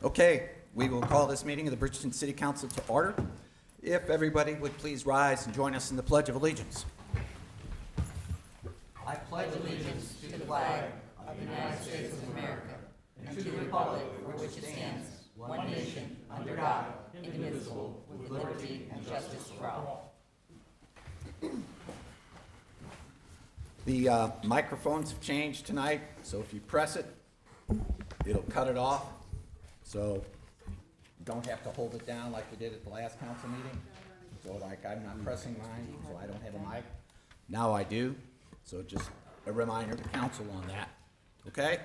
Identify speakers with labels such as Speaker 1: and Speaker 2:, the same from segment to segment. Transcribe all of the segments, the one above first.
Speaker 1: Okay, we will call this meeting of the Bridgeton City Council to order. If everybody would please rise and join us in the Pledge of Allegiance.
Speaker 2: I pledge allegiance to the flag of the United States of America and to the republic for which it stands, one nation, under God, indivisible, with liberty and justice for all.
Speaker 1: The microphones have changed tonight, so if you press it, it'll cut it off. So you don't have to hold it down like we did at the last council meeting. So like I'm not pressing mine, so I don't have a mic. Now I do. So just a reminder to council on that. Okay?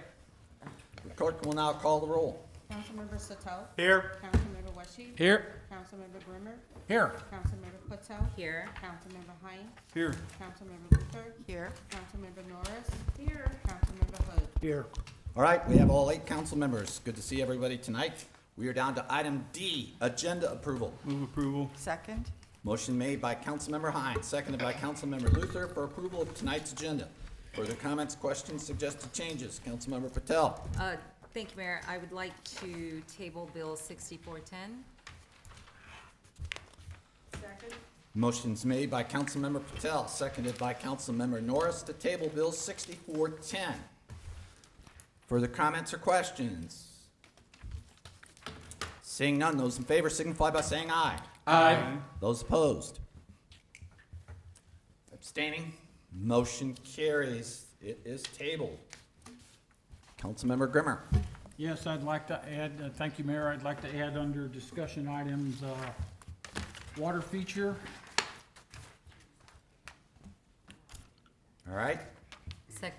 Speaker 1: The clerk will now call the roll.
Speaker 3: Councilmember Sato.
Speaker 4: Here.
Speaker 3: Councilmember Weshy.
Speaker 4: Here.
Speaker 3: Councilmember Grimmer.
Speaker 4: Here.
Speaker 3: Councilmember Patel.
Speaker 2: Here.
Speaker 3: Councilmember Hines.
Speaker 4: Here.
Speaker 3: Councilmember Luther.
Speaker 2: Here.
Speaker 3: Councilmember Norris. Here. Councilmember Hood.
Speaker 4: Here.
Speaker 1: All right, we have all 8 council members. Good to see everybody tonight. We are down to item D, agenda approval.
Speaker 4: Move approval.
Speaker 2: Second.
Speaker 1: Motion made by Councilmember Hines, seconded by Councilmember Luther for approval of tonight's agenda. Further comments, questions, suggested changes? Councilmember Patel.
Speaker 5: Thank you, Mayor. I would like to table Bill 6410.
Speaker 3: Second.
Speaker 1: Motion's made by Councilmember Patel, seconded by Councilmember Norris to table Bill 6410. Further comments or questions? Seeing none, those in favor signify by saying aye.
Speaker 4: Aye.
Speaker 1: Those opposed? Abstaining? Motion carries. It is tabled. Councilmember Grimmer.
Speaker 4: Yes, I'd like to add, thank you, Mayor, I'd like to add under discussion items, water feature.
Speaker 1: All right?
Speaker 5: Second.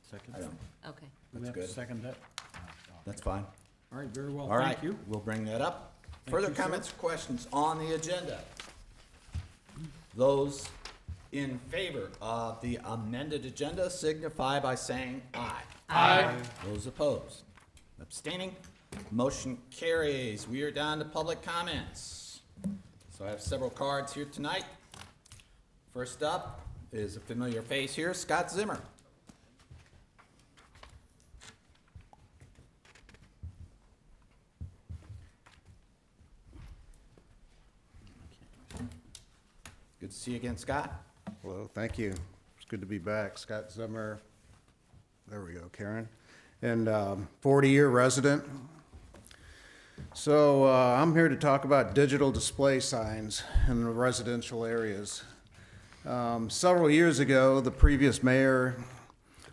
Speaker 4: Second.
Speaker 1: I don't,
Speaker 5: Okay.
Speaker 4: Do we
Speaker 1: That's
Speaker 4: have to
Speaker 1: good.
Speaker 4: second that?
Speaker 1: that's fine.
Speaker 4: All right, very well,
Speaker 1: All right,
Speaker 4: thank you.
Speaker 1: we'll bring that up.
Speaker 4: Thank
Speaker 1: Further
Speaker 4: you, sir.
Speaker 1: comments or questions on the agenda? Those in favor of the amended agenda signify by saying aye.
Speaker 4: Aye.
Speaker 1: Those opposed? Abstaining? Motion carries. We are down to public comments. So I have several cards here tonight. First up is a familiar face here, Scott Zimmer. Good to see you again, Scott.
Speaker 6: Hello, thank you. It's good to be back. Scott Zimmer, there we go, Karen. And 40-year resident. So I'm here to talk about digital display signs in the residential areas. Several years ago, the previous mayor,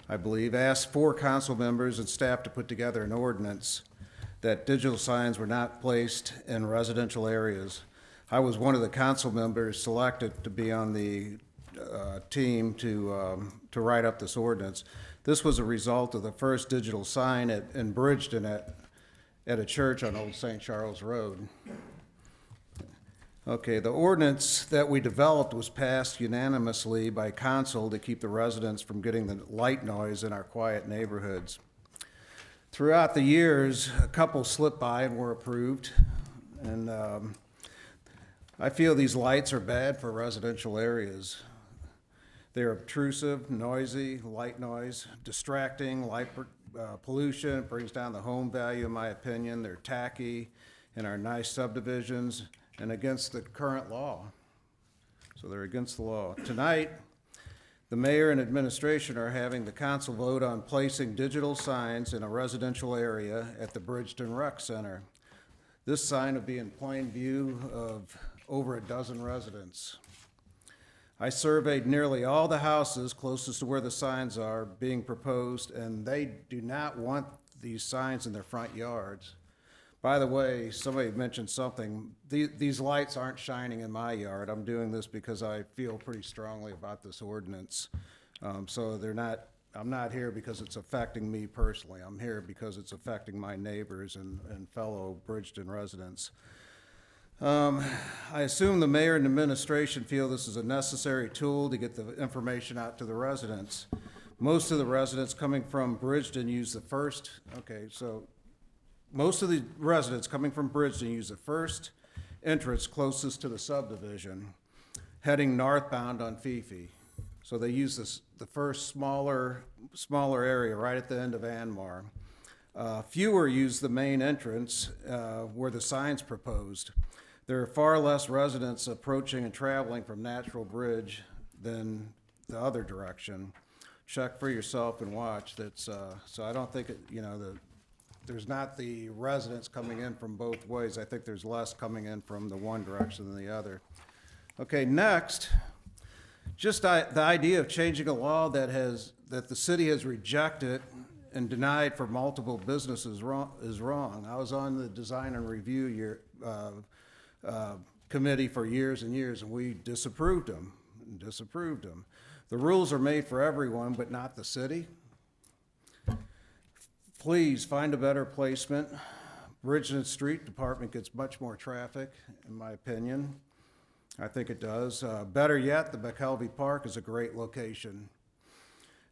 Speaker 6: I believe, asked 4 council members and staff to put together an ordinance that digital signs were not placed in residential areas. I was one of the council members selected to be on the team to write up this ordinance. This was a result of the first digital sign in Bridgeton at a church on Old St. Charles Road. Okay, the ordinance that we developed was passed unanimously by council to keep the residents from getting the light noise in our quiet neighborhoods. Throughout the years, a couple slipped by and were approved, and I feel these lights are bad for residential areas. They're obtrusive, noisy, light noise, distracting, light pollution. It brings down the home value, in my opinion. They're tacky in our nice subdivisions and against the current law. So they're against the law. Tonight, the mayor and administration are having the council vote on placing digital signs in a residential area at the Bridgeton Rec Center. This sign will be in plain view of over a dozen residents. I surveyed nearly all the houses closest to where the signs are being proposed, and they do not want these signs in their front yards. By the way, somebody mentioned something. These lights aren't shining in my yard. I'm doing this because I feel pretty strongly about this ordinance. So I'm not here because it's affecting me personally. I'm here because it's affecting my neighbors and fellow Bridgeton residents. I assume the mayor and administration feel this is a necessary tool to get the information out to the residents. Most of the residents coming from Bridgeton use the first entrance closest to the subdivision, heading northbound on Fifi. So they use the first smaller area right at the end of Anmar. Fewer use the main entrance where the sign's proposed. There are far less residents approaching and traveling from Natural Bridge than the other direction. Check for yourself and watch. So I don't think there's not the residents coming in from both ways. I think there's less coming in from the one direction than the other. Okay, next, just the idea of changing a law that the city has rejected and denied for multiple businesses is wrong. I was on the design and review committee for years and years, and we disapproved them. The rules are made for everyone, but not the city. Please find a better placement. Bridgeton Street Department gets much more traffic, in my opinion. I think it does. Better yet, the McKelvey Park is a great location.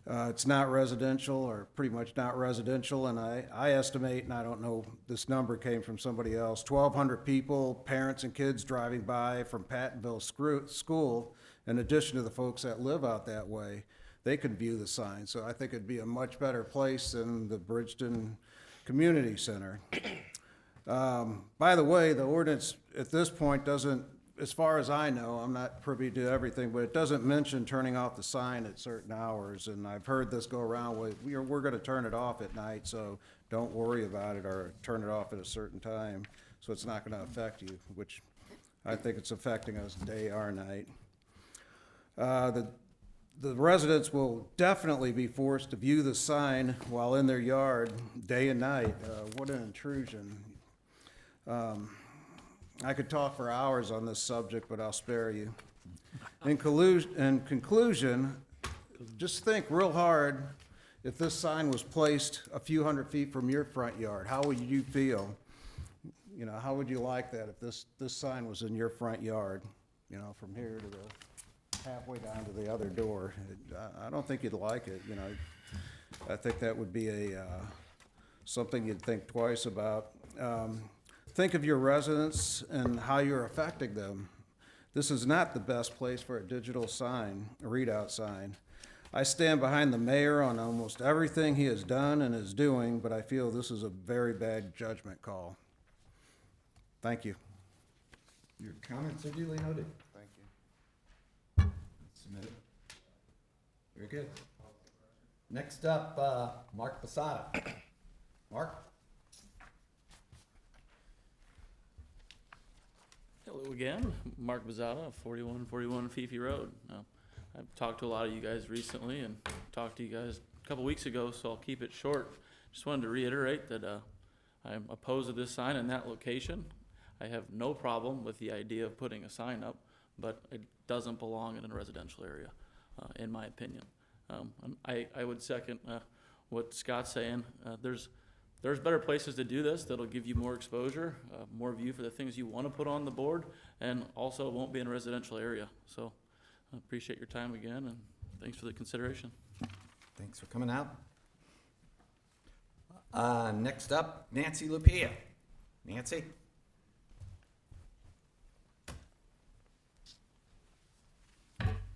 Speaker 6: It's not residential, or pretty much not residential, and I estimate, and I don't know, this number came from somebody else, 1,200 people, parents and kids driving by from Pattonville School, in addition to the folks that live out that way, they can view the sign. So I think it'd be a much better place than the Bridgeton Community Center. By the way, the ordinance at this point doesn't, as far as I know, I'm not privy to everything, but it doesn't mention turning off the sign at certain hours. And I've heard this go around with, we're going to turn it off at night, so don't worry about it, or turn it off at a certain time, so it's not going to affect you, which I think it's affecting us day or night. The residents will definitely be forced to view the sign while in their yard, day and night. What an intrusion. I could talk for hours on this subject, but I'll spare you. In conclusion, just think real hard, if this sign was placed a few hundred feet from your front yard, how would you feel? You know, how would you like that if this sign was in your front yard, you know, from here to the halfway down to the other door? I don't think you'd like it, you know. I think that would be something you'd think twice about. Think of your residents and how you're affecting them. This is not the best place for a digital sign, a readout sign. I stand behind the mayor on almost everything he has done and is doing, but I feel this is a very bad judgment call. Thank you.
Speaker 1: Your comments are duly noted.
Speaker 6: Thank you.
Speaker 1: Submitted. Very good. Next up, Mark Posada. Mark?
Speaker 7: Hello again, Mark Bizzata, 4141 Fifi Road. I've talked to a lot of you guys recently and talked to you guys a couple weeks ago, so I'll keep it short. Just wanted to reiterate that I'm opposed to this sign in that location. I have no problem with the idea of putting a sign up, but it doesn't belong in a residential area, in my opinion. I would second what Scott's saying. There's better places to do this that'll give you more exposure, more view for the things you want to put on the board, and also it won't be in a residential area. So I appreciate your time again, and thanks for the consideration.
Speaker 1: Thanks for coming out. Next up, Nancy Lupia. Nancy?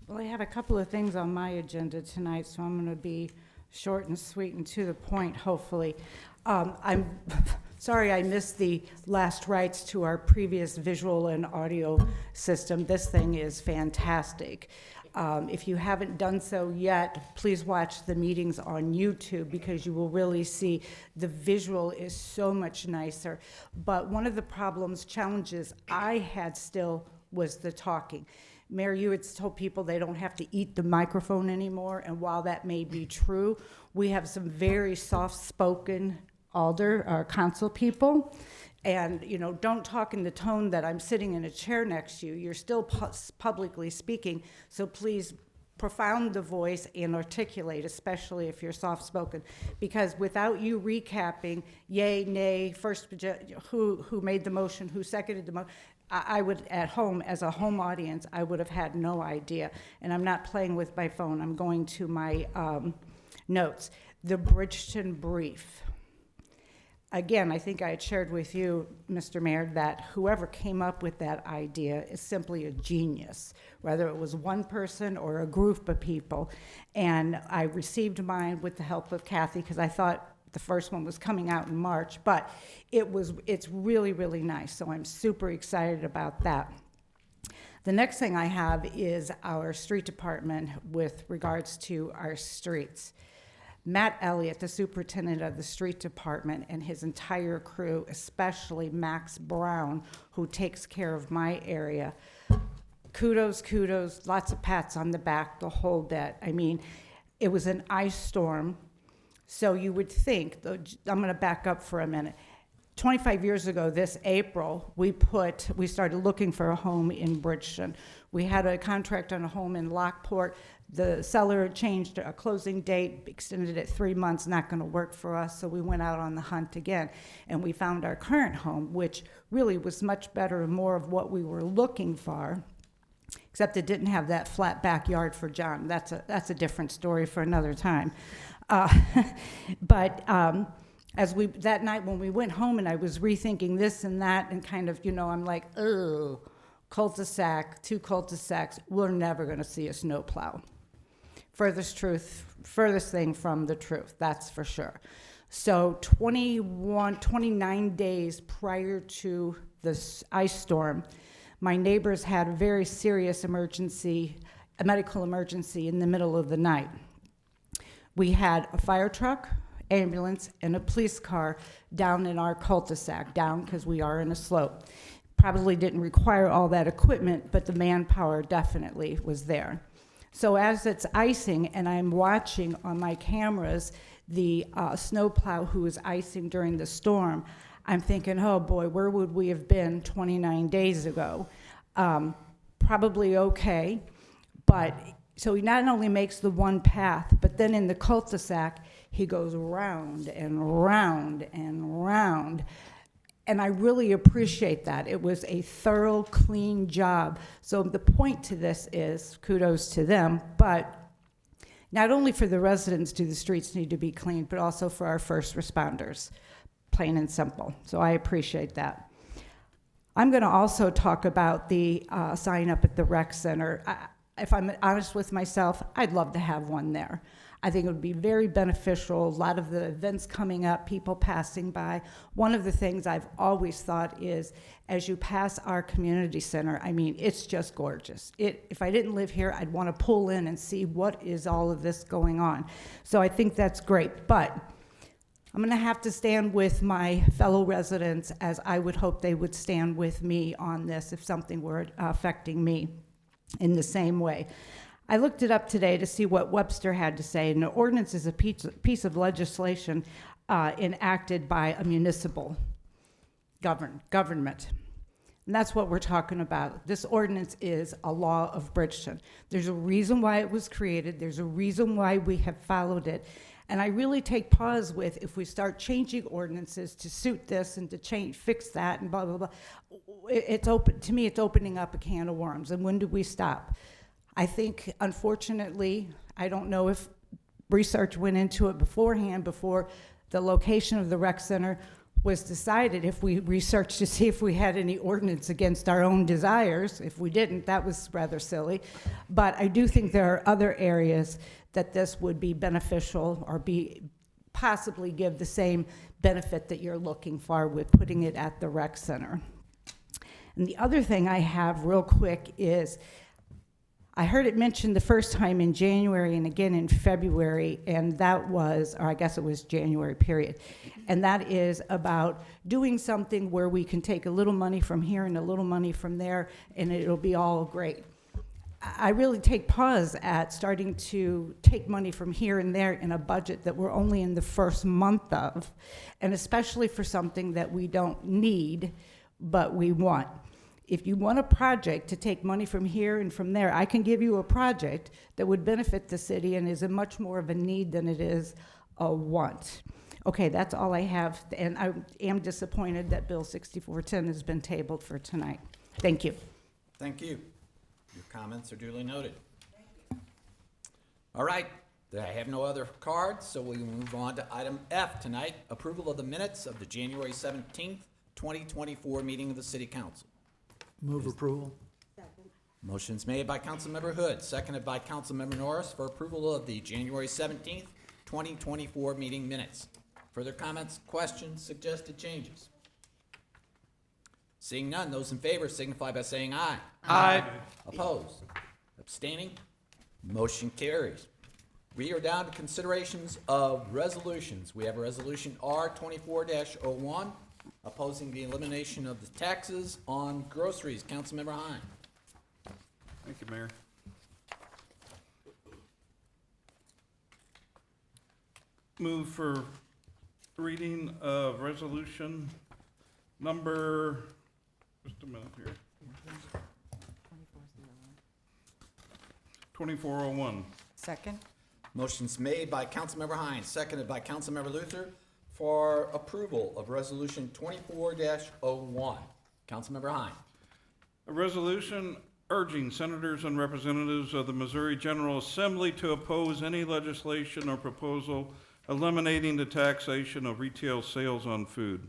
Speaker 8: Well, I have a couple of things on my agenda tonight, so I'm going to be short and sweet and to the point, hopefully. I'm sorry I missed the last rights to our previous visual and audio system. This thing is fantastic. If you haven't done so yet, please watch the meetings on YouTube, because you will really see the visual is so much nicer. But one of the challenges I had still was the talking. Mayor, you had told people they don't have to eat the microphone anymore, and while that may be true, we have some very soft-spoken council people, and, you know, don't talk in the tone that I'm sitting in a chair next to you. You're still publicly speaking, so please profound the voice and articulate, especially if you're soft-spoken, because without you recapping, yay, nay, first, who made the motion, who seconded the motion, I would, at home, as a home audience, I would have had no idea. And I'm not playing with my phone. I'm going to my notes. The Bridgeton brief. Again, I think I had shared with you, Mr. Mayor, that whoever came up with that idea is simply a genius, whether it was one person or a group of people. And I received mine with the help of Kathy, because I thought The first one was coming out in March, but it's really, really nice, so I'm super excited about that. The next thing I have is our street department with regards to our streets. Matt Elliott, the superintendent of the street department, and his entire crew, especially Max Brown, who takes care of my area. Kudos, lots of pats on the back, the whole bit. I mean, it was an ice storm, so you would think, I'm gonna back up for a minute. 25 years ago, this April, we started looking for a home in Bridgeton. We had a contract on a home in Lockport. The seller changed a closing date, extended it 3 months, not gonna work for us, so we went out on the hunt again. And we found our current home, which really was much better and more of what we were looking for, except it didn't have that flat backyard for John. That's a different story for another time. That night when we went home and I was rethinking this and that and kind of, I'm like, oh, cul-de-sac, 2 cul-de-sacs, we're never gonna see a snowplow. Furthest thing from the truth, that's for sure. So 29 days prior to this ice storm, my neighbors had a very serious emergency, a medical emergency in the middle of the night. We had a fire truck, ambulance, and a police car down in our cul-de-sac, down because we are in a slope. Probably didn't require all that equipment, but the manpower definitely was there. So as it's icing and I'm watching on my cameras the snowplow who was icing during the storm, I'm thinking, oh boy, where would we have been 29 days ago? Probably okay, but so he not only makes the one path, but then in the cul-de-sac, he goes round and round and round. And I really appreciate that. It was a thorough, clean job. So the point to this is kudos to them, but not only for the residents do the streets need to be cleaned, but also for our first responders, plain and simple. So I appreciate that. I'm gonna also talk about the sign up at the rec center. If I'm honest with myself, I'd love to have one there. I think it would be very beneficial. A lot of the events coming up, people passing by. One of the things I've always thought is, as you pass our community center, I mean, it's just gorgeous. If I didn't live here, I'd want to pull in and see what is all of this going on. So I think that's great, but I'm gonna have to stand with my fellow residents as I would hope they would stand with me on this if something were affecting me in the same way. I looked it up today to see what Webster had to say, and an ordinance is a piece of legislation enacted by a municipal government. And that's what we're talking about. This ordinance is a law of Bridgeton. There's a reason why it was created. There's a reason why we have followed it. And I really take pause with if we start changing ordinances to suit this and to fix that and blah, blah, blah. To me, it's opening up a can of worms. And when do we stop? I think, unfortunately, I don't know if research went into it beforehand, before the location of the rec center was decided, if we researched to see if we had any ordinance against our own desires. If we didn't, that was rather silly. But I do think there are other areas that this would be beneficial or possibly give the same benefit that you're looking for with putting it at the rec center. And the other thing I have real quick is, I heard it mentioned the first time in January and again in February, and that was, or I guess it was January period, and that is about doing something where we can take a little money from here and a little money from there, and it'll be all great. I really take pause at starting to take money from here and there in a budget that we're only in the first month of, and especially for something that we don't need, but we want. If you want a project to take money from here and from there, I can give you a project that would benefit the city and is a much more of a need than it is a want. Okay, that's all I have, and I am disappointed that Bill 6410 has been tabled for tonight. Thank you.
Speaker 1: Thank you. Your comments are duly noted. All right, I have no other cards, so we move on to item F tonight, approval of the minutes of the January 17th, 2024 meeting of the City Council.
Speaker 4: Move approval.
Speaker 1: Motion's made by Councilmember Hood, seconded by Councilmember Norris for approval of the January 17th, 2024 meeting minutes. Further comments, questions, suggested changes? Seeing none, those in favor signify by saying aye.
Speaker 7: Aye.
Speaker 1: Opposed? Abstaining? Motion carries. We are down to considerations of resolutions. We have a resolution R 24-01, opposing the elimination of the taxes on groceries. Councilmember Hine.
Speaker 9: Thank you, Mayor. Move for reading of resolution number, just a minute here. 2401.
Speaker 8: Second?
Speaker 1: Motion's made by Councilmember Hines, seconded by Councilmember Luther for approval of Resolution 24-01. Councilmember Hines.
Speaker 9: A resolution urging senators and representatives of the Missouri General Assembly to oppose any legislation or proposal eliminating the taxation of retail sales on food.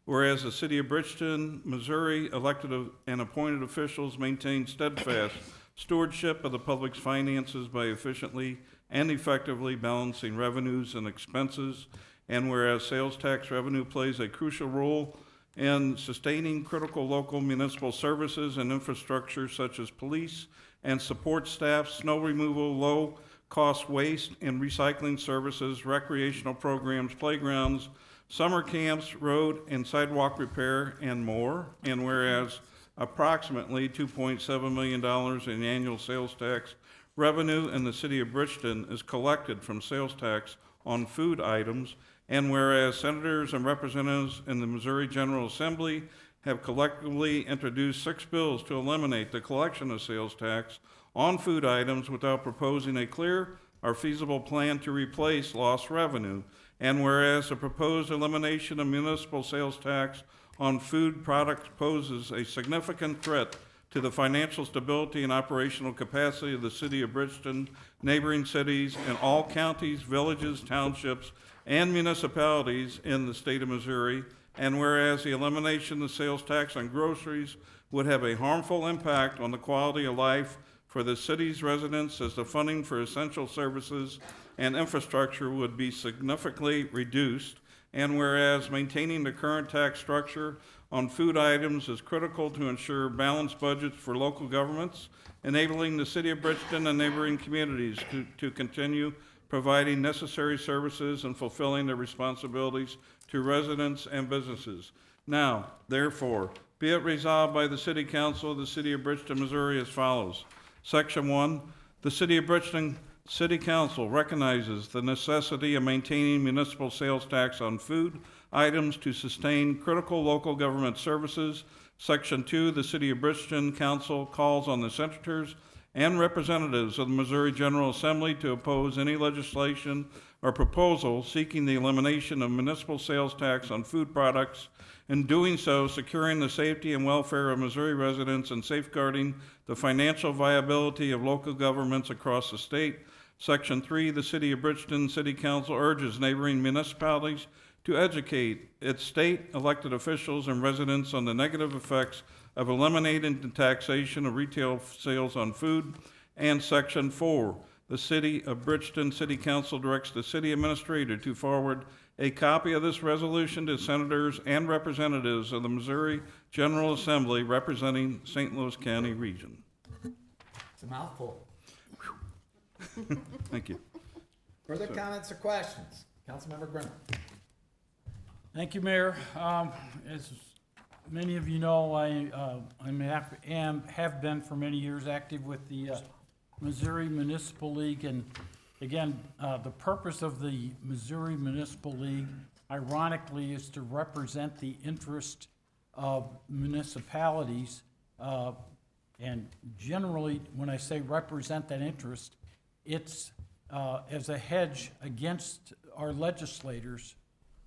Speaker 9: Whereas the city of Bridgeton, Missouri, elected and appointed officials maintain steadfast stewardship of the public's finances by efficiently and effectively balancing revenues and expenses. And whereas sales tax revenue plays a crucial role in sustaining critical local municipal services and infrastructure such as police and support staff, snow removal, low-cost waste and recycling services, recreational programs, playgrounds, summer camps, road and sidewalk repair, and more. And whereas approximately $2.7 million in annual sales tax revenue in the city of Bridgeton is collected from sales tax on food items, and whereas senators and representatives in the Missouri General Assembly have collectively introduced 6 bills to eliminate the collection of sales tax on food items without proposing a clear or feasible plan to replace lost revenue, and whereas the proposed elimination of municipal sales tax on food products poses a significant threat to the financial stability and operational capacity of the city of Bridgeton, neighboring cities, and all counties, villages, townships, and municipalities in the state of Missouri, and whereas the elimination of sales tax on groceries would have a harmful impact on the quality of life for the city's residents, as the funding for essential services and infrastructure would be significantly reduced, and whereas maintaining the current tax structure on food items is critical to ensure balanced budgets for local governments, enabling the city of Bridgeton and neighboring communities to continue providing necessary services and fulfilling their responsibilities to residents and businesses. Now, therefore, be it resolved by the City Council of the City of Bridgeton, Missouri as follows. Section 1, the City of Bridgeton City Council recognizes the necessity of maintaining municipal sales tax on food items to sustain critical local government services. Section 2, the City of Bridgeton Council calls on the senators and representatives of the Missouri General Assembly to oppose any legislation or proposal seeking the elimination of municipal sales tax on food products, in doing so securing the safety and welfare of Missouri residents and safeguarding the financial viability of local governments across the state. Section 3, the City of Bridgeton City Council urges neighboring municipalities to educate its state elected officials and residents on the negative effects of eliminating the taxation of retail sales on food. And Section 4, the City of Bridgeton City Council directs the city administrator to forward a copy of this resolution to senators and representatives of the Missouri General Assembly representing St. Louis County region.
Speaker 1: It's a mouthful.
Speaker 9: Thank you.
Speaker 1: Further comments or questions? Councilmember Grimmer.
Speaker 4: Thank you, Mayor. As many of you know, have been for many years active with the Missouri Municipal League. And again, the purpose of the Missouri Municipal League, ironically, is to represent the interest of municipalities. And generally, when I say represent that interest, it's as a hedge against our legislators.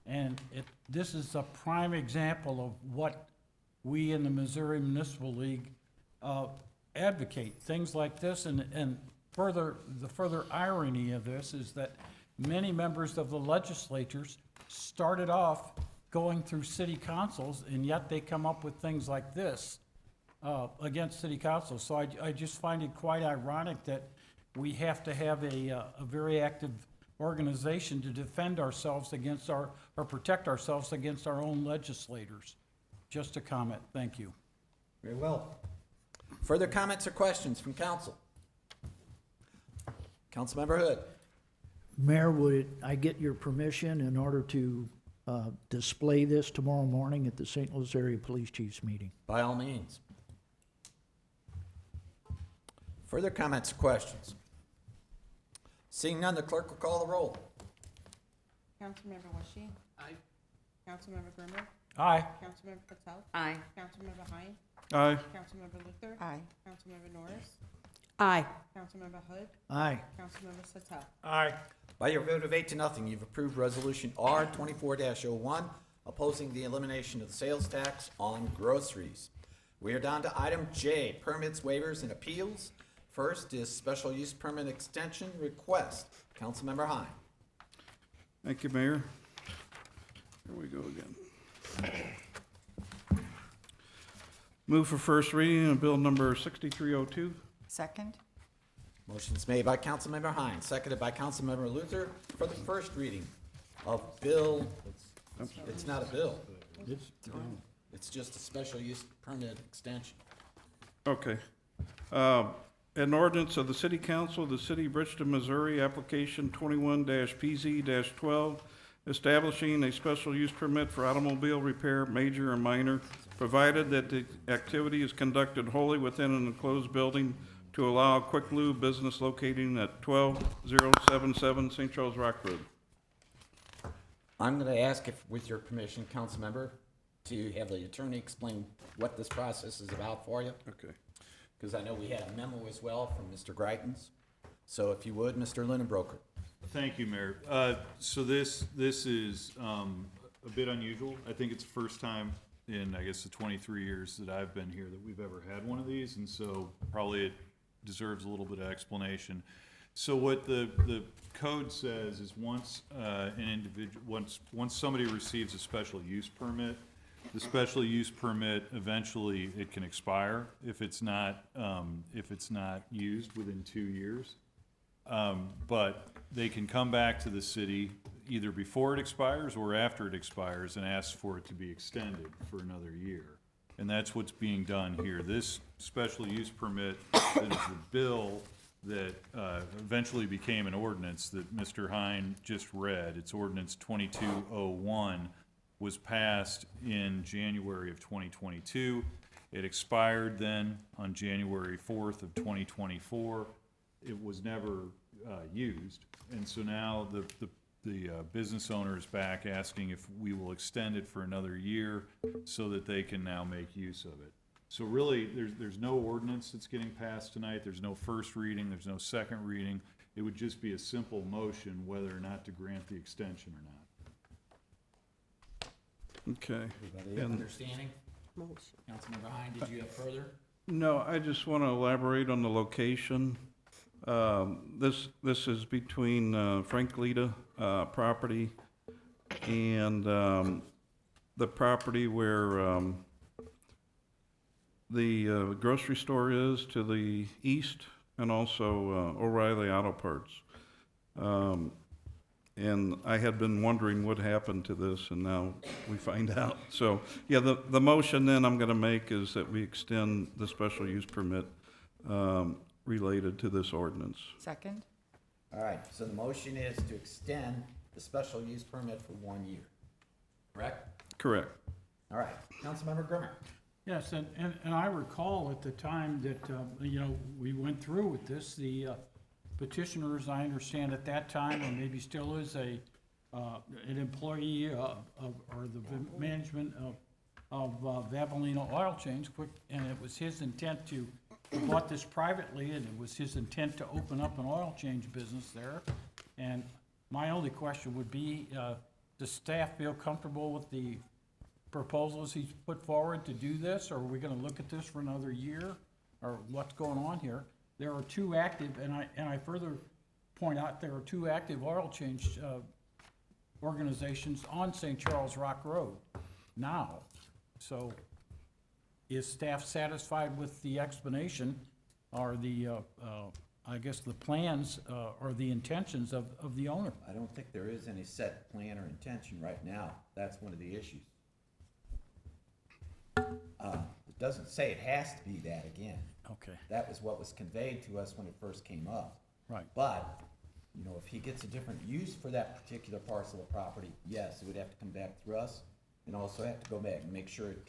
Speaker 4: And this is a prime example of what we in the Missouri Municipal League advocate. Things like this, and the further irony of this is that many members of the legislatures started off going through city councils, and yet they come up with things like this against city councils. So I just find it quite ironic that we have to have a very active organization to defend ourselves against or protect ourselves against our own legislators. Just a comment, thank you.
Speaker 1: Very well. Further comments or questions from council? Councilmember Hood.
Speaker 10: Mayor, would I get your permission in order to display this tomorrow morning at the St. Louis Area Police Chiefs meeting?
Speaker 1: By all means. Further comments or questions? Seeing none, the clerk will call the roll.
Speaker 3: Councilmember Winshee. Aye. Councilmember Grimmer.
Speaker 4: Aye.
Speaker 3: Councilmember Patel.
Speaker 2: Aye.
Speaker 3: Councilmember Hein.
Speaker 9: Aye.
Speaker 3: Councilmember Luther.
Speaker 2: Aye.
Speaker 3: Councilmember Norris.
Speaker 8: Aye.
Speaker 3: Councilmember Hood.
Speaker 10: Aye.
Speaker 3: Councilmember Satel.
Speaker 4: Aye.
Speaker 1: By your vote of 8-0, you've approved Resolution R 24-01, opposing the elimination of the sales tax on groceries. We are down to item J, permits, waivers, and appeals. First is special use permit extension request. Councilmember Hein.
Speaker 9: Thank you, Mayor. Here we go again. Move for first reading of bill number 6302.
Speaker 2: Second?
Speaker 1: Motion's made by Councilmember Hein, seconded by Councilmember Luther for the first reading of bill, it's not a bill. It's just a special use permit extension.
Speaker 9: Okay. An ordinance of the City Council of the City of Bridgeton, Missouri, application 21-PZ-12, establishing a special use permit for automobile repair, major or minor, provided that the activity is conducted wholly within an enclosed building to allow a quick lube business located at 12077 St. Charles Rock Road.
Speaker 1: I'm going to ask if, with your permission, Councilmember, to have the attorney explain what this process is about for you,
Speaker 9: Okay.
Speaker 1: because I know we had a memo as well from Mr. Greitens. So if you would, Mr. Lindenbroker.
Speaker 11: Thank you, Mayor. So this is a bit unusual. I think it's the first time in, I guess, the 23 years that I've been here that we've ever had one of these, and so probably it deserves a little bit of explanation. So what the code says is once once somebody receives a special use permit, the special use permit eventually it can expire if it's not used within 2 years. But they can come back to the city either before it expires or after it expires and ask for it to be extended for another year. And that's what's being done here. This special use permit that is the bill that eventually became an ordinance that Mr. Hein just read, it's ordinance 2201, was passed in January of 2022. It expired then on January 4th of 2024. It was never used, and so now the business owner is back asking if we will extend it for another year so that they can now make use of it. So really, there's no ordinance that's getting passed tonight. There's no first reading. There's no second reading. It would just be a simple motion whether or not to grant the extension or not.
Speaker 9: Okay.
Speaker 1: Everybody have understanding? Councilmember Hein, did you have further?
Speaker 9: No, I just want to elaborate on the location. This is between Frank Lita property and the property where the grocery store is to the east, and also O'Reilly Auto Parts. And I had been wondering what happened to this, and now we find out. So, yeah, the motion then I'm going to make is that we extend the special use permit related to this ordinance.
Speaker 2: Second?
Speaker 1: All right, so the motion is to extend the special use permit for 1 year, correct?
Speaker 9: Correct.
Speaker 1: All right, Councilmember Grimmer.
Speaker 4: Yes, and I recall at the time that, we went through with this, the petitioners, I understand at that time, or maybe still is an employee or the management of Valvoline Oil Change, and it was his intent to, he bought this privately, and it was his intent to open up an oil change business there. And my only question would be, does staff feel comfortable with the proposals he's put forward to do this, or are we gonna look at this for another year, or what's going on here? There are two active, and I further point out, there are two active oil change organizations on St. Charles Rock Road now. So is staff satisfied with the explanation or the I guess, the plans or the intentions of the owner.
Speaker 1: I don't think there is any set plan or intention right now. That's one of the issues. It doesn't say it has to be that again.
Speaker 4: Okay,
Speaker 1: That was what was conveyed to us when it first came up.
Speaker 4: right.
Speaker 1: But, you know, if he gets a different use for that particular parcel of property, yes, it would have to come back through us, and also have to go back and make sure it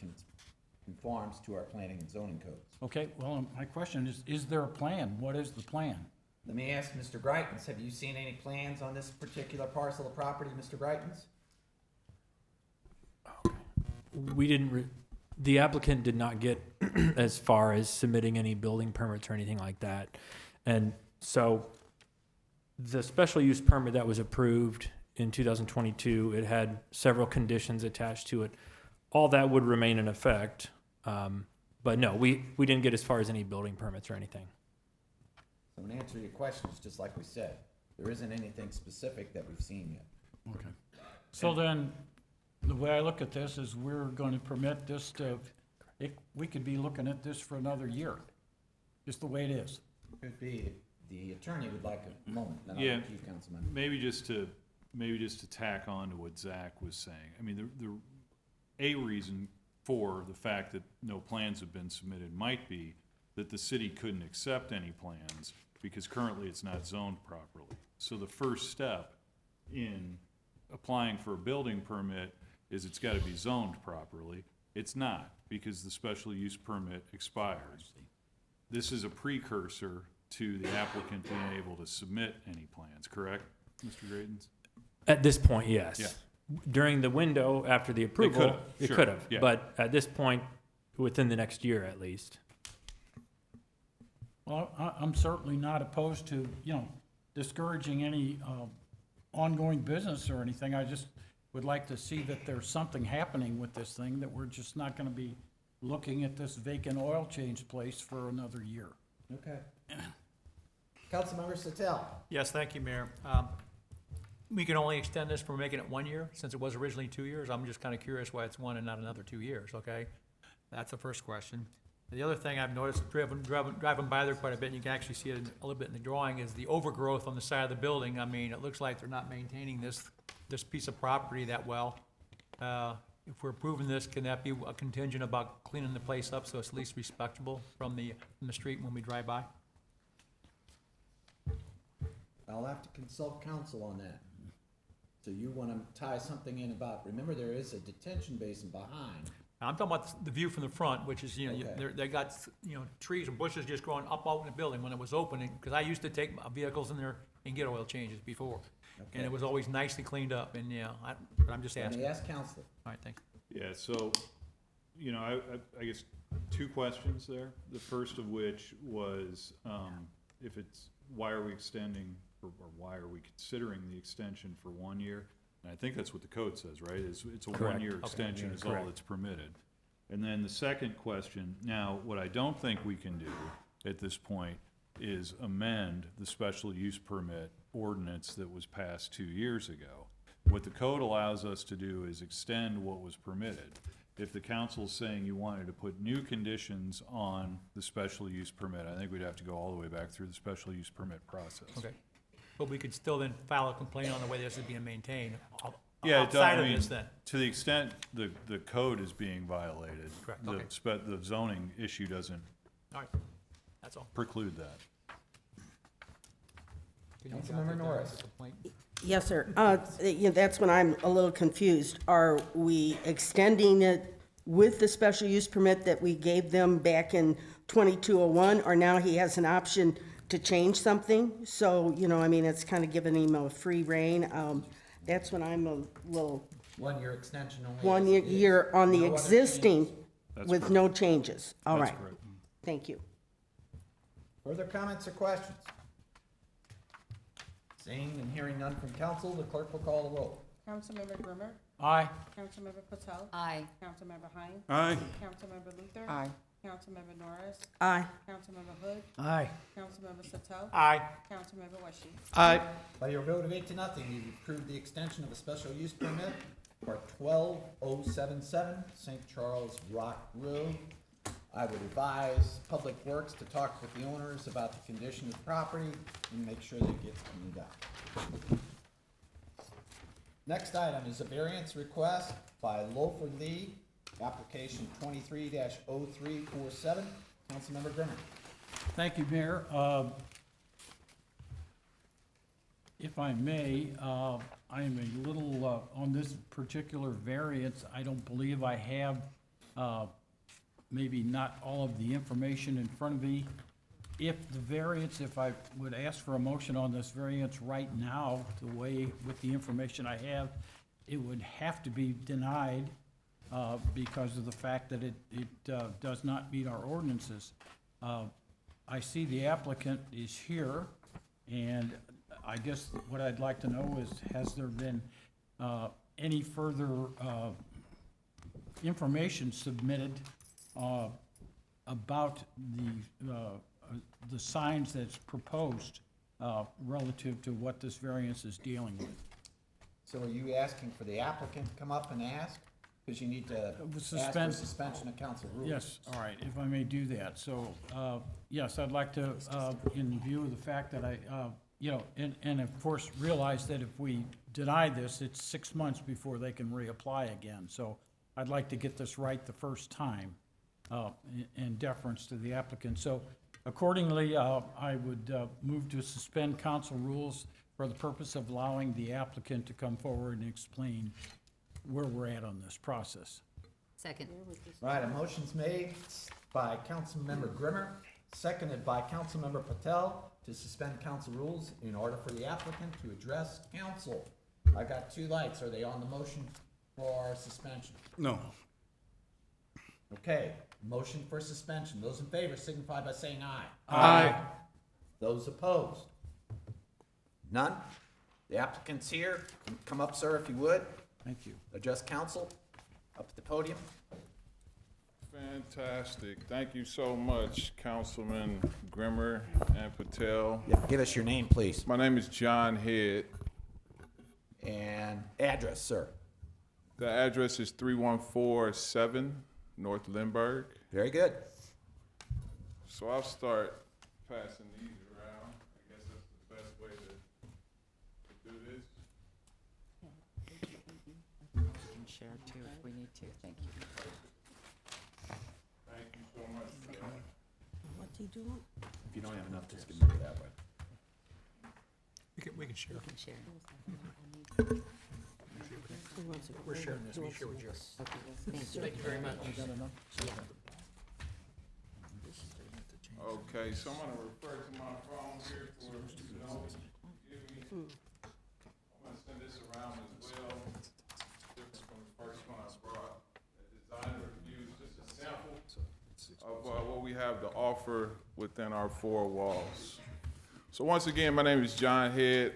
Speaker 1: conforms to our planning and zoning codes.
Speaker 4: Okay, well, my question is there a plan? What is the plan?
Speaker 1: Let me ask Mr. Greitens, have you seen any plans on this particular parcel of property, Mr. Greitens?
Speaker 12: We didn't, the applicant did not get as far as submitting any building permits or anything like that. And so the special use permit that was approved in 2022, it had several conditions attached to it. All that would remain in effect. But no, we didn't get as far as any building permits or anything.
Speaker 1: So in answer to your questions, just like we said, there isn't anything specific that we've seen yet.
Speaker 4: Okay. So then, the way I look at this is we're going to permit this to, we could be looking at this for another year, just the way it is.
Speaker 1: Could be, the attorney would like a moment, then I'll
Speaker 11: Yeah.
Speaker 1: let you, Councilman.
Speaker 11: Maybe just to tack on to what Zach was saying. I mean, a reason for the fact that no plans have been submitted might be that the city couldn't accept any plans because currently it's not zoned properly. So the first step in applying for a building permit is it's gotta be zoned properly. It's not, because the special use permit expires. This is a precursor to the applicant being able to submit any plans, correct, Mr. Greitens?
Speaker 12: At this point, yes.
Speaker 11: Yeah.
Speaker 12: During the window after the approval, it
Speaker 11: sure,
Speaker 12: could have.
Speaker 11: yeah.
Speaker 12: But at this point, within the next year at least.
Speaker 4: Well, I'm certainly not opposed to, discouraging any ongoing business or anything. I just would like to see that there's something happening with this thing, that we're just not gonna be looking at this vacant oil change place for another year.
Speaker 1: Okay. Councilmember Satel.
Speaker 13: Yes, thank you, Mayor. We can only extend this for making it 1 year, since it was originally 2 years. I'm just kind of curious why it's 1 and not another 2 years, okay? That's the first question. The other thing I've noticed, driving by there quite a bit, and you can actually see it a little bit in the drawing, is the overgrowth on the side of the building. I mean, it looks like they're not maintaining this piece of property that well. If we're approving this, can that be a contingent about cleaning the place up so it's at least respectable from the street when we drive by?
Speaker 1: I'll have to consult counsel on that. So you wanna tie something in about, remember, there is a detention basin behind.
Speaker 13: I'm talking about the view from the front, which is,
Speaker 1: Okay.
Speaker 13: they got, trees and bushes just growing up out in the building when it was opening, because I used to take my vehicles in there and get oil changes before. And
Speaker 1: Okay.
Speaker 13: it was always nicely cleaned up, and, but I'm just
Speaker 1: Let
Speaker 13: asking.
Speaker 1: me ask counsel.
Speaker 13: All right, thanks.
Speaker 11: Yeah, so, I guess two questions there. The first of which was, why are we extending, or why are we considering the extension for 1 year? And I think that's what the code says, right? It's a
Speaker 12: Correct.
Speaker 11: 1 year
Speaker 13: Okay.
Speaker 11: extension is all
Speaker 12: Correct.
Speaker 11: that's permitted. And then the second question, now, what I don't think we can do at this point is amend the special use permit ordinance that was passed 2 years ago. What the code allows us to do is extend what was permitted. If the council's saying you wanted to put new conditions on the special use permit, I think we'd have to go all the way back through the special use permit process.
Speaker 13: Okay. But we could still then file a complaint on the way this is being maintained
Speaker 11: Yeah, it does,
Speaker 13: outside
Speaker 11: I
Speaker 13: of
Speaker 11: mean,
Speaker 13: this then.
Speaker 11: to the extent the code is being violated.
Speaker 13: Correct,
Speaker 11: the
Speaker 13: okay.
Speaker 11: The zoning issue doesn't
Speaker 13: All right, that's all.
Speaker 11: preclude that.
Speaker 13: Can you
Speaker 1: Councilmember
Speaker 13: drop that down
Speaker 1: Norris.
Speaker 13: as a complaint?
Speaker 2: Yes, sir. That's when I'm a little confused. Are we extending it with the special use permit that we gave them back in 2201, or now he has an option to change something? So, it's kind of giving him a free rein. That's when I'm a little,
Speaker 1: 1 year extension only.
Speaker 2: 1
Speaker 1: is-
Speaker 2: year on the
Speaker 1: no other
Speaker 2: existing
Speaker 1: changes.
Speaker 11: That's
Speaker 2: with
Speaker 11: correct.
Speaker 2: no changes. All
Speaker 11: That's
Speaker 2: right.
Speaker 11: correct.
Speaker 2: Thank you.
Speaker 1: Further comments or questions? Seeing and hearing none from council, the clerk will call the roll.
Speaker 3: Councilmember Grimmer?
Speaker 4: Aye.
Speaker 3: Councilmember Patel?
Speaker 5: Aye.
Speaker 3: Councilmember Hine?
Speaker 9: Aye.
Speaker 3: Councilmember Luther?
Speaker 2: Aye.
Speaker 3: Councilmember Norris?
Speaker 2: Aye.
Speaker 3: Councilmember Hood?
Speaker 10: Aye.
Speaker 3: Councilmember Satel?
Speaker 13: Aye.
Speaker 3: Councilmember Weshy?
Speaker 9: Aye.
Speaker 1: By your vote of 8-0, you approve the extension of a special use permit for 12077 St. Charles Rock Road. I would advise Public Works to talk with the owners about the condition of the property and make sure that it gets cleaned up. Next item is a variance request by Loafer Lee, application 23-0347. Councilmember Grimmer.
Speaker 4: Thank you, Mayor. If I may, I am a little, on this particular variance, I don't believe I have, maybe not all of the information in front of me. If I would ask for a motion on this variance right now, the way, with the information I have, it would have to be denied, because of the fact that it does not meet our ordinances. I see the applicant is here, and I guess what I'd like to know is, has there been any further information submitted about the signs that's proposed relative to what this variance is dealing with?
Speaker 1: So are you asking for the applicant to come up and ask? Because you need to ask for suspension of council rules.
Speaker 4: Yes, all right, if I may do that. So, yes, I'd like to, in view of the fact that I, and of course, realize that if we deny this, it's 6 months before they can reapply again. So I'd like to get this right the first time, in deference to the applicant. So accordingly, I would move to suspend council rules for the purpose of allowing the applicant to come forward and explain where we're at on this process.
Speaker 5: Second.
Speaker 1: Right, a motion's made by Councilmember Grimmer, seconded by Councilmember Patel to suspend council rules in order for the applicant to address council. I got 2 lights. Are they on the motion for suspension?
Speaker 9: No.
Speaker 1: Okay, motion for suspension. Those in favor signify by saying aye.
Speaker 9: Aye.
Speaker 1: Those opposed? None? The applicant's here. Come up, sir, if you would.
Speaker 4: Thank you.
Speaker 1: Address council up at the podium.
Speaker 14: Fantastic. Thank you so much, Councilman Grimmer and Patel.
Speaker 1: Yeah, give us your name, please.
Speaker 14: My name is John Head.
Speaker 1: And address, sir.
Speaker 14: The address is 3147 North Lindbergh.
Speaker 1: Very good.
Speaker 14: So I'll start passing these around. I guess that's the best way to do this.
Speaker 2: We can share too if we need to, thank you.
Speaker 14: Thank you so much.
Speaker 3: What's he doing?
Speaker 1: If you don't have enough, just give me that way.
Speaker 13: We can share.
Speaker 2: We can share.
Speaker 13: We're sharing this, we share with you.
Speaker 2: Okay, thank you.
Speaker 13: Thank you very much.
Speaker 14: Okay, so I'm gonna refer to my phone here for, you know, give me, I'm gonna send this around as well. Different from the first one I brought. A design review, just a sample of what we have to offer within our 4 walls. So once again, my name is John Head.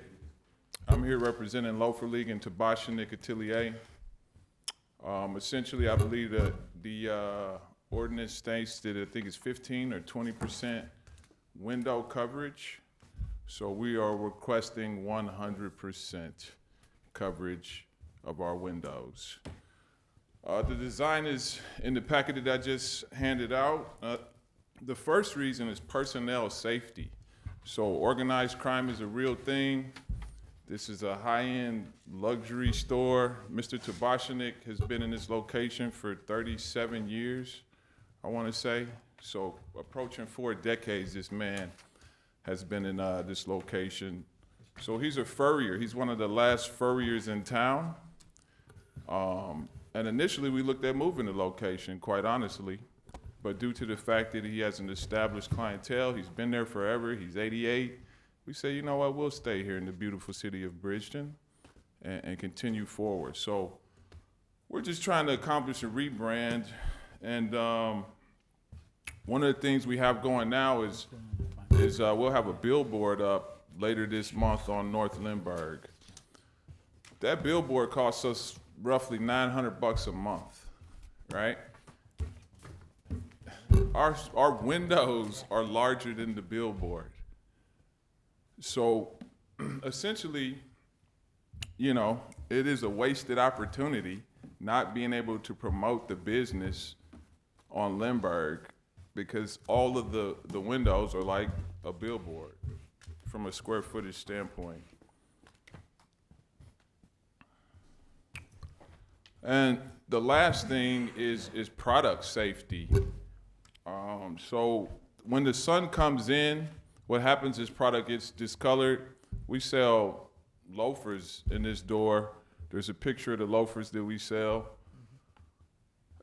Speaker 14: I'm here representing Loafer League and Tabashnik Atelier. Essentially, I believe that the ordinance states that I think it's 15 or 20% window coverage. So we are requesting 100% coverage of our windows. The design is in the packet that I just handed out. The first reason is personnel safety. So organized crime is a real thing. This is a high-end luxury store. Mr. Tabashnik has been in this location for 37 years, I want to say. So approaching 4 decades, this man has been in this location. So he's a furrier. He's one of the last furriers in town. And initially, we looked at moving the location, quite honestly. But due to the fact that he has an established clientele, he's been there forever, he's 88, we say, you know what, we'll stay here in the beautiful city of Bridgeton and continue forward. So we're just trying to accomplish a rebrand. And one of the things we have going now is we'll have a billboard up later this month on North Lindbergh. That billboard costs us roughly $900 a month, right? Our windows are larger than the billboard. So essentially, you know, it is a wasted opportunity not being able to promote the business on Lindbergh because all of the windows are like a billboard from a square footage standpoint. And the last thing is product safety. So when the sun comes in, what happens is product gets discolored. We sell loafers in this door. There's a picture of the loafers that we sell.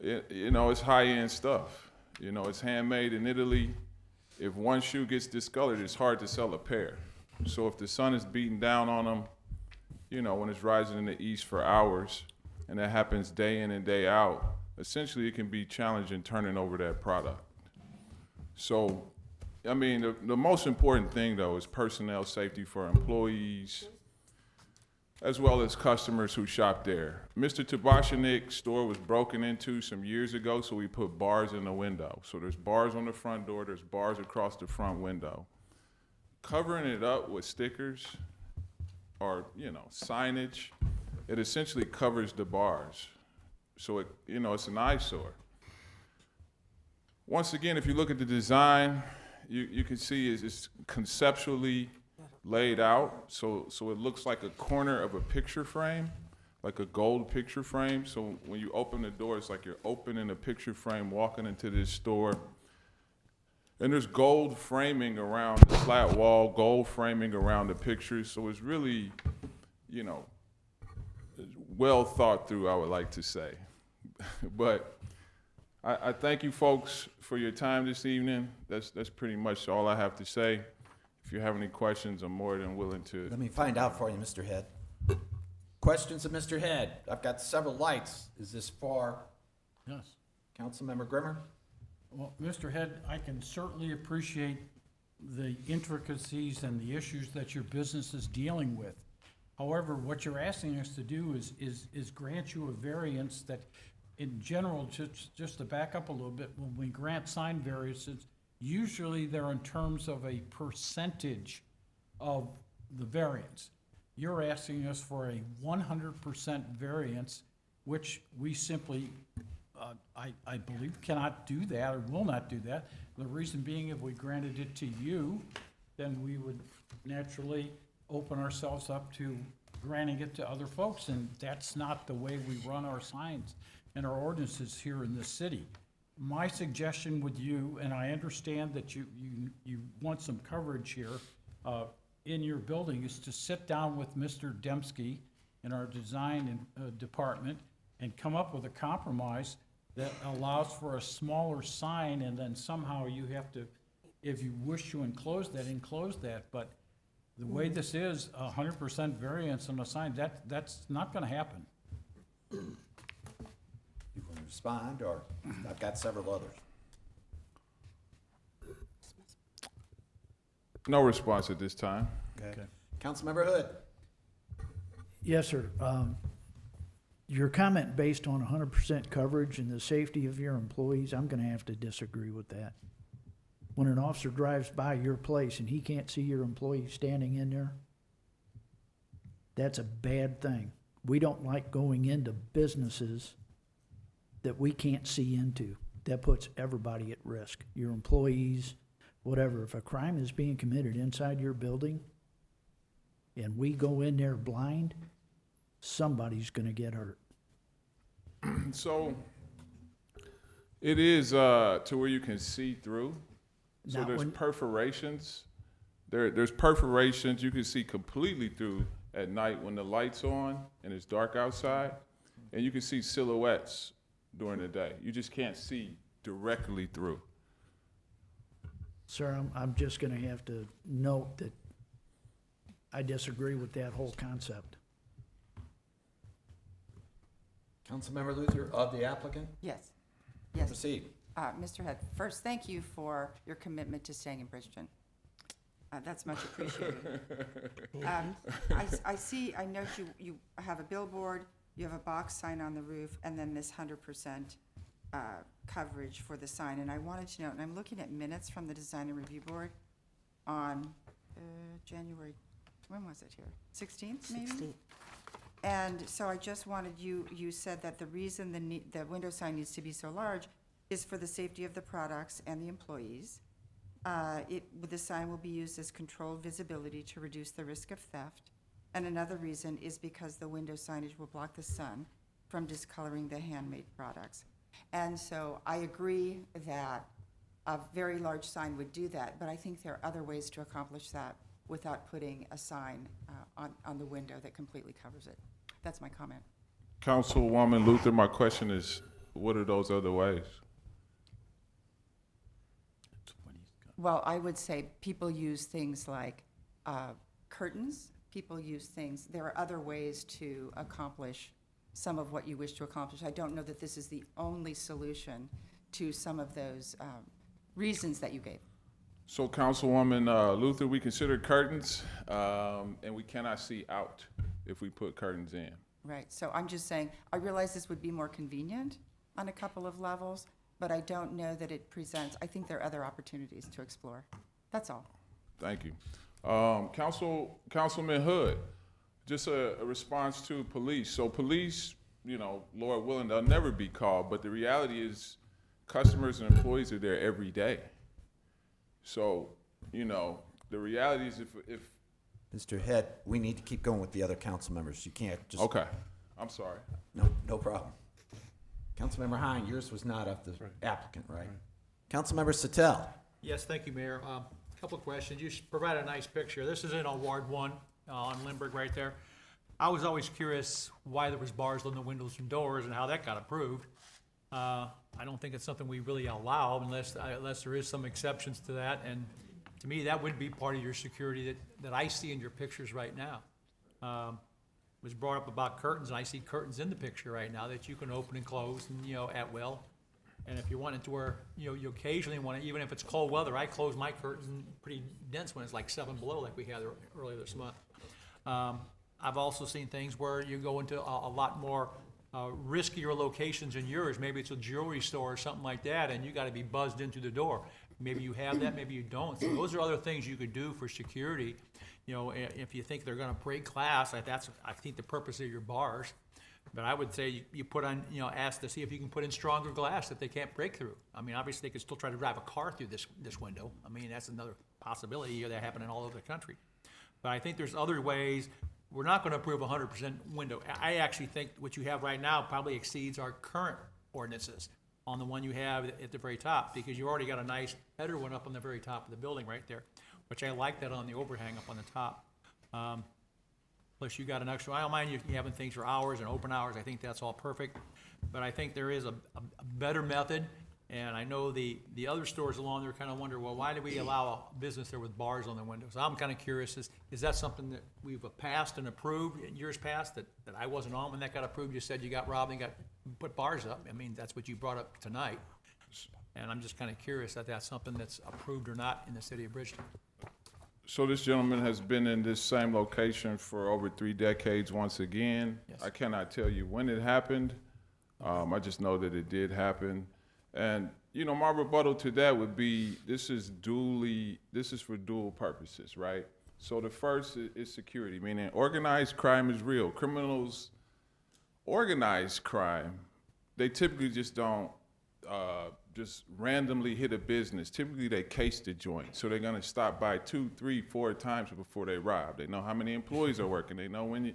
Speaker 14: It's high-end stuff. It's handmade in Italy. If one shoe gets discolored, it's hard to sell a pair. So if the sun is beating down on them, when it's rising in the east for hours, and that happens day in and day out, essentially it can be challenging turning over that product. So, the most important thing, though, is personnel safety for employees, as well as customers who shop there. Mr. Tabashanik's store was broken into some years ago, so we put bars in the window. So there's bars on the front door, there's bars across the front window. Covering it up with stickers or, signage, it essentially covers the bars. So it's an eyesore. Once again, if you look at the design, you can see it's conceptually laid out. So it looks like a corner of a picture frame, like a gold picture frame. So when you open the door, it's like you're opening a picture frame, walking into this store. And there's gold framing around the flat wall, gold framing around the pictures. So it's really, well thought through, I would like to say. But I thank you folks for your time this evening. That's pretty much all I have to say. If you have any questions, I'm more than willing to.
Speaker 1: Let me find out for you, Mr. Head. Questions of Mr. Head? I've got several lights. Is this for
Speaker 4: Yes.
Speaker 1: Councilmember Grimmer?
Speaker 4: Well, Mr. Head, I can certainly appreciate the intricacies and the issues that your business is dealing with. However, what you're asking us to do is grant you a variance that, in general, just to back up a little bit, when we grant sign variances, usually they're in terms of a percentage of the variance. You're asking us for a 100% variance, which we simply, I believe, cannot do that or will not do that. The reason being, if we granted it to you, then we would naturally open ourselves up to granting it to other folks, and that's not the way we run our signs and our ordinances here in this city. My suggestion with you, and I understand that you want some coverage here in your building, is to sit down with Mr. Dembski in our design department and come up with a compromise that allows for a smaller sign, and then somehow you have to, if you wish to enclose that, but the way this is, 100% variance on a sign, that's not gonna happen.
Speaker 1: You want to respond, or I've got several others.
Speaker 14: No response at this time.
Speaker 1: Okay. Councilmember Hood?
Speaker 10: Yes, sir. Your comment based on 100% coverage and the safety of your employees, I'm gonna have to disagree with that. When an officer drives by your place and he can't see your employee standing in there, that's a bad thing. We don't like going into businesses that we can't see into. That puts everybody at risk, your employees, whatever. If a crime is being committed inside your building and we go in there blind, somebody's gonna get hurt.
Speaker 14: So it is to where you can see through. So
Speaker 10: Now,
Speaker 14: there's
Speaker 10: when-
Speaker 14: perforations. There's perforations you can see completely through at night when the light's on and it's dark outside, and you can see silhouettes during the day. You just can't see directly through.
Speaker 10: Sir, I'm just gonna have to note that I disagree with that whole concept.
Speaker 1: Councilmember Luther of the applicant?
Speaker 2: Yes, yes.
Speaker 1: Proceed.
Speaker 2: Mr. Head, first, thank you for your commitment to staying in Bridgeton. That's much appreciated. I note you have a billboard, you have a box sign on the roof, and then this 100% coverage for the sign. And I wanted to note, and I'm looking at minutes from the Design and Review Board on January, when was it here? 16th, maybe?
Speaker 3: 16th.
Speaker 2: And so I just wanted you said that the reason the window sign needs to be so large
Speaker 15: is for the safety of the products and the employees. The sign will be used as controlled visibility to reduce the risk of theft. And another reason is because the window signage will block the sun from discoloring the handmade products. And so I agree that a very large sign would do that, but I think there are other ways to accomplish that without putting a sign on the window that completely covers it. That's my comment.
Speaker 14: Councilwoman Luther, my question is, what are those other ways?
Speaker 15: Well, I would say people use things like curtains. People use things. There are other ways to accomplish some of what you wish to accomplish. I don't know that this is the only solution to some of those reasons that you gave.
Speaker 14: So, Councilwoman Luther, we consider curtains, and we cannot see out if we put curtains in.
Speaker 15: Right. So I'm just saying, I realize this would be more convenient on a couple of levels, but I don't know that it presents, I think there are other opportunities to explore. That's all.
Speaker 14: Thank you. Councilman Hood, just a response to police. So police, you know, Lord willing, they'll never be called, but the reality is customers and employees are there every day. So, you know, the reality is if
Speaker 1: Mr. Head, we need to keep going with the other council members. You can't just.
Speaker 14: okay, I'm sorry.
Speaker 1: No problem. Councilmember Hine, yours was not of the applicant, right? Councilmember Sattel.
Speaker 13: Yes, thank you, Mayor. A couple of questions. You provide a nice picture. This is in Ward 1 on Lindbergh right there. I was always curious why there was bars on the windows and doors and how that got approved. I don't think it's something we really allow unless there is some exceptions to that. And to me, that would be part of your security that I see in your pictures right now. It was brought up about curtains, and I see curtains in the picture right now that you can open and close and, you know, at will. And if you want it to where, you know, you occasionally want to, even if it's cold weather, I close my curtains pretty dense when it's like 7 below like we had earlier this month. I've also seen things where you go into a lot more riskier locations than yours. Maybe it's a jewelry store or something like that, and you got to be buzzed into the door. Maybe you have that, maybe you don't. So those are other things you could do for security. You know, if you think they're going to break glass, that's, I think, the purpose of your bars. But I would say you put on, you know, ask to see if you can put in stronger glass that they can't break through. I mean, obviously, they could still try to drive a car through this window. I mean, that's another possibility that happening all over the country. But I think there's other ways. We're not going to approve 100% window. I actually think what you have right now probably exceeds our current ordinances on the one you have at the very top, because you already got a nice header one up on the very top of the building right there, which I like that on the overhang up on the top. Plus you got an extra, I don't mind you having things for hours and open hours. I think that's all perfect. But I think there is a better method. And I know the other stores along there kind of wonder, well, why do we allow a business there with bars on the windows? I'm kind of curious, is that something that we've passed and approved in years past that I wasn't on when that got approved? You said you got robbed and got put bars up. I mean, that's what you brought up tonight. And I'm just kind of curious that that's something that's approved or not in the city of Bridgeton.
Speaker 14: So this gentleman has been in this same location for over 3 decades once again.
Speaker 13: Yes.
Speaker 14: I cannot tell you when it happened. I just know that it did happen. And, you know, my rebuttal to that would be, this is for dual purposes, right? So the first is security, meaning organized crime is real. Criminals, organized crime, they typically just don't just randomly hit a business. Typically they case the joint. So they're gonna stop by 2, 3, 4 times before they rob. They know how many employees are working. They know when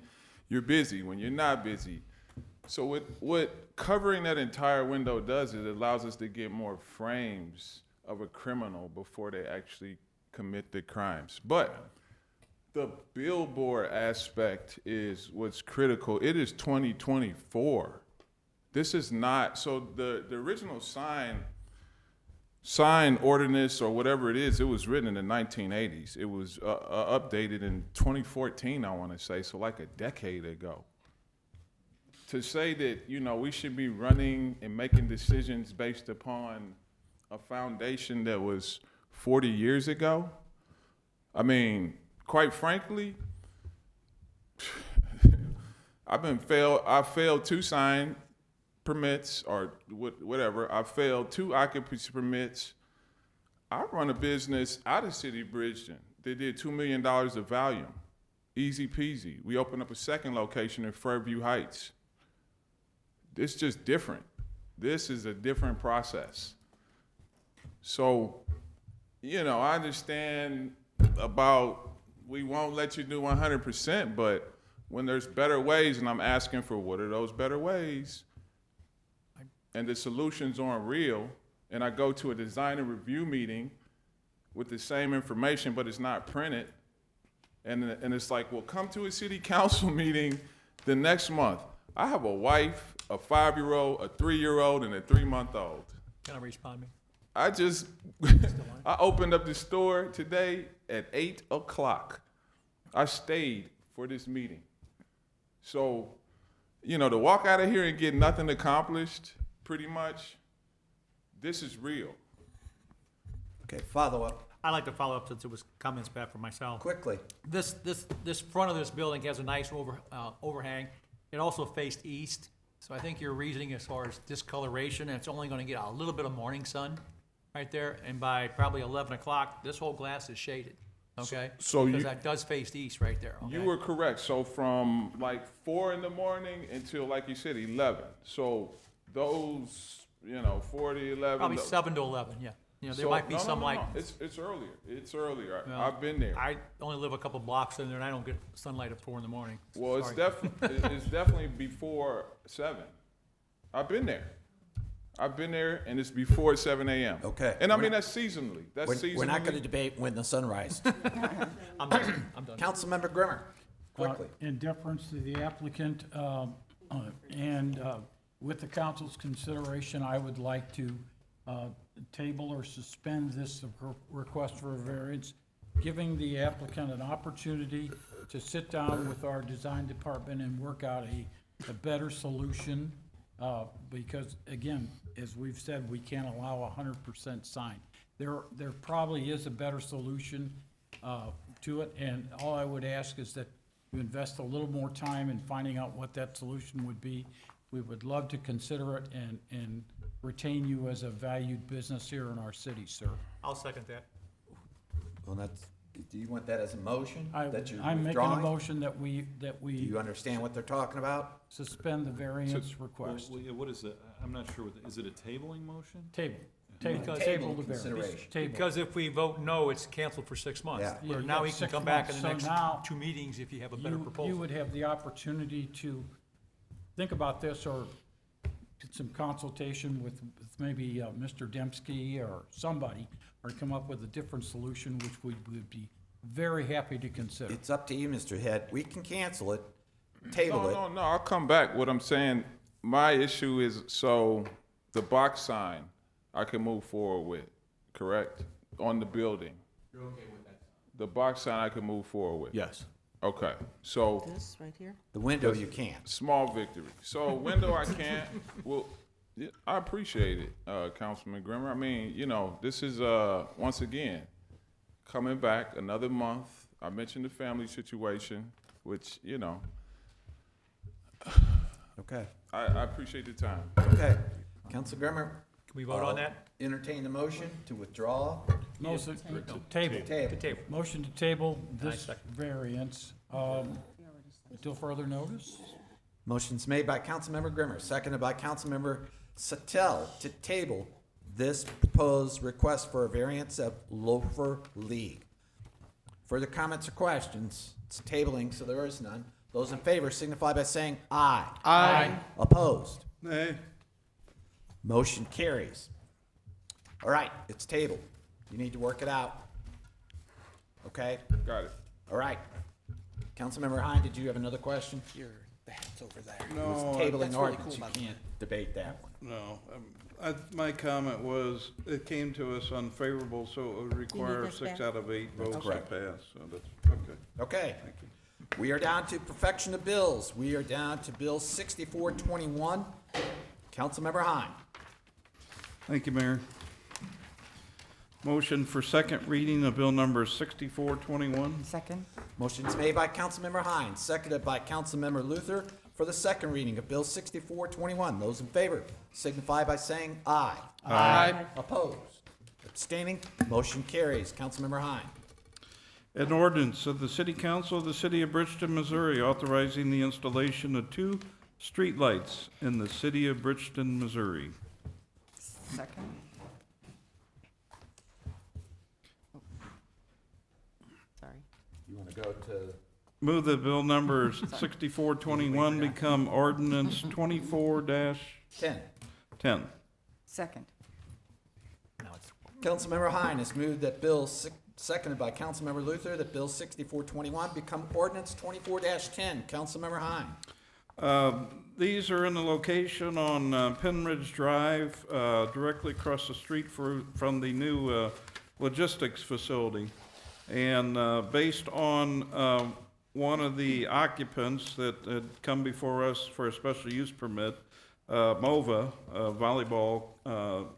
Speaker 14: you're busy, when you're not busy. So what covering that entire window does is it allows us to get more frames of a criminal before they actually commit the crimes. But the billboard aspect is what's critical. It is 2024. This is not, so the original sign ordinance or whatever it is, it was written in the 1980s. It was updated in 2014, I want to say, so like a decade ago. To say that, you know, we should be running and making decisions based upon a foundation that was 40 years ago, I mean, quite frankly, I failed 2 sign permits or whatever. I failed 2 occupancy permits. I run a business out of City of Bridgeton. They did $2 million of volume. Easy peasy. We opened up a second location in Fairview Heights. It's just different. This is a different process. So, you know, I understand about we won't let you do 100%, but when there's better ways, and I'm asking for what are those better ways, and the solutions aren't real, and I go to a design and review meeting with the same information, but it's not printed, and it's like, well, come to a city council meeting the next month. I have a wife, a 5-year-old, a 3-year-old, and a 3-month-old.
Speaker 13: Can I respond, me?
Speaker 14: I just, I opened up the store today at 8 o'clock. I stayed for this meeting. So, you know, to walk out of here and get nothing accomplished, pretty much, this is real.
Speaker 1: Okay, follow up
Speaker 13: I'd like to follow up since it was comments back from myself.
Speaker 1: quickly.
Speaker 13: This front of this building has a nice overhang. It also faced east, so I think your reasoning as far as discoloration, and it's only gonna get a little bit of morning sun right there, and by probably 11 o'clock, this whole glass is shaded, okay?
Speaker 14: So
Speaker 13: Because
Speaker 14: you-
Speaker 13: that does face east right there, okay?
Speaker 14: You were correct. So from like 4 in the morning until, like you said, 11. So those, you know, 4 to 11.
Speaker 13: Probably 7 to 11, yeah. You know, there
Speaker 14: So-
Speaker 13: might be
Speaker 14: no,
Speaker 13: some
Speaker 14: no,
Speaker 13: like.
Speaker 14: no. It's earlier. It's earlier.
Speaker 13: Well,
Speaker 14: I've been there.
Speaker 13: I only live a couple blocks in there, and I don't get sunlight at 4 in the morning.
Speaker 14: Well, it's
Speaker 13: Sorry.
Speaker 14: it's definitely before 7. I've been there. I've been there, and it's before 7 a.m.
Speaker 1: Okay.
Speaker 14: And I mean, that's seasonally. That's seasonally.
Speaker 1: We're not gonna debate when the sun rises.
Speaker 13: I'm done.
Speaker 1: Councilmember Grimmer, quickly.
Speaker 4: In deference to the applicant, and with the council's consideration, I would like to table or suspend this request for a variance, giving the applicant an opportunity to sit down with our design department and work out a better solution, because, again, as we've said, we can't allow 100% sign. There probably is a better solution to it, and all I would ask is that you invest a little more time in finding out what that solution would be. We would love to consider it and retain you as a valued business here in our city, sir.
Speaker 13: I'll second that.
Speaker 1: Well, do you want that as a motion? That you're
Speaker 4: I'm making a
Speaker 1: withdrawing?
Speaker 4: motion that we
Speaker 1: Do you understand what they're talking about?
Speaker 4: suspend the variance request.
Speaker 11: Well, yeah, what is that? I'm not sure is it a tabling motion?
Speaker 4: Table,
Speaker 13: Because-
Speaker 4: table the
Speaker 1: Consideration.
Speaker 4: variance. Table.
Speaker 13: Because if we vote no, it's canceled for 6 months.
Speaker 1: Yeah.
Speaker 4: Yeah,
Speaker 13: Where
Speaker 4: you
Speaker 13: now
Speaker 4: got
Speaker 13: we can
Speaker 4: 6
Speaker 13: come back in
Speaker 4: months.
Speaker 13: the
Speaker 4: So
Speaker 13: next
Speaker 4: now
Speaker 13: 2 meetings if you have a better
Speaker 4: You
Speaker 13: proposal.
Speaker 4: would have the opportunity to think about this or get some consultation with maybe Mr. Dembski or somebody, or come up with a different solution, which we would be very happy to consider.
Speaker 1: It's up to you, Mr. Head. We can cancel it, table it.
Speaker 14: No, I'll come back. What I'm saying, my issue is, so the box sign I can move forward with, correct? On the building. You're okay with that? The box sign I can move forward with?
Speaker 7: Yes.
Speaker 14: Okay, so
Speaker 3: This right here?
Speaker 1: The window you can't.
Speaker 14: small victory. So window I can't, well, yeah, I appreciate it, Councilman Grimmer. I mean, you know, this is, once again, coming back another month. I mentioned the family situation, which, you know,
Speaker 1: Okay.
Speaker 14: I appreciate the time.
Speaker 1: Okay. Council Grimmer?
Speaker 13: Can we vote on that?
Speaker 1: Entertain the motion to withdraw.
Speaker 4: Motion, table.
Speaker 1: Table.
Speaker 13: To table.
Speaker 4: Motion to table this
Speaker 13: second.
Speaker 4: variance, until further notice.
Speaker 1: Motion's made by Councilmember Grimmer, seconded by Councilmember Sattel to table this proposed request for a variance of Loafer League. Further comments or questions? It's tabling, so there is none. Those in favor signify by saying aye.
Speaker 9: Aye.
Speaker 1: Opposed?
Speaker 9: Nay.
Speaker 1: Motion carries. All right, it's tabled. You need to work it out. Okay?
Speaker 14: Got it.
Speaker 1: All right. Councilmember Hine, did you have another question?
Speaker 3: That's over there.
Speaker 1: It was
Speaker 9: No,
Speaker 1: tabling ordinance, you can't debate that one.
Speaker 9: no. My comment was, it came to us unfavorable, so it would require
Speaker 3: this
Speaker 9: 6
Speaker 3: back?
Speaker 9: out of 8
Speaker 1: That's
Speaker 9: votes to
Speaker 1: correct.
Speaker 9: pass, so that's, okay.
Speaker 1: Okay.
Speaker 9: Thank you.
Speaker 1: We are down to perfection of bills. We are down to Bill 6421. Councilmember Hine.
Speaker 9: Thank you, Mayor. Motion for second reading of bill number 6421.
Speaker 15: Second?
Speaker 1: Motion's made by Councilmember Hine, seconded by Councilmember Luther for the second reading of Bill 6421. Those in favor signify by saying aye.
Speaker 9: Aye.
Speaker 1: Opposed? Abstaining? Motion carries. Councilmember Hine.
Speaker 9: An ordinance of the City Council of the City of Bridgeton, Missouri, authorizing the installation of 2 streetlights in the City of Bridgeton, Missouri.
Speaker 15: Second.
Speaker 2: Sorry.
Speaker 1: You want to go to,
Speaker 9: Move that bill number 6421 become ordinance 24-10.
Speaker 1: 10.
Speaker 15: Second.
Speaker 13: Now it's
Speaker 1: Councilmember Hine has moved that bill, seconded by Councilmember Luther, that bill 6421 become ordinance 24-10. Councilmember Hine.
Speaker 9: These are in the location on Penridge Drive, directly across the street from the new logistics facility. And based on one of the occupants that had come before us for a special use permit, MOVA, a volleyball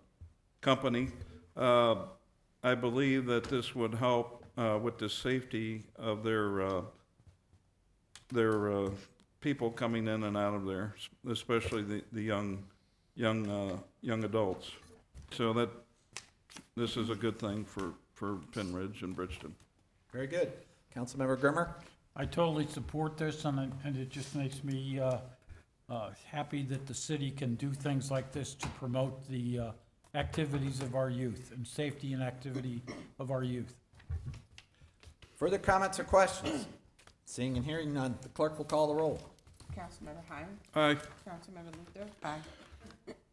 Speaker 9: company, I believe that this would help with the safety of their people coming in and out of there, especially the young adults. So that this is a good thing for Penridge and Bridgeton.
Speaker 1: Very good. Councilmember Grimmer.
Speaker 4: I totally support this, and it just makes me happy that the city can do things like this to promote the activities of our youth and safety and activity of our youth.
Speaker 1: Further comments or questions? Seeing and hearing none, the clerk will call the roll.
Speaker 3: Councilmember Hine.
Speaker 9: Aye.
Speaker 3: Councilmember Luther.
Speaker 15: Aye.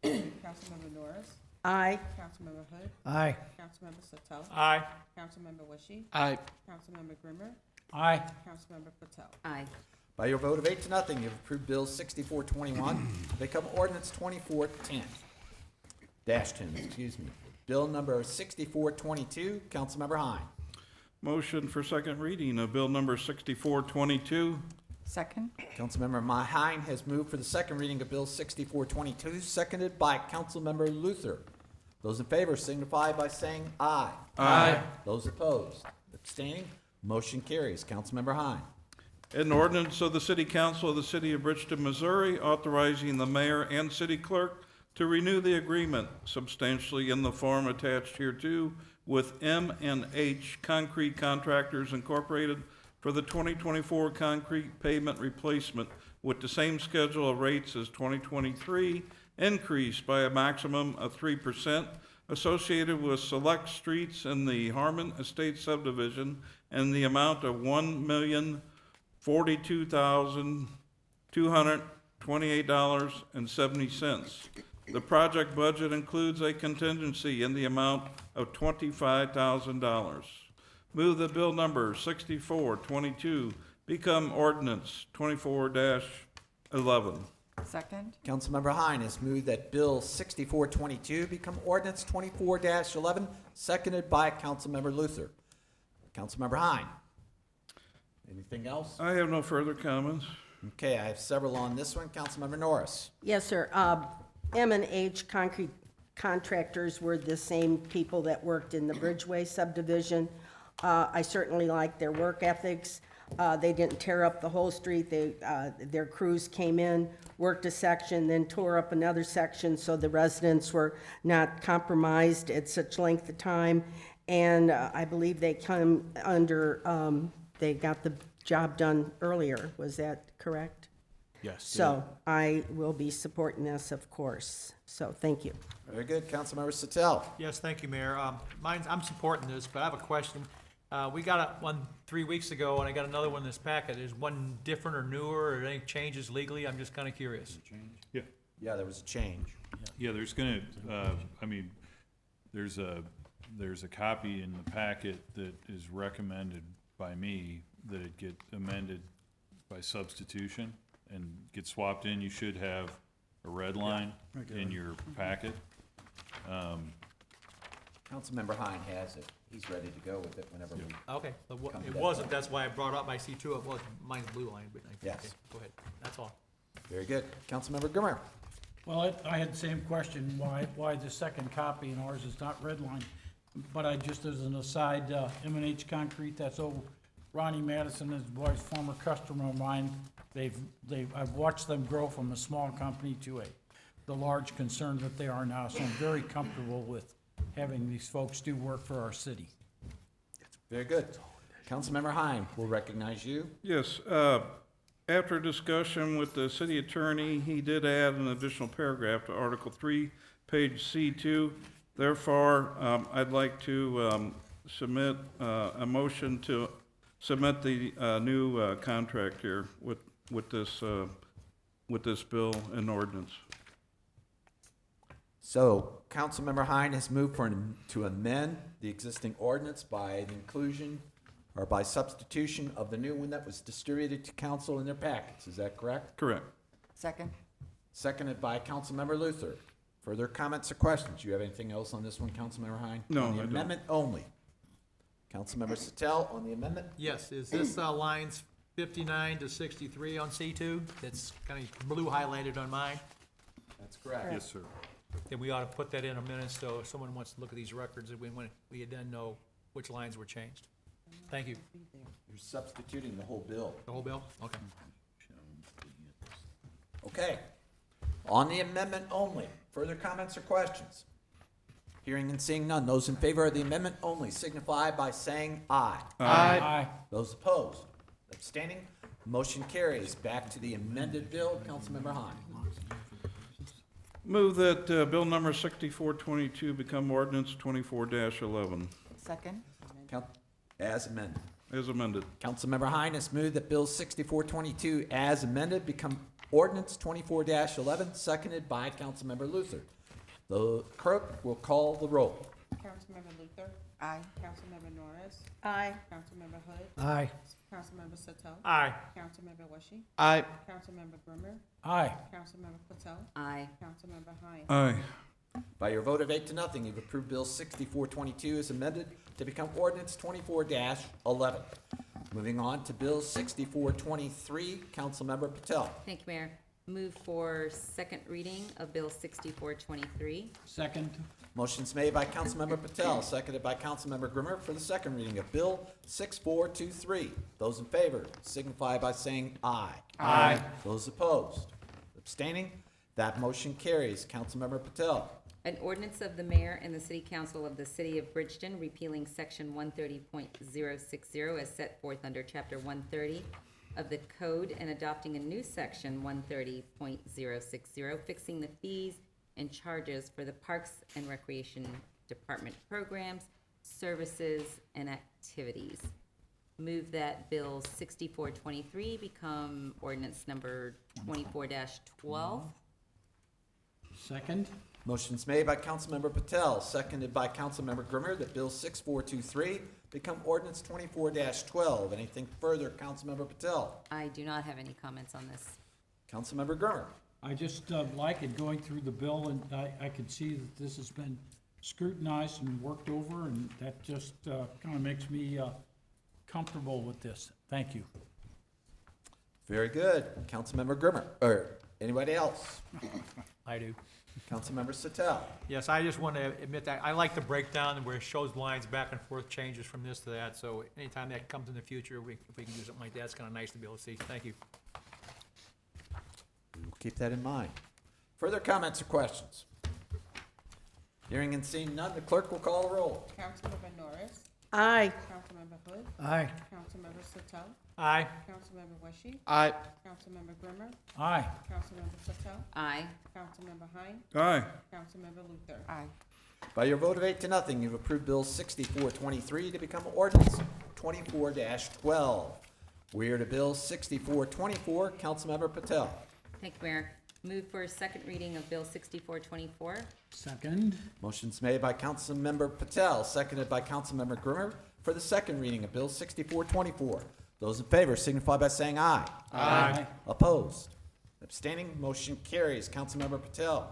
Speaker 3: Councilmember Norris.
Speaker 8: Aye.
Speaker 3: Councilmember Hood.
Speaker 10: Aye.
Speaker 3: Councilmember Sotelo.
Speaker 13: Aye.
Speaker 3: Councilmember Wishy.
Speaker 11: Aye.
Speaker 3: Councilmember Grimmer.
Speaker 4: Aye.
Speaker 3: Councilmember Patel.
Speaker 2: Aye.
Speaker 1: By your vote of 8-0, you've approved Bill 6421, become ordinance 2410. Dash 10, excuse me. Bill number 6422, Councilmember Hine.
Speaker 9: Motion for second reading of bill number 6422.
Speaker 15: Second.
Speaker 1: Councilmember Hine has moved for the second reading of Bill 6422, seconded by Councilmember Luther. Those in favor signify by saying aye.
Speaker 9: Aye.
Speaker 1: Those opposed, abstaining, motion carries. Councilmember Hine.
Speaker 9: An ordinance of the City Council of the City of Bridgeton, Missouri, authorizing the mayor and city clerk to renew the agreement substantially in the form attached hereto with M&H Concrete Contractors Incorporated for the 2024 concrete pavement replacement with the same schedule of rates as 2023, increased by a maximum of 3%, associated with select streets in the Harmon Estate subdivision, and the amount of $1,042,228.70. The project budget includes a contingency in the amount of $25,000. Move that bill number 6422 become ordinance 24-11.
Speaker 15: Second.
Speaker 1: Councilmember Hine has moved that Bill 6422 become ordinance 24-11, seconded by Councilmember Luther. Councilmember Hine. Anything else?
Speaker 9: I have no further comments.
Speaker 1: Okay, I have several on this one. Councilmember Norris.
Speaker 16: Yes, sir. M&H Concrete Contractors were the same people that worked in the Bridgeway subdivision. I certainly like their work ethics. They didn't tear up the whole street. Their crews came in, worked a section, then tore up another section, so the residents were not compromised at such length of time. And I believe they come under, they got the job done earlier. Was that correct?
Speaker 11: Yes.
Speaker 16: So I will be supporting this, of course. So thank you.
Speaker 1: Very good. Councilmember Satel.
Speaker 13: Yes, thank you, Mayor. I'm supporting this, but I have a question. We got one 3 weeks ago, and I got another one in this packet. Is one different or newer, or any changes legally? I'm just kind of curious.
Speaker 11: Yeah.
Speaker 1: Yeah, there was a change.
Speaker 11: Yeah, there's gonna, there's a copy in the packet that is recommended by me that it get amended by substitution and get swapped in. You should have a red line in your packet.
Speaker 1: Councilmember Hine has it. He's ready to go with it whenever we.
Speaker 13: Okay, but
Speaker 1: Come to
Speaker 13: it
Speaker 1: that
Speaker 13: wasn't,
Speaker 1: point.
Speaker 13: that's why I brought up, I see two, it was, mine's blue line, but
Speaker 1: Yes.
Speaker 13: okay, go ahead, that's all.
Speaker 1: Very good. Councilmember Grimmer.
Speaker 4: Well, I had the same question, why the second copy and ours is not redlined? But I just, as an aside, M&H Concrete, that's old Ronnie Madison, his boy's former customer of mine. I've watched them grow from a small company to the large concern that they are now, so I'm very comfortable with having these folks do work for our city.
Speaker 1: Very good. Councilmember Hine will recognize you.
Speaker 9: Yes, After discussion with the city attorney, he did add an additional paragraph to Article 3, page C2. Therefore, I'd like to submit a motion to submit the new contract here with this bill and ordinance.
Speaker 1: So, Councilmember Hine has moved to amend the existing ordinance by the inclusion or by substitution of the new one that was distributed to council in their packets. Is that correct?
Speaker 9: Correct.
Speaker 15: Second?
Speaker 1: Seconded by Councilmember Luther. Further comments or questions? You have anything else on this one, Councilmember Hine?
Speaker 9: No,
Speaker 1: On the
Speaker 9: I don't.
Speaker 1: amendment only. Councilmember Sattel on the amendment?
Speaker 13: Yes, is this lines 59 to 63 on C2? It's kind of blue highlighted on mine.
Speaker 1: That's correct.
Speaker 11: Yes, sir.
Speaker 13: Then we ought to put that in a minute, so if someone wants to look at these records, we then know which lines were changed. Thank you.
Speaker 1: You're substituting the whole bill.
Speaker 13: The whole bill? Okay.
Speaker 1: Okay. On the amendment only, further comments or questions? Hearing and seeing none, those in favor of the amendment only signify by saying aye.
Speaker 4: Aye.
Speaker 1: Those opposed, abstaining, motion carries. Back to the amended bill, Councilmember Hine.
Speaker 9: Move that bill number 6422 become ordinance 24-11,
Speaker 15: Second?
Speaker 1: As amended.
Speaker 9: as amended.
Speaker 1: Councilmember Hine has moved that Bill 6422 as amended become ordinance 24-11, seconded by Councilmember Luther. The clerk will call the roll.
Speaker 3: Councilmember Luther?
Speaker 15: Aye.
Speaker 3: Councilmember Norris?
Speaker 16: Aye.
Speaker 3: Councilmember Hood?
Speaker 10: Aye.
Speaker 3: Councilmember Sattel?
Speaker 13: Aye.
Speaker 3: Councilmember Wishy?
Speaker 11: Aye.
Speaker 3: Councilmember Grimmer?
Speaker 4: Aye.
Speaker 3: Councilmember Patel?
Speaker 5: Aye.
Speaker 3: Councilmember Hine?
Speaker 9: Aye.
Speaker 1: By your vote of 8-0, you've approved Bill 6422 as amended to become ordinance 24-11. Moving on to Bill 6423, Councilmember Patel.
Speaker 5: Thank you, Mayor. Move for second reading of Bill 6423.
Speaker 4: Second.
Speaker 1: Motion's made by Councilmember Patel, seconded by Councilmember Grimmer for the second reading of Bill 6423. Those in favor signify by saying aye.
Speaker 4: Aye.
Speaker 1: Those opposed, abstaining, that motion carries. Councilmember Patel.
Speaker 5: An ordinance of the mayor and the city council of the city of Bridgeton repealing section 130.060 as set forth under chapter 130 of the code and adopting a new section 130.060 fixing the fees and charges for the Parks and Recreation Department programs, services, and activities. Move that Bill 6423 become ordinance number 24-12.
Speaker 4: Second.
Speaker 1: Motion's made by Councilmember Patel, seconded by Councilmember Grimmer, that Bill 6423 become ordinance 24-12. Anything further, Councilmember Patel?
Speaker 5: I do not have any comments on this.
Speaker 1: Councilmember Grimmer?
Speaker 4: I just like it going through the bill, and I can see that this has been scrutinized and worked over, and that just kind of makes me comfortable with this. Thank you.
Speaker 1: Very good. Councilmember Grimmer, or anybody else?
Speaker 13: I do.
Speaker 1: Councilmember Sattel.
Speaker 13: Yes, I just want to admit that I like the breakdown where it shows lines back and forth, changes from this to that. So anytime that comes in the future, if we can do something like that, it's kind of nice to be able to see. Thank you.
Speaker 1: We'll keep that in mind. Further comments or questions? Hearing and seeing none, the clerk will call the roll.
Speaker 3: Councilmember Norris?
Speaker 16: Aye.
Speaker 3: Councilmember Hood?
Speaker 10: Aye.
Speaker 3: Councilmember Sattel?
Speaker 13: Aye.
Speaker 3: Councilmember Wishy?
Speaker 11: Aye.
Speaker 3: Councilmember Grimmer?
Speaker 4: Aye.
Speaker 3: Councilmember Patel?
Speaker 5: Aye.
Speaker 3: Councilmember Hine?
Speaker 9: Aye.
Speaker 3: Councilmember Luther?
Speaker 15: Aye.
Speaker 1: By your vote of 8-0, you've approved Bill 6423 to become ordinance 24-12. We're to Bill 6424. Councilmember Patel.
Speaker 5: Thank you, Mayor. Move for second reading of Bill 6424.
Speaker 4: Second.
Speaker 1: Motion's made by Councilmember Patel, seconded by Councilmember Grimmer for the second reading of Bill 6424. Those in favor signify by saying aye.
Speaker 4: Aye.
Speaker 1: Opposed? Abstaining? Motion carries. Councilmember Patel.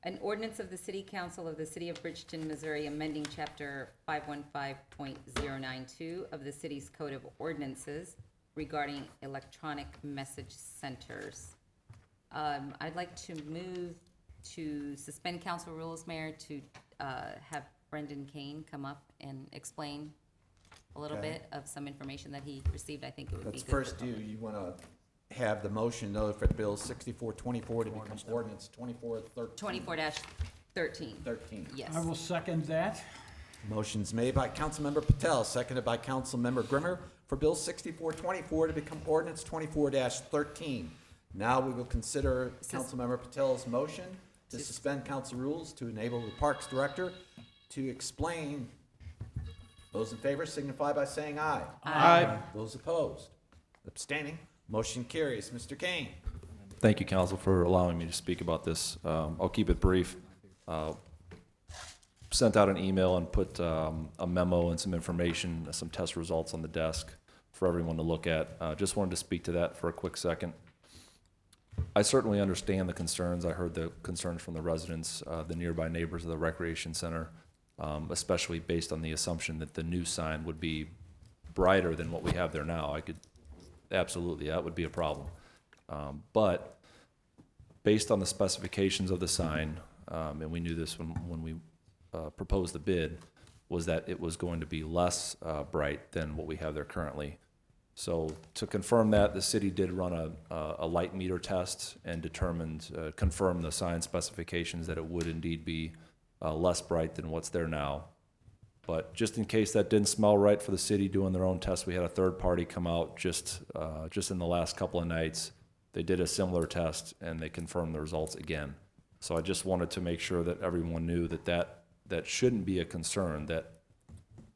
Speaker 5: An ordinance of the City Council of the City of Bridgeton, Missouri, amending Chapter 515.092 of the city's Code of Ordinances regarding electronic message centers. I'd like to move to suspend council rules, Mayor, to have Brendan Kane come up and explain a little
Speaker 1: Okay.
Speaker 5: bit of some information that he received. I think it would be
Speaker 1: Let's
Speaker 5: good.
Speaker 1: first do, you want to have the motion though for Bill 6424 to become ordinance 2413.
Speaker 5: 24-13.
Speaker 1: 13.
Speaker 5: Yes.
Speaker 4: I will second that.
Speaker 1: Motion's made by Councilmember Patel, seconded by Councilmember Grimmer for Bill 6424 to become ordinance 24-13. Now we will consider Councilmember Patel's motion to suspend council rules to enable the Parks Director to explain. Those in favor signify by saying aye.
Speaker 9: Aye.
Speaker 1: Those opposed, abstaining, motion carries. Mr. Kane.
Speaker 17: Thank you, council, for allowing me to speak about this. I'll keep it brief. Sent out an email and put a memo and some information, some test results on the desk for everyone to look at. Just wanted to speak to that for a quick second. I certainly understand the concerns. I heard the concerns from the residents, the nearby neighbors of the recreation center, especially based on the assumption that the new sign would be brighter than what we have there now. Absolutely, that would be a problem. But based on the specifications of the sign, and we knew this when we proposed the bid, was that it was going to be less bright than what we have there currently. So to confirm that, the city did run a light meter test and confirmed the sign specifications that it would indeed be less bright than what's there now. But just in case that didn't smell right for the city doing their own test, we had a third party come out just in the last couple of nights. They did a similar test and they confirmed the results again. So I just wanted to make sure that everyone knew that shouldn't be a concern, that,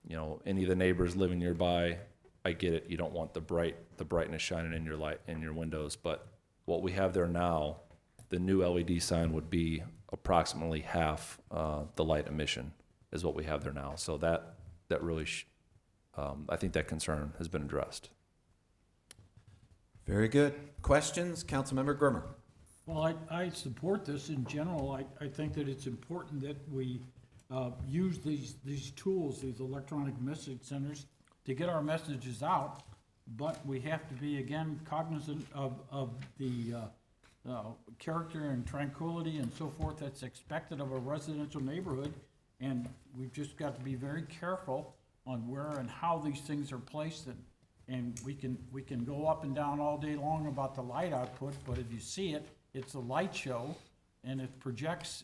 Speaker 17: you know, any of the neighbors living nearby, I get it, you don't want the brightness shining in your windows, but what we have there now, the new LED sign would be approximately half the light emission is what we have there now. So that really, I think that concern has been addressed.
Speaker 1: Very good. Questions? Councilmember Grimmer.
Speaker 4: Well, I support this in general. I think that it's important that we use these tools, these electronic message centers, to get our messages out, but we have to be, again, cognizant of the character and tranquility and so forth that's expected of a residential neighborhood, and we've just got to be very careful on where and how these things are placed, and we can go up and down all day long about the light output, but if you see it, it's a light show, and it projects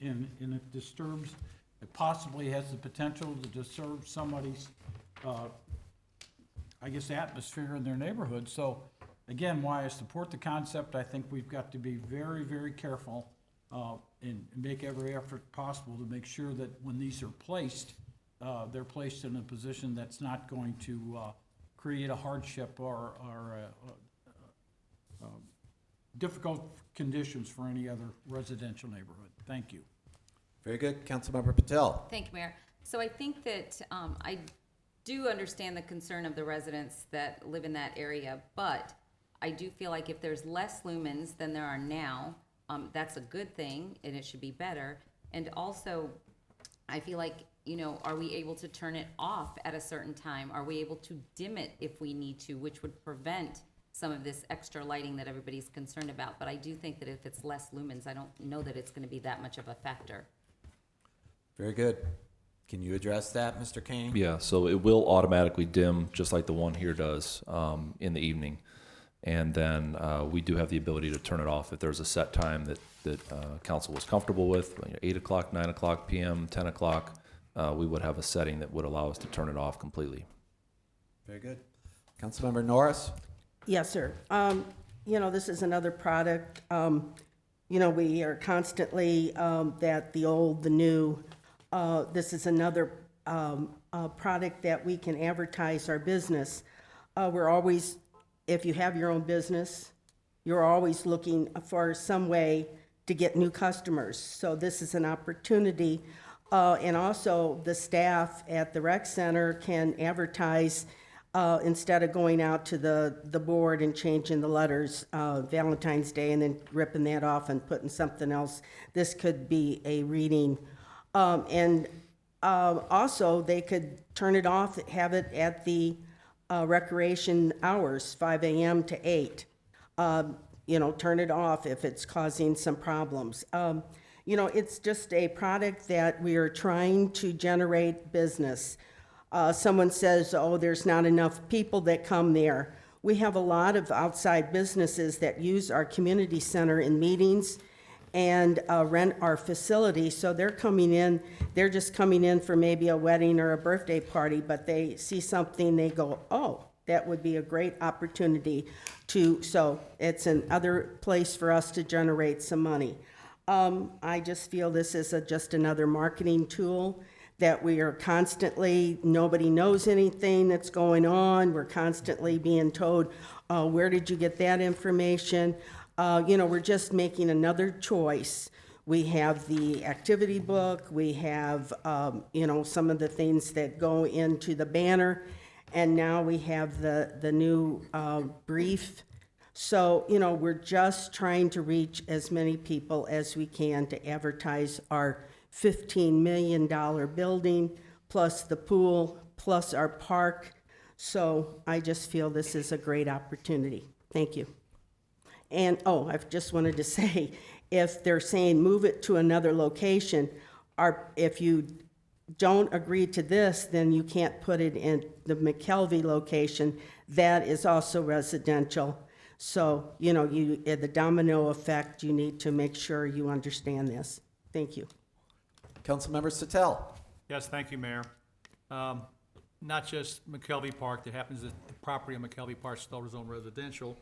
Speaker 4: and it disturbs, it possibly has the potential to disturb somebody's atmosphere in their neighborhood. So again, why I support the concept, I think we've got to be very, very careful and make every effort possible to make sure that when these are placed, they're placed in a position that's not going to create a hardship or difficult conditions for any other residential neighborhood. Thank you.
Speaker 1: Very good. Councilmember Patel.
Speaker 5: Thank you, Mayor. So I think that I do understand the concern of the residents that live in that area, but I do feel like if there's less lumens than there are now, that's a good thing, and it should be better. And also, I feel like, you know, are we able to turn it off at a certain time? Are we able to dim it if we need to, which would prevent some of this extra lighting that everybody's concerned about? But I do think that if it's less lumens, I don't know that it's going to be that much of a factor.
Speaker 1: Very good. Can you address that, Mr. Kane?
Speaker 17: Yeah, so it will automatically dim, just like the one here does, in the evening. And then we do have the ability to turn it off if there's a set time that council was comfortable with, 8 o'clock, 9 o'clock p.m., 10 o'clock. We would have a setting that would allow us to turn it off completely.
Speaker 1: Very good. Councilmember Norris?
Speaker 16: Yes, sir. You know, this is another product. You know, we are constantly that the old, the new. This is another product that we can advertise our business. We're always, if you have your own business, you're always looking for some way to get new customers. So this is an opportunity. And also the staff at the rec center can advertise instead of going out to the board and changing the letters Valentine's Day and then ripping that off and putting something else. This could be a reading. And also they could turn it off, have it at the recreation hours, 5 a.m. to 8. You know, turn it off if it's causing some problems. You know, it's just a product that we are trying to generate business. Someone says, oh, there's not enough people that come there. We have a lot of outside businesses that use our community center in meetings and rent our facility. So they're just coming in for maybe a wedding or a birthday party, but they see something, they go, oh, that would be a great opportunity so it's another place for us to generate some money. I just feel this is just another marketing tool that we are constantly, nobody knows anything that's going on. We're constantly being told, where did you get that information? We're just making another choice. We have the activity book, we have, some of the things that go into the banner, and now we have the new brief. So, we're just trying to reach as many people as we can to advertise our $15 million building, plus the pool, plus our park. So I just feel this is a great opportunity. Thank you. And, I just wanted to say, if they're saying move it to another location, if you don't agree to this, then you can't put it in the McKelvey location. That is also residential. So, the domino effect, you need to make sure you understand this. Thank you.
Speaker 1: Councilmember Satel.
Speaker 13: Yes, thank you, Mayor. Not just McKelvey Park, that happens that the property of McKelvey Park is still zone residential,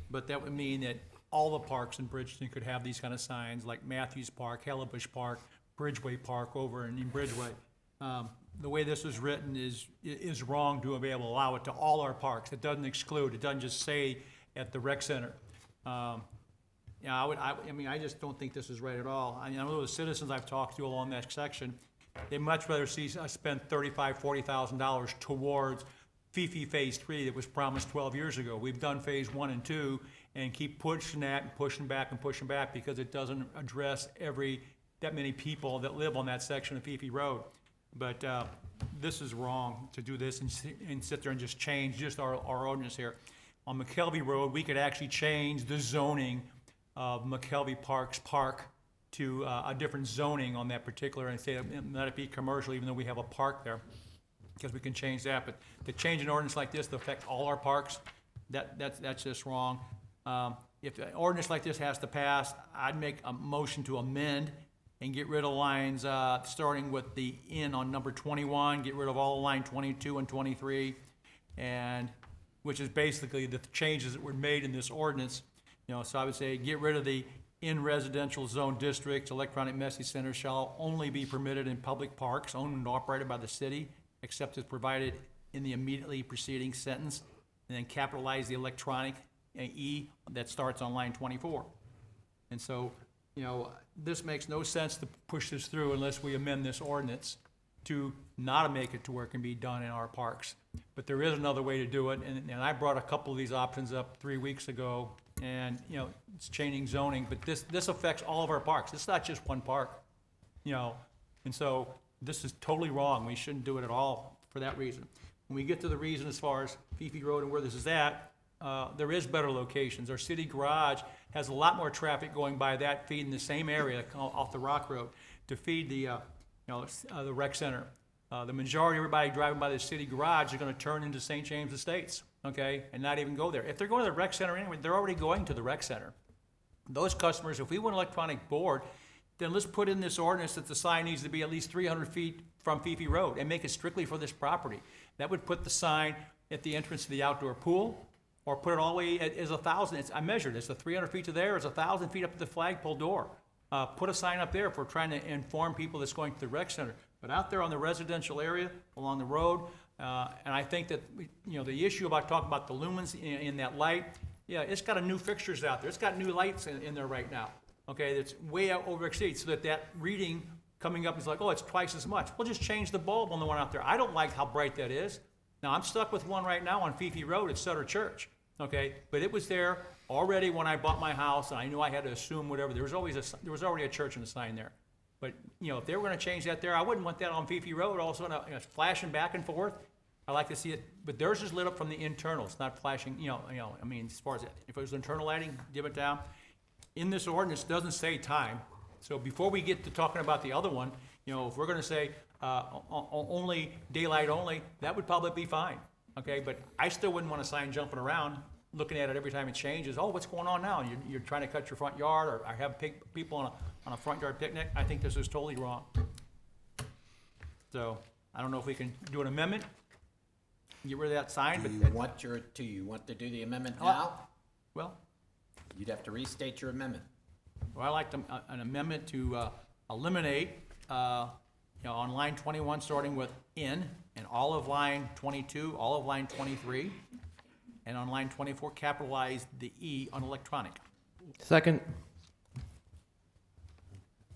Speaker 13: but that would mean that all the parks in Bridgeton could have these kind of signs, like Matthews Park, Hellebush Park, Bridgeway Park over in Bridgeway. The way this is written is wrong to be able to allow it to all our parks. It doesn't exclude, it doesn't just say at the rec center. I just don't think this is right at all. I know the citizens I've talked to along that section, they'd much rather see us spend $35,000, $40,000 towards Fifi Phase 3 that was promised 12 years ago. We've done Phase 1 and 2 and keep pushing that and pushing back because it doesn't address that many people that live on that section of Fifi Road. But this is wrong to do this and sit there and just change our ordinance here. On McKelvey Road, we could actually change the zoning of McKelvey Park's park to a different zoning on that particular, and say, let it be commercial, even though we have a park there, because we can change that. But to change an ordinance like this to affect all our parks, that's just wrong. If an ordinance like this has to pass, I'd make a motion to amend and get rid of lines, starting with the in on number 21, get rid of all line 22 and 23, and which is basically the changes that were made in this ordinance. So I would say get rid of the in residential zone districts, electronic message centers shall only be permitted in public parks owned and operated by the city, except as provided in the immediately preceding sentence, and then capitalize the electronic E that starts on line 24. And so, this makes no sense to push this through unless we amend this ordinance to not make it to where it can be done in our parks. But there is another way to do it, and I brought a couple of these options up 3 weeks ago, and, it's changing zoning, but this affects all of our parks. It's not just one park, and so this is totally wrong. We shouldn't do it at all for that reason. When we get to the reason as far as Fifi Road and where this is at, there is better locations. Our city garage has a lot more traffic going by that, feeding the same area off the Rock Road to feed the rec center. The majority of everybody driving by the city garage is going to turn into St. James Estates, okay, and not even go there. If they're going to the rec center anyway, they're already going to the rec center. Those customers, if we want electronic board, then let's put in this ordinance that the sign needs to be at least 300 feet from Fifi Road and make it strictly for this property. That would put the sign at the entrance to the outdoor pool, or put it all the way as 1,000. I measured, it's the 300 feet to there, it's 1,000 feet up to the flagpole door. Put a sign up there if we're trying to inform people that's going to the rec center. But out there on the residential area, along the road, and I think that, the issue about talking about the lumens in that light, yeah, it's got a new fixtures out there. It's got new lights in there right now, okay, that's way out over exceeds, so that reading coming up is like, oh, it's twice as much. We'll just change the bulb on the one out there. I don't like how bright that is. Now, I'm stuck with one right now on Fifi Road at Sutter Church, okay, but it was there already when I bought my house, and I knew I had to assume whatever. There was already a church and a sign there. But, if they were gonna change that there, I wouldn't want that on Fifi Road, all of a sudden, flashing back and forth. I like to see it, but theirs is lit up from the internal, it's not flashing, as far as it, if it was internal lighting, dim it down. In this ordinance, it doesn't say time, so before we get to talking about the other one, if we're gonna say, only, daylight only, that would probably be fine, okay? But I still wouldn't want a sign jumping around, looking at it every time it changes, oh, what's going on now? And you're trying to cut your front yard, or have people on a front yard picnic. I think this is totally wrong. So, I don't know if we can do an amendment, get rid of that sign,
Speaker 1: Do
Speaker 13: but.
Speaker 1: you want to do the amendment now?
Speaker 13: Well,
Speaker 1: You'd have to restate your amendment.
Speaker 13: well, I like an amendment to eliminate, on line 21, starting with in, and all of line 22, all of line 23, and on line 24, capitalize the E on electronic.
Speaker 12: Second.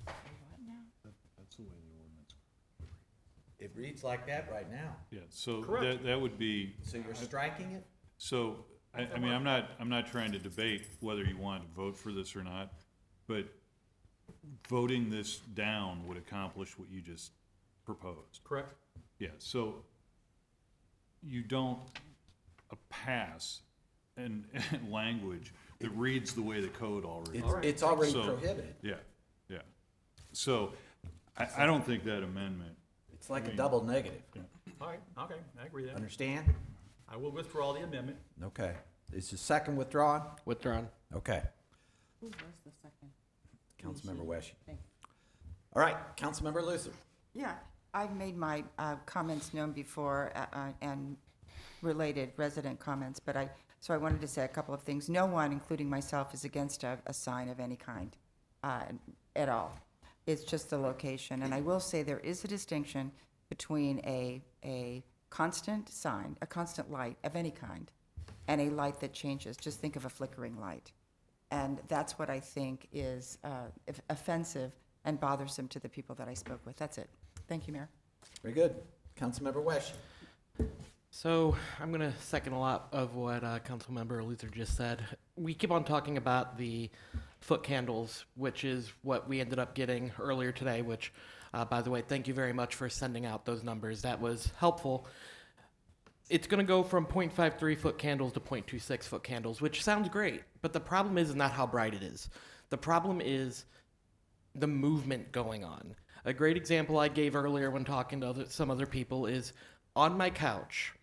Speaker 11: That's the way the ordinance.
Speaker 1: It reads like that right now.
Speaker 11: Yeah, so
Speaker 13: Correct.
Speaker 11: that would be,
Speaker 1: So you're striking it?
Speaker 11: so, I mean, I'm not trying to debate whether you want to vote for this or not, but voting this down would accomplish what you just proposed.
Speaker 13: Correct?
Speaker 11: Yeah, so you don't pass and language that reads the way the code already.
Speaker 1: It's already
Speaker 11: So-
Speaker 1: prohibited.
Speaker 11: Yeah, yeah. So I don't think that amendment,
Speaker 1: It's like a double negative.
Speaker 13: All right, okay, I agree with that.
Speaker 1: Understand?
Speaker 13: I will withdraw the amendment.
Speaker 1: Okay. Is the second withdrawn?
Speaker 12: Withdrawn.
Speaker 1: Okay.
Speaker 3: Who was the second?
Speaker 1: Councilmember Weshy.
Speaker 3: Thank
Speaker 1: All right, Councilmember Luther.
Speaker 15: Yeah, I've made my comments known before and related resident comments, but so I wanted to say a couple of things. No one, including myself, is against a sign of any kind at all. It's just the location. And I will say there is a distinction between a constant sign, a constant light of any kind, and a light that changes. Just think of a flickering light. And that's what I think is offensive and bothersome to the people that I spoke with. That's it. Thank you, Mayor.
Speaker 1: Very good. Councilmember Weshy.
Speaker 18: So I'm going to second a lot of what Councilmember Luther just said. We keep on talking about the foot candles, which is what we ended up getting earlier today, which, by the way, thank you very much for sending out those numbers. That was helpful. It's going to go from 0.53 foot candles to 0.26 foot candles, which sounds great, but the problem is not how bright it is. The problem is the movement going on. A great example I gave earlier when talking to some other people is on my couch,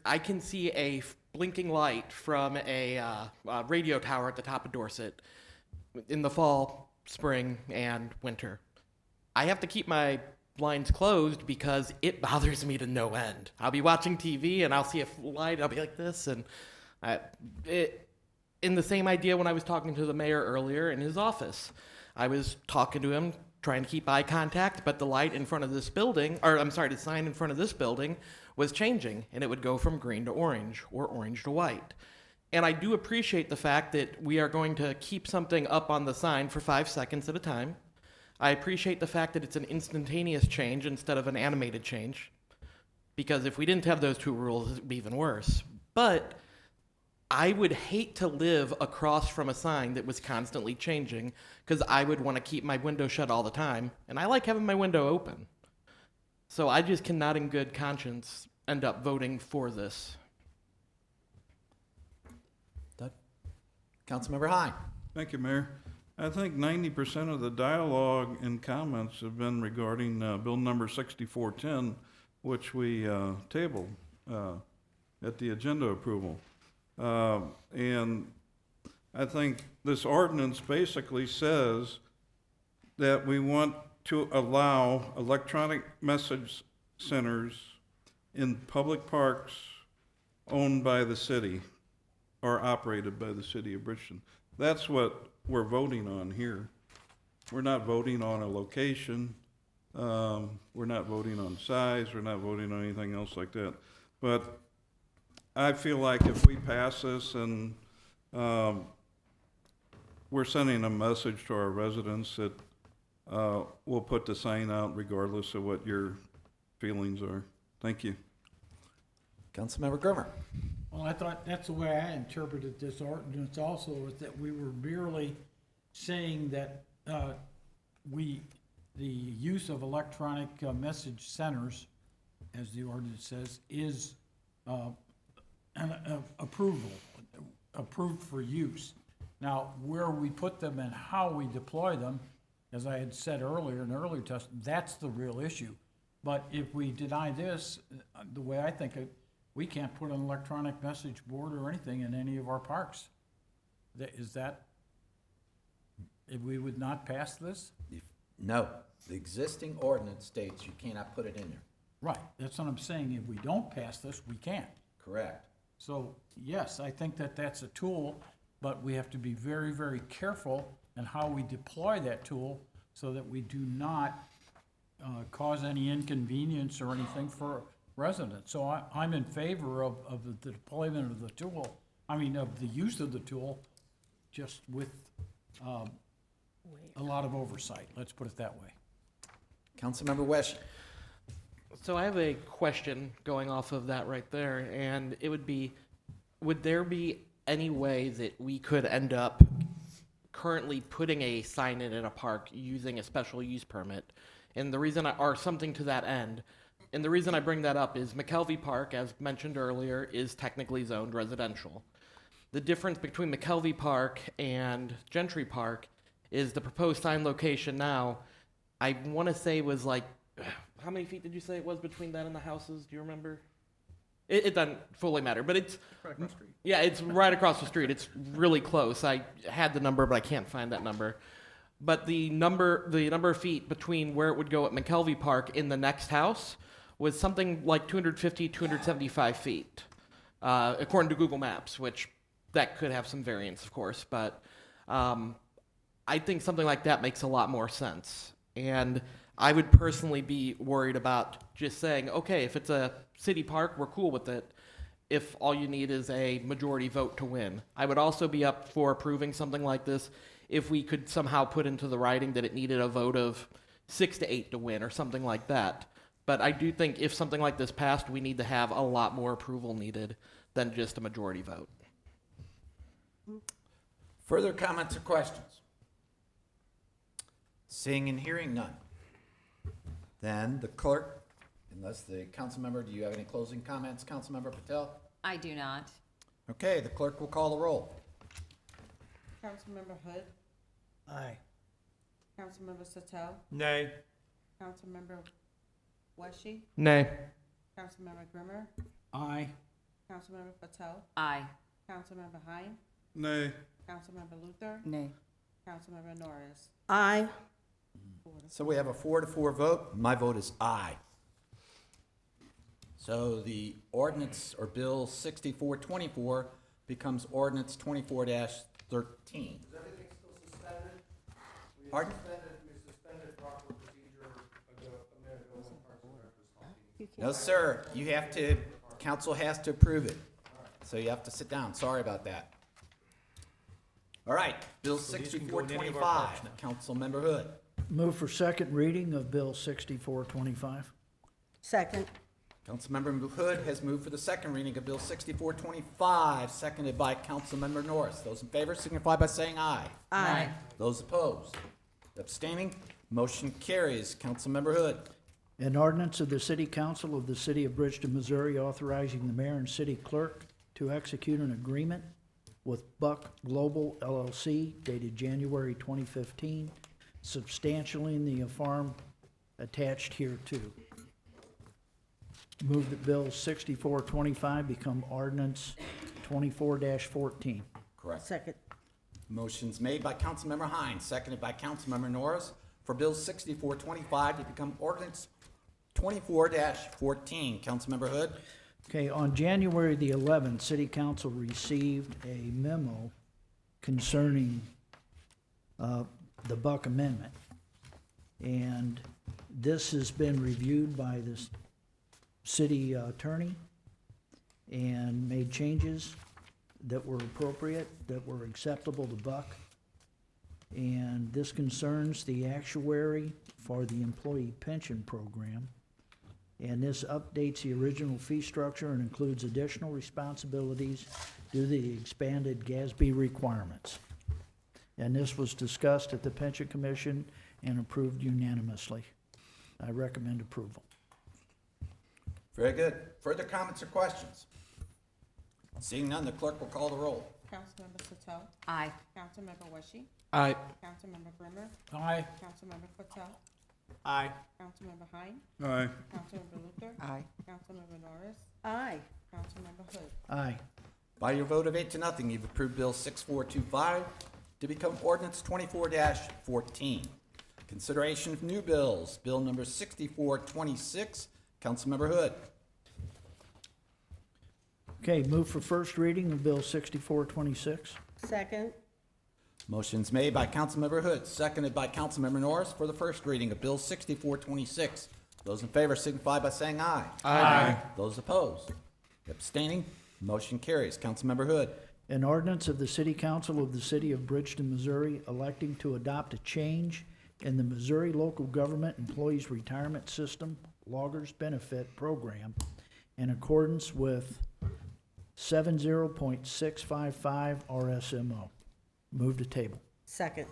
Speaker 18: I can see a blinking light from a radio tower at the top of Dorset in the fall, spring, and winter. I have to keep my blinds closed because it bothers me to no end. I'll be watching TV and I'll see a light, I'll be like this, and in the same idea when I was talking to the mayor earlier in his office. I was talking to him, trying to keep eye contact, but the light in front of this building, the sign in front of this building was changing, and it would go from green to orange or orange to white. And I do appreciate the fact that we are going to keep something up on the sign for 5 seconds at a time. I appreciate the fact that it's an instantaneous change instead of an animated change, because if we didn't have those two rules, it would be even worse. But I would hate to live across from a sign that was constantly changing, because I would want to keep my window shut all the time, and I like having my window open. So I just cannot in good conscience end up voting for this.
Speaker 1: Councilmember Hine.
Speaker 9: Thank you, Mayor. I think 90% of the dialogue and comments have been regarding Bill number 6410, which we tabled at the agenda approval. And I think this ordinance basically says that we want to allow electronic message centers in public parks owned by the city or operated by the city of Bridgeton. That's what we're voting on here. We're not voting on a location. We're not voting on size. We're not voting on anything else like that. But I feel like if we pass this and we're sending a message to our residents that we'll put the sign out regardless of what your feelings are. Thank you.
Speaker 1: Councilmember Grimmer.
Speaker 4: Well, I thought that's the way I interpreted this ordinance also, is that we were merely saying that the use of electronic message centers, as the ordinance says, is an approved for use. Now, where we put them and how we deploy them, as I had said earlier in earlier testimony, that's the real issue. But if we deny this, the way I think it, we can't put an electronic message board or anything in any of our parks. Is that, if we would not pass this?
Speaker 1: No, the existing ordinance states you cannot put it in there.
Speaker 4: Right, that's what I'm saying. If we don't pass this, we can't.
Speaker 1: Correct.
Speaker 4: So, yes, I think that that's a tool, but we have to be very, very careful in how we deploy that tool so that we do not cause any inconvenience or anything for residents. So I'm in favor of the deployment of the tool, of the use of the tool, just with a lot of oversight, let's put it that way.
Speaker 1: Councilmember Wesh.
Speaker 18: So I have a question going off of that right there, and it would be, would there be any way that we could end up currently putting a sign in at a park using a special use permit? And the reason or something to that end, and the reason I bring that up is McKelvey Park, as mentioned earlier, is technically zoned residential. The difference between McKelvey Park and Gentry Park is the proposed sign location now, I want to say was like, how many feet did you say it was between that and the houses? Do you remember? It doesn't fully matter, but it's
Speaker 13: Right across the street.
Speaker 18: Yeah, it's right across the street. It's really close. I had the number, but I can't find that number. But the number of feet between where it would go at McKelvey Park in the next house was something like 250, 275 feet, according to Google Maps, which that could have some variance, of course. But I think something like that makes a lot more sense. And I would personally be worried about just saying, okay, if it's a city park, we're cool with it, if all you need is a majority vote to win. I would also be up for approving something like this if we could somehow put into the writing that it needed a vote of 6 to 8 to win or something like that. But I do think if something like this passed, we need to have a lot more approval needed than just a majority vote.
Speaker 1: Further comments or questions? Seeing and hearing none. Then the clerk, unless the council member, do you have any closing comments, Councilmember Patel?
Speaker 5: I do not.
Speaker 1: Okay, the clerk will call the roll.
Speaker 3: Councilmember Hood,
Speaker 10: Aye.
Speaker 3: Councilmember Satel,
Speaker 13: Nay.
Speaker 3: Councilmember Weshy,
Speaker 18: Nay.
Speaker 3: Councilmember Grimmer,
Speaker 4: Aye.
Speaker 3: Councilmember Patel,
Speaker 5: Aye.
Speaker 3: Councilmember Hine,
Speaker 9: Nay.
Speaker 3: Councilmember Luther,
Speaker 15: Nay.
Speaker 3: Councilmember Norris.
Speaker 16: Aye.
Speaker 1: So we have a 4-4 vote. My vote is aye. So the ordinance or bill 6424 becomes ordinance 24-13.
Speaker 6: Is everything still suspended?
Speaker 1: Pardon?
Speaker 6: We suspended proper procedure a minute ago when Parks and Rec was talking.
Speaker 1: No, sir. You have to, council has to approve it. So you have to sit down. Sorry about that. All right, Bill
Speaker 13: So these can go in any of our parks
Speaker 1: 6425, Councilmember Hood.
Speaker 10: Move for second reading of Bill 6425.
Speaker 16: Second.
Speaker 1: Councilmember Hood has moved for the second reading of Bill 6425, seconded by Councilmember Norris. Those in favor signify by saying aye.
Speaker 16: Aye.
Speaker 1: Those opposed? Abstaining? Motion carries. Councilmember Hood.
Speaker 10: An ordinance of the City Council of the City of Bridgeton, Missouri, authorizing the mayor and city clerk to execute an agreement with Buck Global LLC dated January 2015, substantially in the farm attached hereto. Move that Bill 6425 become ordinance 24-14.
Speaker 1: Correct.
Speaker 16: Second.
Speaker 1: Motion's made by Councilmember Hines, seconded by Councilmember Norris, for Bill 6425 to become ordinance 24-14. Councilmember Hood.
Speaker 10: Okay, on January the 11th, City Council received a memo concerning the Buck Amendment. And this has been reviewed by the city attorney and made changes that were appropriate, that were acceptable to Buck. And this concerns the actuary for the employee pension program. And this updates the original fee structure and includes additional responsibilities due to the expanded GASB requirements. And this was discussed at the Pension Commission and approved unanimously. I recommend approval.
Speaker 1: Very good. Further comments or questions? Seeing none, the clerk will call the roll.
Speaker 3: Councilmember Satel,
Speaker 5: Aye.
Speaker 3: Councilmember Weshy,
Speaker 18: Aye.
Speaker 3: Councilmember Grimmer,
Speaker 4: Aye.
Speaker 3: Councilmember Patel,
Speaker 13: Aye.
Speaker 3: Councilmember Hine,
Speaker 9: Aye.
Speaker 3: Councilmember Luther,
Speaker 15: Aye.
Speaker 3: Councilmember Norris,
Speaker 16: Aye.
Speaker 3: Councilmember Hood.
Speaker 10: Aye.
Speaker 1: By your vote of 8-0, you've approved Bill 6425 to become ordinance 24-14. Consideration of new bills. Bill number 6426. Councilmember Hood.
Speaker 10: Okay, move for first reading of Bill 6426.
Speaker 16: Second.
Speaker 1: Motion's made by Councilmember Hood, seconded by Councilmember Norris for the first reading of Bill 6426. Those in favor signify by saying aye.
Speaker 10: Aye.
Speaker 1: Those opposed? Abstaining? Motion carries. Councilmember Hood.
Speaker 10: An ordinance of the City Council of the City of Bridgeton, Missouri, electing to adopt a change in the Missouri Local Government Employees Retirement System Loggers Benefit Program in accordance with 70.655 RSMO. Move to table.
Speaker 16: Second.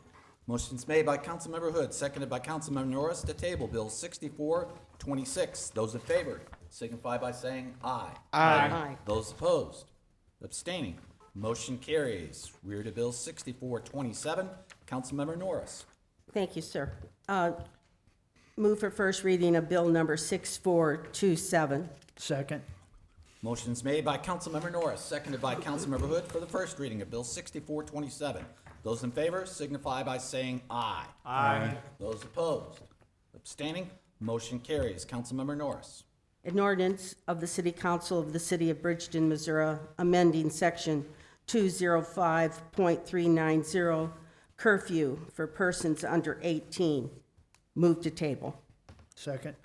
Speaker 1: Motion's made by Councilmember Hood, seconded by Councilmember Norris to table Bill 6426. Those in favor signify by saying aye.
Speaker 16: Aye.
Speaker 1: Those opposed? Abstaining? Motion carries. We're to Bill 6427. Councilmember Norris.
Speaker 16: Thank you, sir. Move for first reading of bill number 6427.
Speaker 10: Second.
Speaker 1: Motion's made by Councilmember Norris, seconded by Councilmember Hood for the first reading of Bill 6427. Those in favor signify by saying aye.
Speaker 10: Aye.
Speaker 1: Those opposed? Abstaining? Motion carries. Councilmember Norris.
Speaker 16: An ordinance of the City Council of the City of Bridgeton, Missouri, amending section 205.390 curfew for persons under 18. Move to table.
Speaker 10: Second.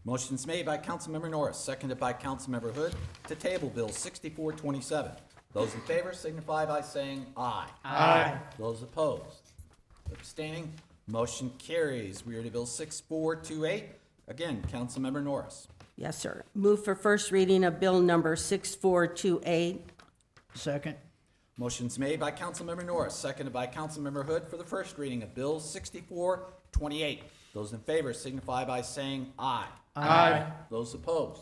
Speaker 1: Motion's made by Councilmember Norris, seconded by Councilmember Hood to table Bill 6427. Those in favor signify by saying aye.
Speaker 10: Aye.
Speaker 1: Those opposed? Abstaining? Motion carries. We are to Bill 6428. Again, Councilmember Norris.
Speaker 16: Yes, sir. Move for first reading of bill number 6428.
Speaker 10: Second.
Speaker 1: Motion's made by Councilmember Norris, seconded by Councilmember Hood for the first reading of Bill 6428. Those in favor signify by saying aye.
Speaker 10: Aye.
Speaker 1: Those opposed?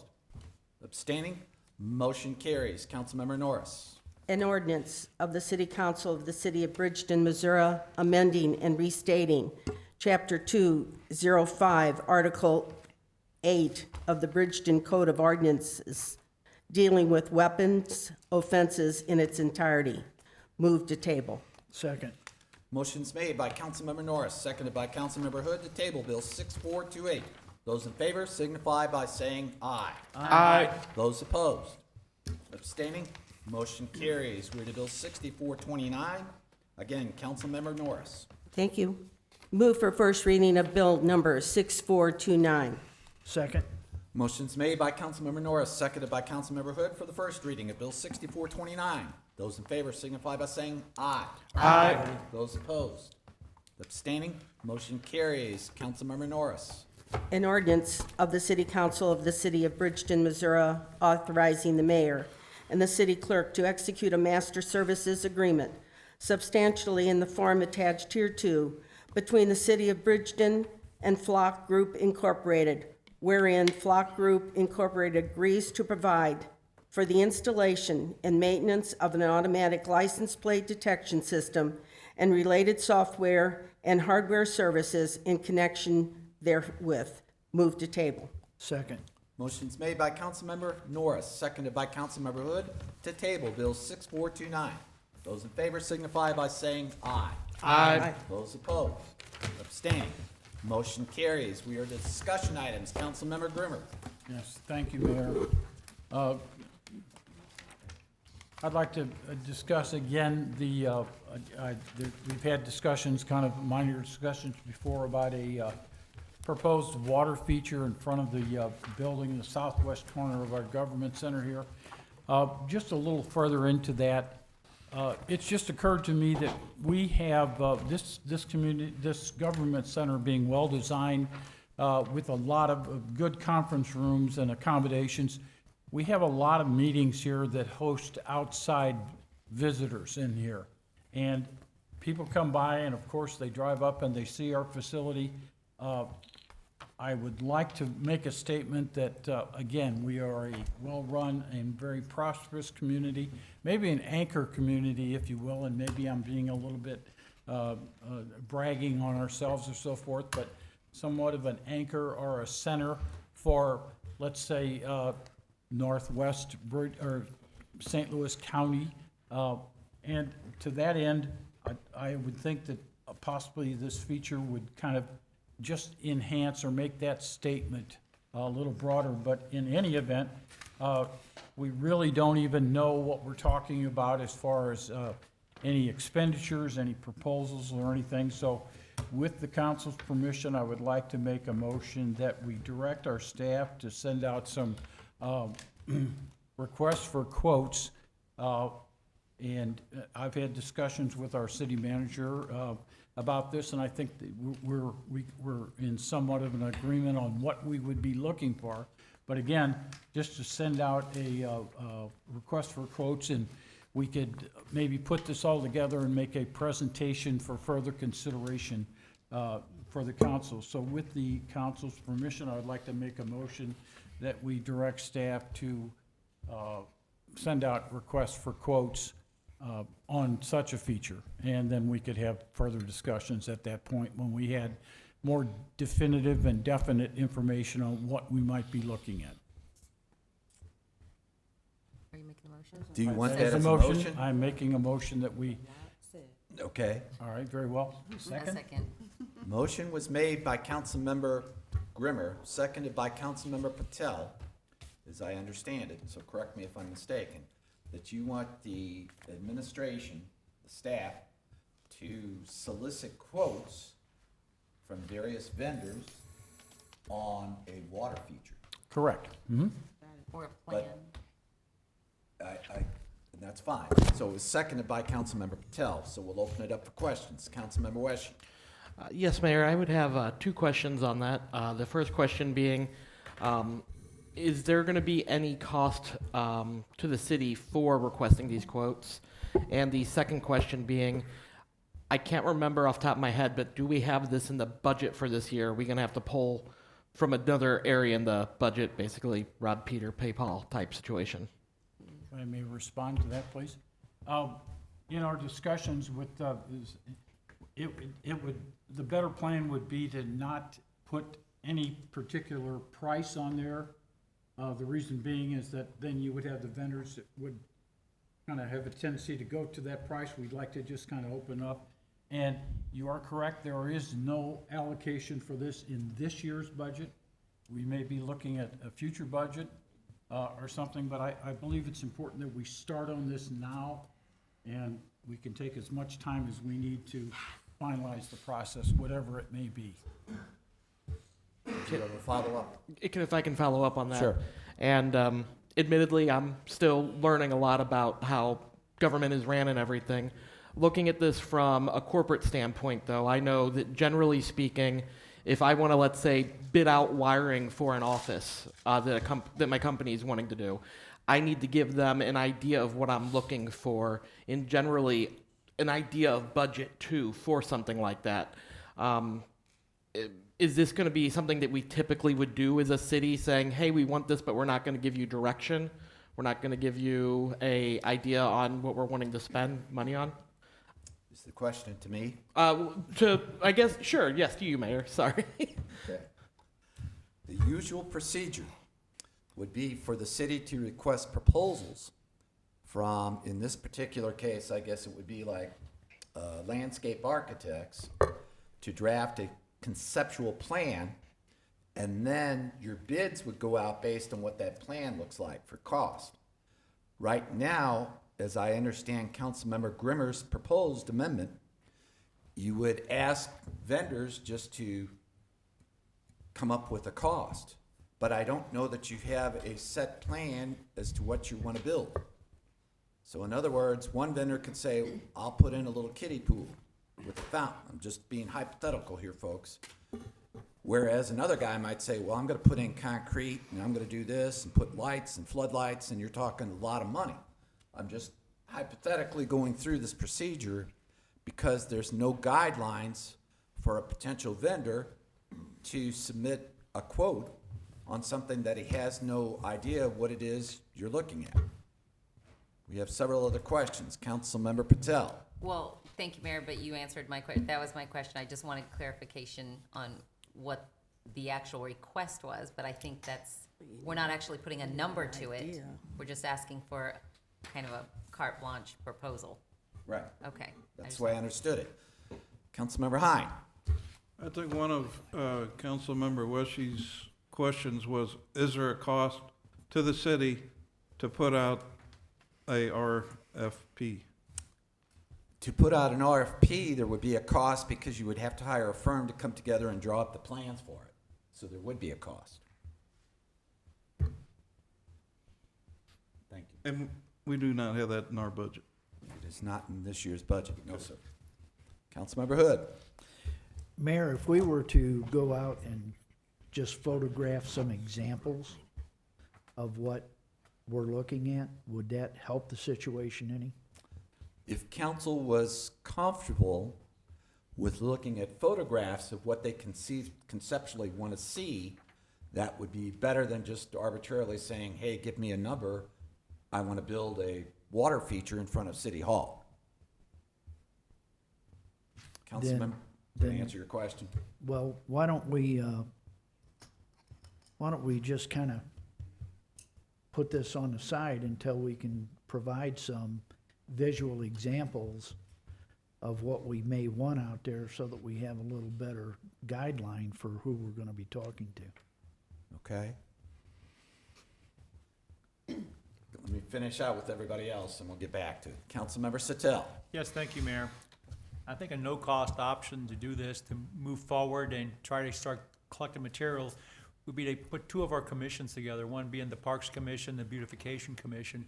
Speaker 1: Abstaining? Motion carries. Councilmember Norris.
Speaker 16: An ordinance of the City Council of the City of Bridgeton, Missouri, amending and restating Chapter 205, Article 8 of the Bridgeton Code of Ordinances, dealing with weapons offenses in its entirety. Move to table.
Speaker 10: Second.
Speaker 1: Motion's made by Councilmember Norris, seconded by Councilmember Hood to table Bill 6428. Those in favor signify by saying aye.
Speaker 10: Aye.
Speaker 1: Those opposed? Abstaining? Motion carries. We're to Bill 6429. Again, Councilmember Norris.
Speaker 16: Thank you. Move for first reading of bill number 6429.
Speaker 10: Second.
Speaker 1: Motion's made by Councilmember Norris, seconded by Councilmember Hood for the first reading of Bill 6429. Those in favor signify by saying aye.
Speaker 10: Aye.
Speaker 1: Those opposed? Abstaining? Motion carries. Councilmember Norris.
Speaker 16: An ordinance of the City Council of the City of Bridgeton, Missouri, authorizing the mayor and the city clerk to execute a master services agreement substantially in the form attached hereto between the City of Bridgeton and Flock Group Incorporated, wherein Flock Group Incorporated agrees to provide for the installation and maintenance of an automatic license plate detection system and related software and hardware services in connection therewith. Move to table.
Speaker 10: Second.
Speaker 1: Motion's made by Councilmember Norris, seconded by Councilmember Hood to table Bill 6429. Those in favor signify by saying aye.
Speaker 10: Aye.
Speaker 1: Those opposed? Abstaining? Motion carries. We are to discussion items. Councilmember Grimmer.
Speaker 4: Yes, thank you, Mayor. I'd like to discuss again we've had discussions, kind of minor discussions before about a proposed water feature in front of the building in the southwest corner of our government center here. Just a little further into that, it's just occurred to me that we have this government center being well-designed with a lot of good conference rooms and accommodations. We have a lot of meetings here that host outside visitors in here. And people come by and of course they drive up and they see our facility. I would like to make a statement that, again, we are a well-run and very prosperous community, maybe an anchor community, if you will, and maybe I'm being a little bit bragging on ourselves or so forth, but somewhat of an anchor or a center for, let's say, northwest or St. Louis County. And to that end, I would think that possibly this feature would kind of just enhance or make that statement a little broader. But in any event, we really don't even know what we're talking about as far as any expenditures, any proposals or anything. So with the council's permission, I would like to make a motion that we direct our staff to send out some requests for quotes. And I've had discussions with our city manager about this, and I think that we're in somewhat of an agreement on what we would be looking for. But again, just to send out a request for quotes, and we could maybe put this all together and make a presentation for further consideration for the council. So with the council's permission, I would like to make a motion that we direct staff to send out requests for quotes on such a feature. And then we could have further discussions at that point when we had more definitive and definite information on what we might be looking at.
Speaker 5: Are you making a motion?
Speaker 1: Do you want that
Speaker 4: As
Speaker 1: as a motion?
Speaker 4: I'm making a motion that we,
Speaker 1: Okay.
Speaker 4: all right, very well.
Speaker 5: A
Speaker 4: Second?
Speaker 5: second.
Speaker 1: Motion was made by Councilmember Grimmer, seconded by Councilmember Patel, as I understand it, so correct me if I'm mistaken, that you want the administration, the staff, to solicit quotes from various vendors on a water feature.
Speaker 4: Correct. Mhm.
Speaker 5: Or a plan.
Speaker 1: And that's fine. So it was seconded by Councilmember Patel, so we'll open it up for questions. Councilmember Weshy.
Speaker 18: Yes, Mayor, I would have two questions on that. The first question being, is there going to be any cost to the city for requesting these quotes? And the second question being, I can't remember off the top of my head, but do we have this in the budget for this year? Are we going to have to pull from another area in the budget, basically rob Peter, pay Paul type situation?
Speaker 4: If I may respond to that, please. In our discussions with, the better plan would be to not put any particular price on there. The reason being is that then you would have the vendors that would kind of have a tendency to go to that price. We'd like to just kind of open up. And you are correct, there is no allocation for this in this year's budget. We may be looking at a future budget or something, but I believe it's important that we start on this now, and we can take as much time as we need to finalize the process, whatever it may be.
Speaker 1: Do you have a follow-up?
Speaker 18: If I can follow up on that.
Speaker 1: Sure.
Speaker 18: And admittedly, I'm still learning a lot about how government is ran and everything. Looking at this from a corporate standpoint, though, I know that generally speaking, if I want to, let's say, bid out wiring for an office that my company is wanting to do, I need to give them an idea of what I'm looking for, and generally an idea of budget, too, for something like that. Is this going to be something that we typically would do as a city, saying, hey, we want this, but we're not going to give you direction? We're not going to give you an idea on what we're wanting to spend money on?
Speaker 1: Is the question to me?
Speaker 18: I guess, sure, yes, to you, Mayor, sorry.
Speaker 1: Okay. The usual procedure would be for the city to request proposals from, in this particular case, I guess it would be like landscape architects, to draft a conceptual plan, and then your bids would go out based on what that plan looks like for cost. Right now, as I understand Councilmember Grimmer's proposed amendment, you would ask vendors just to come up with a cost. But I don't know that you have a set plan as to what you want to build. So in other words, one vendor could say, I'll put in a little kiddie pool with a fountain. I'm just being hypothetical here, folks. Whereas another guy might say, well, I'm going to put in concrete, and I'm going to do this, and put lights and floodlights, and you're talking a lot of money. I'm just hypothetically going through this procedure because there's no guidelines for a potential vendor to submit a quote on something that he has no idea what it is you're looking at. We have several other questions. Councilmember Patel.
Speaker 5: Well, thank you, Mayor, but you answered my question. That was my question. I just wanted clarification on what the actual request was, but I think that's
Speaker 2: we're not actually putting a number to it. We're just asking for kind of a carte blanche proposal.
Speaker 1: Right.
Speaker 2: Okay.
Speaker 1: That's the way I understood it. Councilmember Hine.
Speaker 9: I think one of Councilmember Weshy's questions was, is there a cost to the city to put out a RFP?
Speaker 1: To put out an RFP, there would be a cost because you would have to hire a firm to come together and draw up the plans for it. So there would be a cost. Thank you.
Speaker 9: And we do not have that in our budget.
Speaker 1: It is not in this year's budget, no, sir. Councilmember Hood.
Speaker 10: Mayor, if we were to go out and just photograph some examples of what we're looking at, would that help the situation any?
Speaker 1: If council was comfortable with looking at photographs of what they conceptually want to see, that would be better than just arbitrarily saying, hey, give me a number. I want to build a water feature in front of City Hall. Councilmember, can I answer your question?
Speaker 10: Well, why don't we just kind of put this on the side until we can provide some visual examples of what we may want out there so that we have a little better guideline for who we're going to be talking to.
Speaker 1: Okay. Let me finish out with everybody else and we'll get back to it. Councilmember Sattel.
Speaker 13: Yes, thank you, Mayor. I think a no-cost option to do this, to move forward and try to start collecting materials, would be to put two of our commissions together, one being the Parks Commission, the Beautification Commission,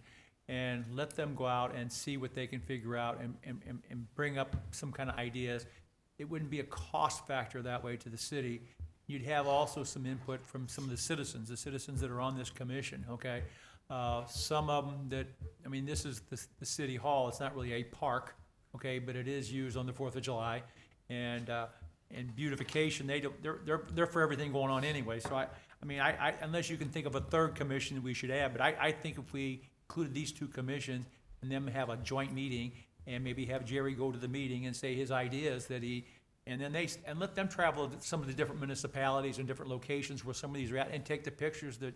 Speaker 13: and let them go out and see what they can figure out and bring up some kind of ideas. It wouldn't be a cost factor that way to the city. You'd have also some input from some of the citizens that are on this commission, okay? Some of them that, I mean, this is the city hall, it's not really a park, okay, but it is used on the 4th of July. And beautification, they're for everything going on anyway. So I mean, unless you can think of a third commission that we should add, but I think if we included these two commissions and them have a joint meeting and maybe have Jerry go to the meeting and say his ideas that and then let them travel to some of the different municipalities and different locations where some of these are at and take the pictures that,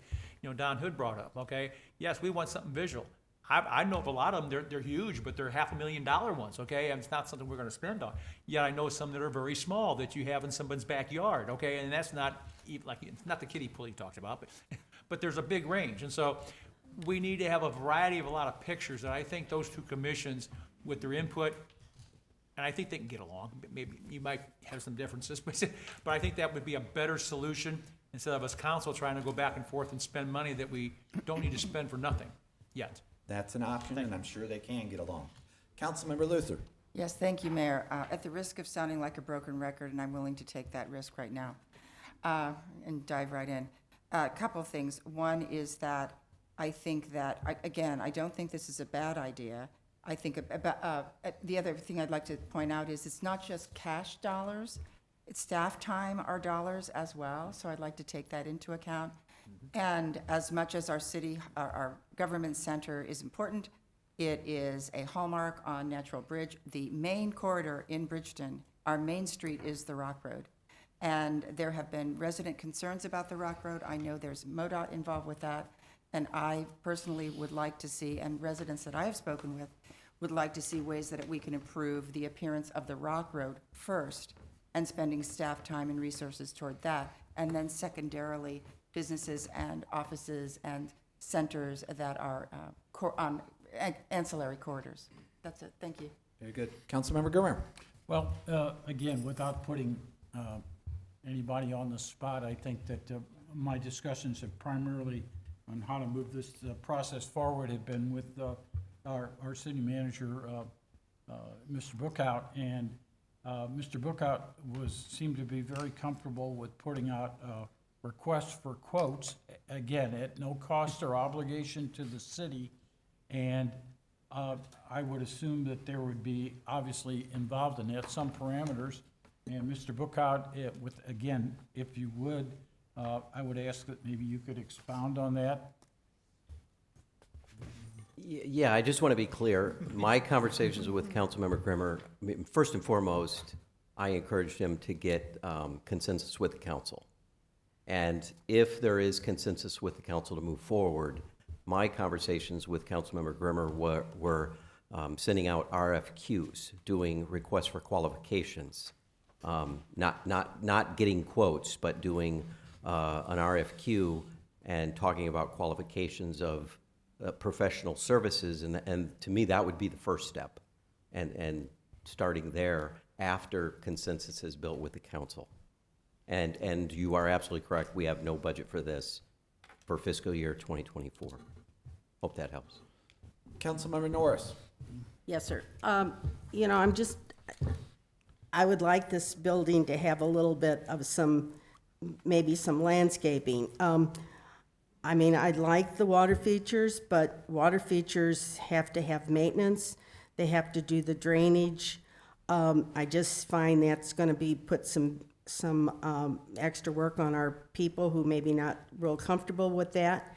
Speaker 13: Don Hood brought up, okay? Yes, we want something visual. I know of a lot of them, they're huge, but they're $500,000 ones, okay? And it's not something we're gonna spend on. Yet I know some that are very small that you have in someone's backyard, okay? And that's not it's not the kiddie pool you talked about, but there's a big range. And so we need to have a variety of a lot of pictures, and I think those two commissions with their input, and I think they can get along. Maybe you might have some differences, but I think that would be a better solution instead of us council trying to go back and forth and spend money that we don't need to spend for nothing yet.
Speaker 1: That's an option, and I'm sure they can get along. Councilmember Luther.
Speaker 15: Yes, thank you, Mayor. At the risk of sounding like a broken record, and I'm willing to take that risk right now, and dive right in. A couple of things. One is that I think that, I don't think this is a bad idea. I think the other thing I'd like to point out is it's not just cash dollars, it's staff time are dollars as well, so I'd like to take that into account. And as much as our government center is important, it is a hallmark on Natural Bridge. The main corridor in Bridgeton, our main street is the Rock Road. And there have been resident concerns about the Rock Road. I know there's MoDOT involved with that. And I personally would like to see, and residents that I have spoken with, would like to see ways that we can improve the appearance of the Rock Road first, and spending staff time and resources toward that. And then secondarily, businesses and offices and centers that are ancillary corridors. That's it. Thank you.
Speaker 1: Very good. Councilmember Gurmer.
Speaker 4: Well, again, without putting anybody on the spot, I think that my discussions have primarily on how to move this process forward have been with our city manager, Mr. Bookout, and Mr. Bookout seemed to be very comfortable with putting out requests for quotes, again, at no cost or obligation to the city, and I would assume that there would be obviously involved in that some parameters. And Mr. Bookout, again, if you would, I would ask that maybe you could expound on that.
Speaker 19: Yeah, I just want to be clear. My conversations with Councilmember Grimmer, first and foremost, I encouraged him to get consensus with the council. And if there is consensus with the council to move forward, my conversations with Councilmember Grimmer were sending out RFQs, doing requests for qualifications, not getting quotes, but doing an RFQ and talking about qualifications of professional services, and to me, that would be the first step, and starting there after consensus is built with the council. And you are absolutely correct, we have no budget for this for fiscal year 2024. Hope that helps.
Speaker 1: Councilmember Norris.
Speaker 16: Yes, sir. You know, I would like this building to have a little bit of maybe some landscaping. I mean, I like the water features, but water features have to have maintenance. They have to do the drainage. I just find that's gonna put some extra work on our people who maybe not real comfortable with that.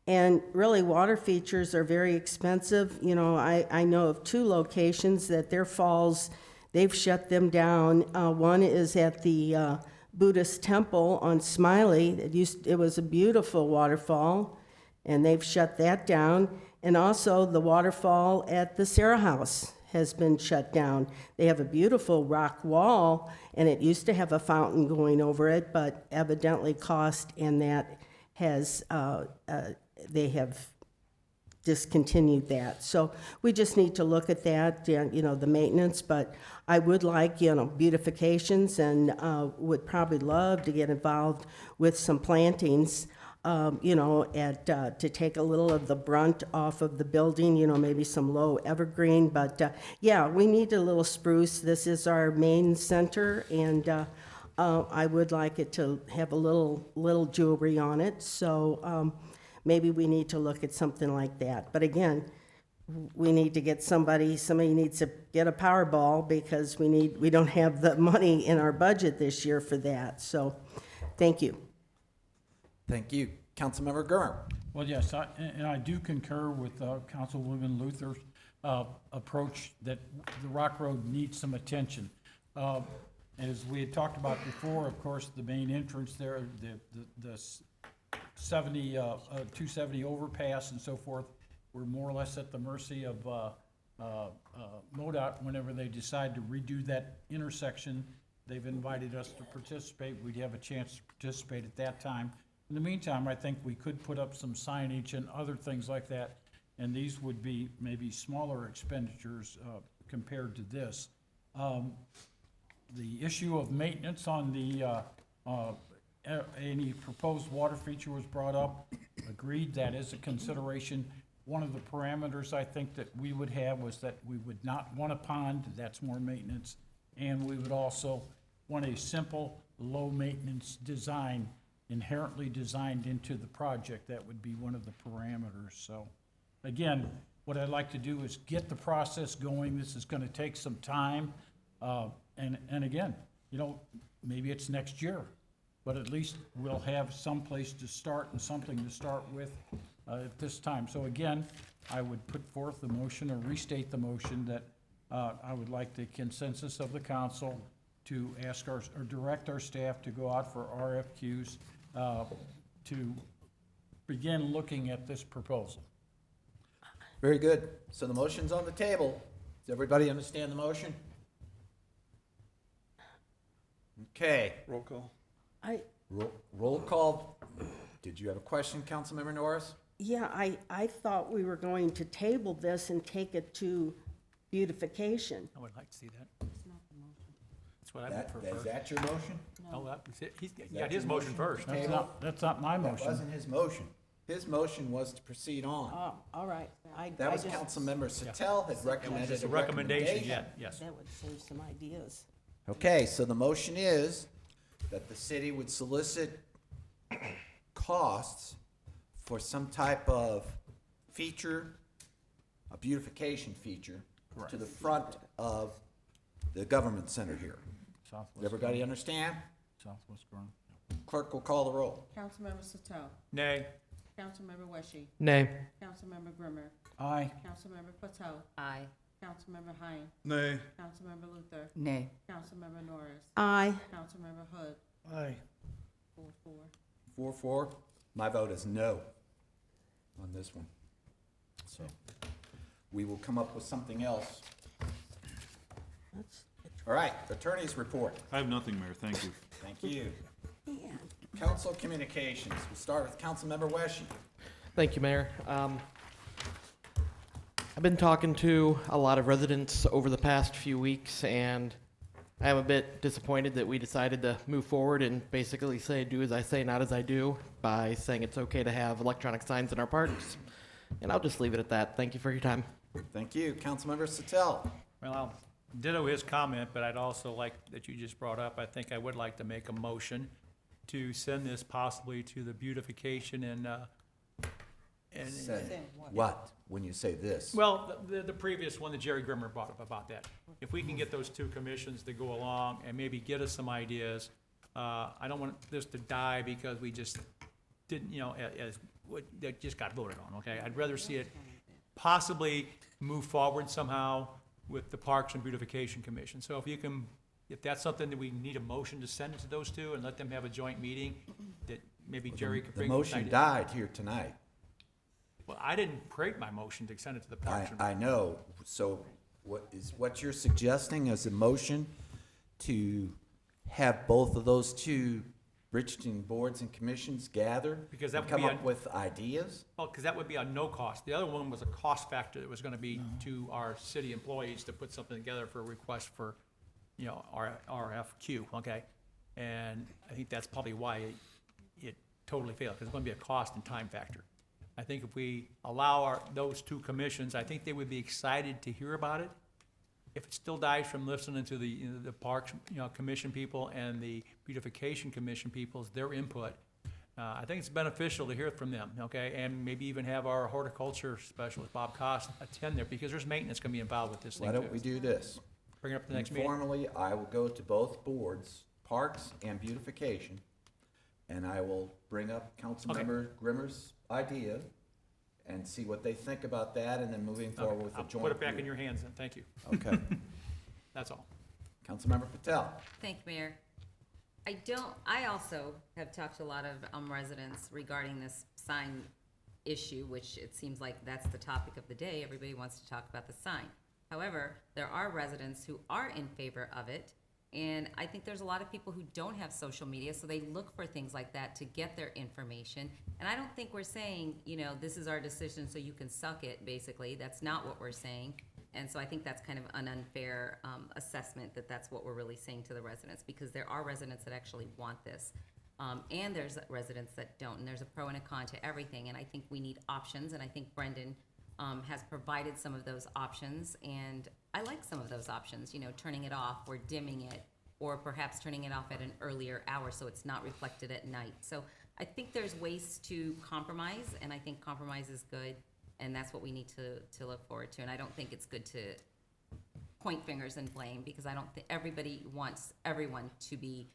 Speaker 16: And really, water features are very expensive. You know, I know of 2 locations that their falls, they've shut them down. One is at the Buddhist temple on Smiley. It was a beautiful waterfall, and they've shut that down. And also the waterfall at the Sarah House has been shut down. They have a beautiful rock wall, and it used to have a fountain going over it, but evidently cost, and that has they have discontinued that. So we just need to look at that, you know, the maintenance, but I would like, you know, beautifications, and would probably love to get involved with some plantings, you know, to take a little of the brunt off of the building, you know, maybe some low evergreen, but yeah, we need a little spruce. This is our main center, and I would like it to have a little jewelry on it, so maybe we need to look at something like that. But again, we need to get somebody needs to get a Powerball, because we don't have the money in our budget this year for that. So, thank you.
Speaker 1: Thank you. Councilmember Grimmer.
Speaker 4: Well, yes, I do concur with Councilwoman Luther's approach that the Rock Road needs some attention. As we had talked about before, of course, the main entrance there, the 270 overpass and so forth, we're more or less at the mercy of MoDOT whenever they decide to redo that intersection. They've invited us to participate. We'd have a chance to participate at that time. In the meantime, I think we could put up some signage and other things like that, and these would be maybe smaller expenditures compared to this. The issue of maintenance on the any proposed water feature was brought up. Agreed, that is a consideration. One of the parameters I think that we would have was that we would not want a pond, that's more maintenance, and we would also want a simple, low-maintenance design inherently designed into the project. That would be one of the parameters. So again, what I'd like to do is get the process going. This is gonna take some time. And again, you know, maybe it's next year, but at least we'll have some place to start and something to start with at this time. So again, I would put forth the motion, or restate the motion, that I would like the consensus of the council to ask or direct our staff to go out for RFQs to begin looking at this proposal.
Speaker 1: Very good. So the motion's on the table. Does everybody understand the motion? Okay.
Speaker 9: Roll call.
Speaker 1: Roll call. Did you have a question, Councilmember Norris?
Speaker 16: Yeah, I thought we were going to table this and take it to beautification.
Speaker 13: I would like to see that. That's what I would prefer.
Speaker 1: Is that your motion?
Speaker 13: Oh, that was it. He got his motion first.
Speaker 4: That's not my motion.
Speaker 1: That wasn't his motion. His motion was to proceed on.
Speaker 16: Oh, all right.
Speaker 1: That was Councilmember Satel had recommended
Speaker 13: Just
Speaker 1: a
Speaker 13: a recommendation,
Speaker 1: recommendation.
Speaker 13: yes.
Speaker 16: That would save some ideas.
Speaker 1: Okay, so the motion is that the city would solicit costs for some type of feature, a beautification feature, to the front of the government center here. Does everybody understand?
Speaker 4: Southwest corner.
Speaker 1: Clerk will call the roll.
Speaker 3: Councilmember Satel.
Speaker 13: Nay.
Speaker 3: Councilmember Weshy.
Speaker 18: Nay.
Speaker 3: Councilmember Grimmer.
Speaker 4: Aye.
Speaker 3: Councilmember Patel.
Speaker 5: Aye.
Speaker 3: Councilmember Hein.
Speaker 9: Nay.
Speaker 3: Councilmember Luther.
Speaker 2: Nay.
Speaker 3: Councilmember Norris.
Speaker 16: Aye.
Speaker 3: Councilmember Hood.
Speaker 10: Aye.
Speaker 3: 4-4.
Speaker 1: 4-4. My vote is no on this one. So we will come up with something else. All right, attorney's report.
Speaker 11: I have nothing, Mayor, thank you.
Speaker 1: Thank you. Council communications. We'll start with Councilmember Weshy.
Speaker 18: Thank you, Mayor. I've been talking to a lot of residents over the past few weeks, and I am a bit disappointed that we decided to move forward and basically say, do as I say, not as I do, by saying it's okay to have electronic signs in our parks. And I'll just leave it at that. Thank you for your time.
Speaker 1: Thank you. Councilmember Sattel.
Speaker 13: Well, I'll ditto his comment, but I'd also like, that you just brought up, I think I would like to make a motion to send this possibly to the beautification and
Speaker 1: Said what when you say this?
Speaker 13: well, the previous one that Jerry Grimmer brought up about that. If we can get those two commissions to go along and maybe get us some ideas, I don't want this to die because we just didn't, that just got voted on, okay? I'd rather see it possibly move forward somehow with the Parks and Beautification Commission. So if that's something that we need a motion to send it to those two and let them have a joint meeting, that maybe Jerry could
Speaker 1: The
Speaker 13: bring.
Speaker 1: motion died here tonight.
Speaker 13: Well, I didn't create my motion to send it to the Parks and.
Speaker 1: I know. So what you're suggesting is a motion to have both of those two Bridgeton boards and commissions gather
Speaker 13: Because that
Speaker 1: and
Speaker 13: would
Speaker 1: come
Speaker 13: be
Speaker 1: up with ideas?
Speaker 13: Well, because that would be a no cost. The other one was a cost factor that was gonna be to our city employees to put something together for a request for, our RFQ, okay? And I think that's probably why it totally failed, because it's gonna be a cost and time factor. I think if we allow those two commissions, I think they would be excited to hear about it. If it still dies from listening to the Parks, Commission people and the Beautification Commission people's, their input, I think it's beneficial to hear from them, okay? And maybe even have our horticulture specialist, Bob Cost, attend there, because there's maintenance gonna be involved with this thing
Speaker 1: Why
Speaker 13: too.
Speaker 1: don't we do this?
Speaker 13: Bring it up to the next meeting.
Speaker 1: Informally, I will go to both boards, Parks and Beautification, and I will bring up Councilmember Grimmer's idea and see what they think about that, and then moving forward with a joint.
Speaker 13: I'll put it back in
Speaker 1: group.
Speaker 13: your hands then, thank you.
Speaker 1: Okay.
Speaker 13: That's all.
Speaker 1: Councilmember Patel.
Speaker 5: Thank you, Mayor. I also have talked to a lot of residents regarding this sign issue, which it seems like that's the topic of the day. Everybody wants to talk about the sign. However, there are residents who are in favor of it, and I think there's a lot of people who don't have social media, so they look for things like that to get their information. And I don't think we're saying, this is our decision so you can suck it, basically. That's not what we're saying. And so I think that's kind of an unfair assessment that that's what we're really saying to the residents, because there are residents that actually want this. And there's residents that don't, and there's a pro and a con to everything. And I think we need options, and I think Brendan has provided some of those options, and I like some of those options, turning it off or dimming it, or perhaps turning it off at an earlier hour so it's not reflected at night. So I think there's ways to compromise, and I think compromise is good, and that's what we need to look forward to. And I don't think it's good to point fingers and blame, because I don't think everybody wants everyone to be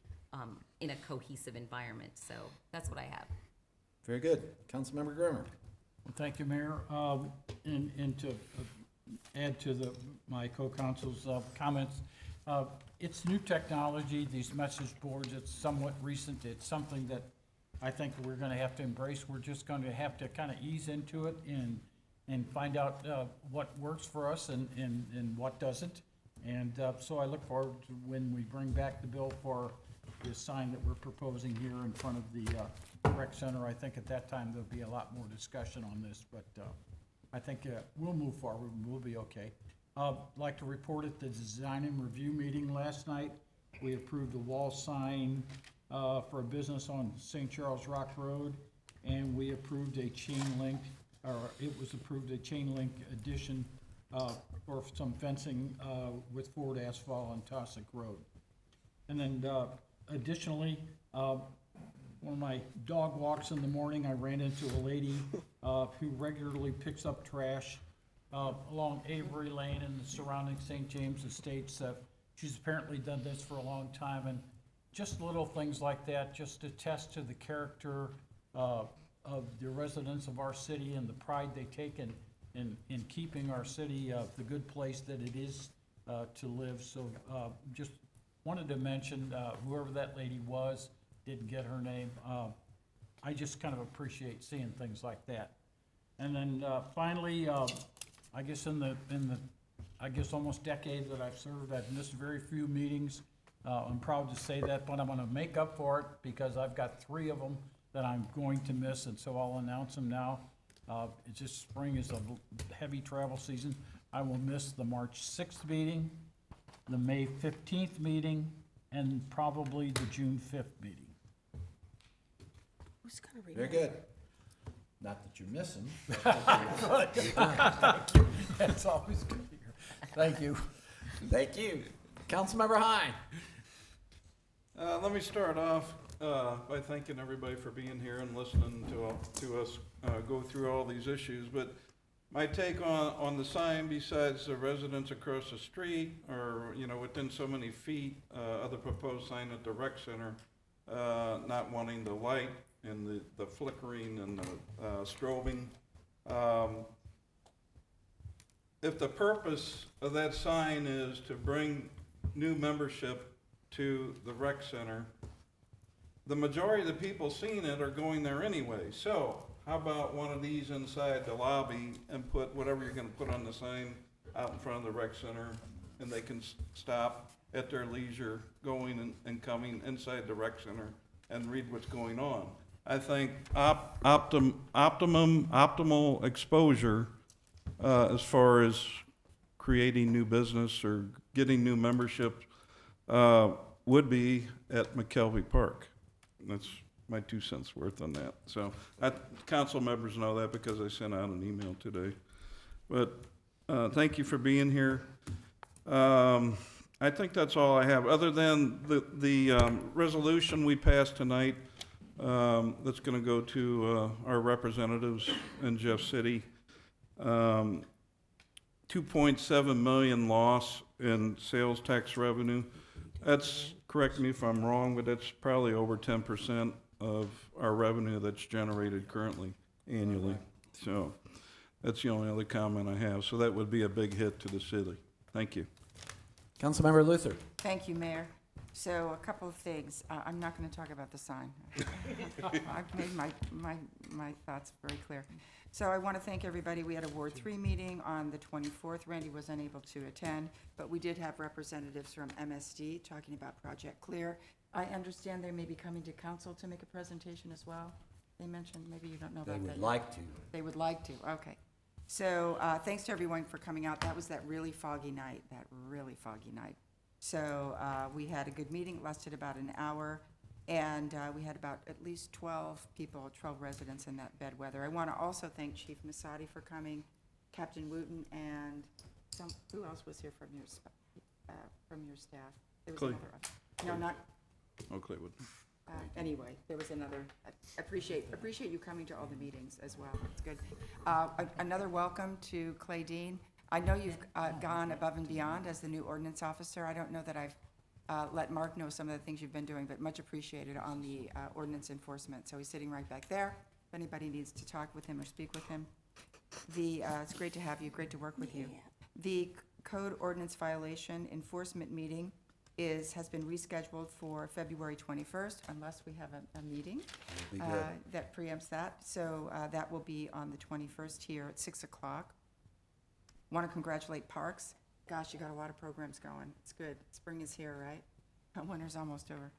Speaker 5: in a cohesive environment. So that's what I have.
Speaker 1: Very good. Councilmember Grimmer.
Speaker 4: Well, thank you, Mayor. And to add to my co-counsel's comments, it's new technology, these message boards. It's somewhat recent. It's something that I think we're going to have to embrace. We're just going to have to kind of ease into it and find out what works for us and what doesn't. And so I look forward to when we bring back the bill for the sign that we're proposing here in front of the rec center. I think at that time there'll be a lot more discussion on this, but I think we'll move forward and we'll be okay. I'd like to report at the design and review meeting last night. We approved a wall sign for a business on St. Charles Rock Road, and we approved a chain link, or it was approved a chain link addition for some fencing with Ford Asphalt on Tosick Road. And then additionally, on my dog walks in the morning, I ran into a lady who regularly picks up trash along Avery Lane and the surrounding St. James Estates. She's apparently done this for a long time, and just little things like that just attest to the character of the residents of our city and the pride they take in keeping our city the good place that it is to live. So just wanted to mention whoever that lady was, didn't get her name. I just kind of appreciate seeing things like that. And then, finally, I guess I guess almost decade that I've served, I've missed very few meetings. I'm proud to say that, but I'm gonna make up for it because I've got 3 of them that I'm going to miss, and so I'll announce them now. It's just spring is a heavy travel season. I will miss the March 6th meeting, the May 15th meeting, and probably the June 5th meeting.
Speaker 16: Who's gonna read
Speaker 1: Very
Speaker 16: it?
Speaker 1: good. Not that you miss them.
Speaker 4: Thank you. That's always good to hear. Thank you.
Speaker 1: Thank you. Councilmember Hine.
Speaker 9: Let me start off by thanking everybody for being here and listening to us go through all these issues. But my take on the sign, besides the residents across the street or, within so many feet of the proposed sign at the rec center, not wanting the light and the flickering and the strobing. If the purpose of that sign is to bring new membership to the rec center, the majority of the people seeing it are going there anyway. So how about one of these inside the lobby and put whatever you're gonna put on the sign out in front of the rec center, and they can stop at their leisure going and coming inside the rec center and read what's going on. I think optimal exposure as far as creating new business or getting new membership would be at McKelvey Park. That's my 2 cents worth on that. So council members know that because I sent out an email today. But thank you for being here. I think that's all I have, other than the resolution we passed tonight that's going to go to our representatives in Jeff City. 2.7 million loss in sales tax revenue. That's, correct me if I'm wrong, but that's probably over 10% of our revenue that's generated currently annually. So that's the only other comment I have. So that would be a big hit to the city. Thank you.
Speaker 1: Councilmember Luther.
Speaker 15: Thank you, Mayor. So a couple of things. I'm not going to talk about the sign. I've made my thoughts very clear. So I want to thank everybody. We had a Ward 3 meeting on the 24th. Randy was unable to attend, but we did have representatives from MSD talking about Project Clear. I understand they may be coming to council to make a presentation as well. They mentioned, maybe you don't know about that.
Speaker 1: They would
Speaker 15: yet.
Speaker 1: like to.
Speaker 15: They would like to, okay. So thanks to everyone for coming out. That was that really foggy night. So we had a good meeting, it lasted about an hour, and we had about at least 12 people, 12 residents in that bad weather. I want to also thank Chief Masadi for coming, Captain Wooten, and who else was here from your staff? There was
Speaker 9: Clay.
Speaker 15: another, no, not,
Speaker 9: Oh, Claywood.
Speaker 15: anyway, there was another. I appreciate you coming to all the meetings as well. It's good. Another welcome to Clay Dean. I know you've gone above and beyond as the new ordinance officer. I don't know that I've let Mark know some of the things you've been doing, but much appreciated on the ordinance enforcement. So he's sitting right back there. If anybody needs to talk with him or speak with him. It's great to have you, great to work with you. The code ordinance violation enforcement meeting has been rescheduled for February 21st, unless we have a meeting that preempts that. So that will be on the 21st here at 6 o'clock. Want to congratulate Parks. Gosh, you got a lot of programs going. It's good. Spring is here, right? Winter's almost over.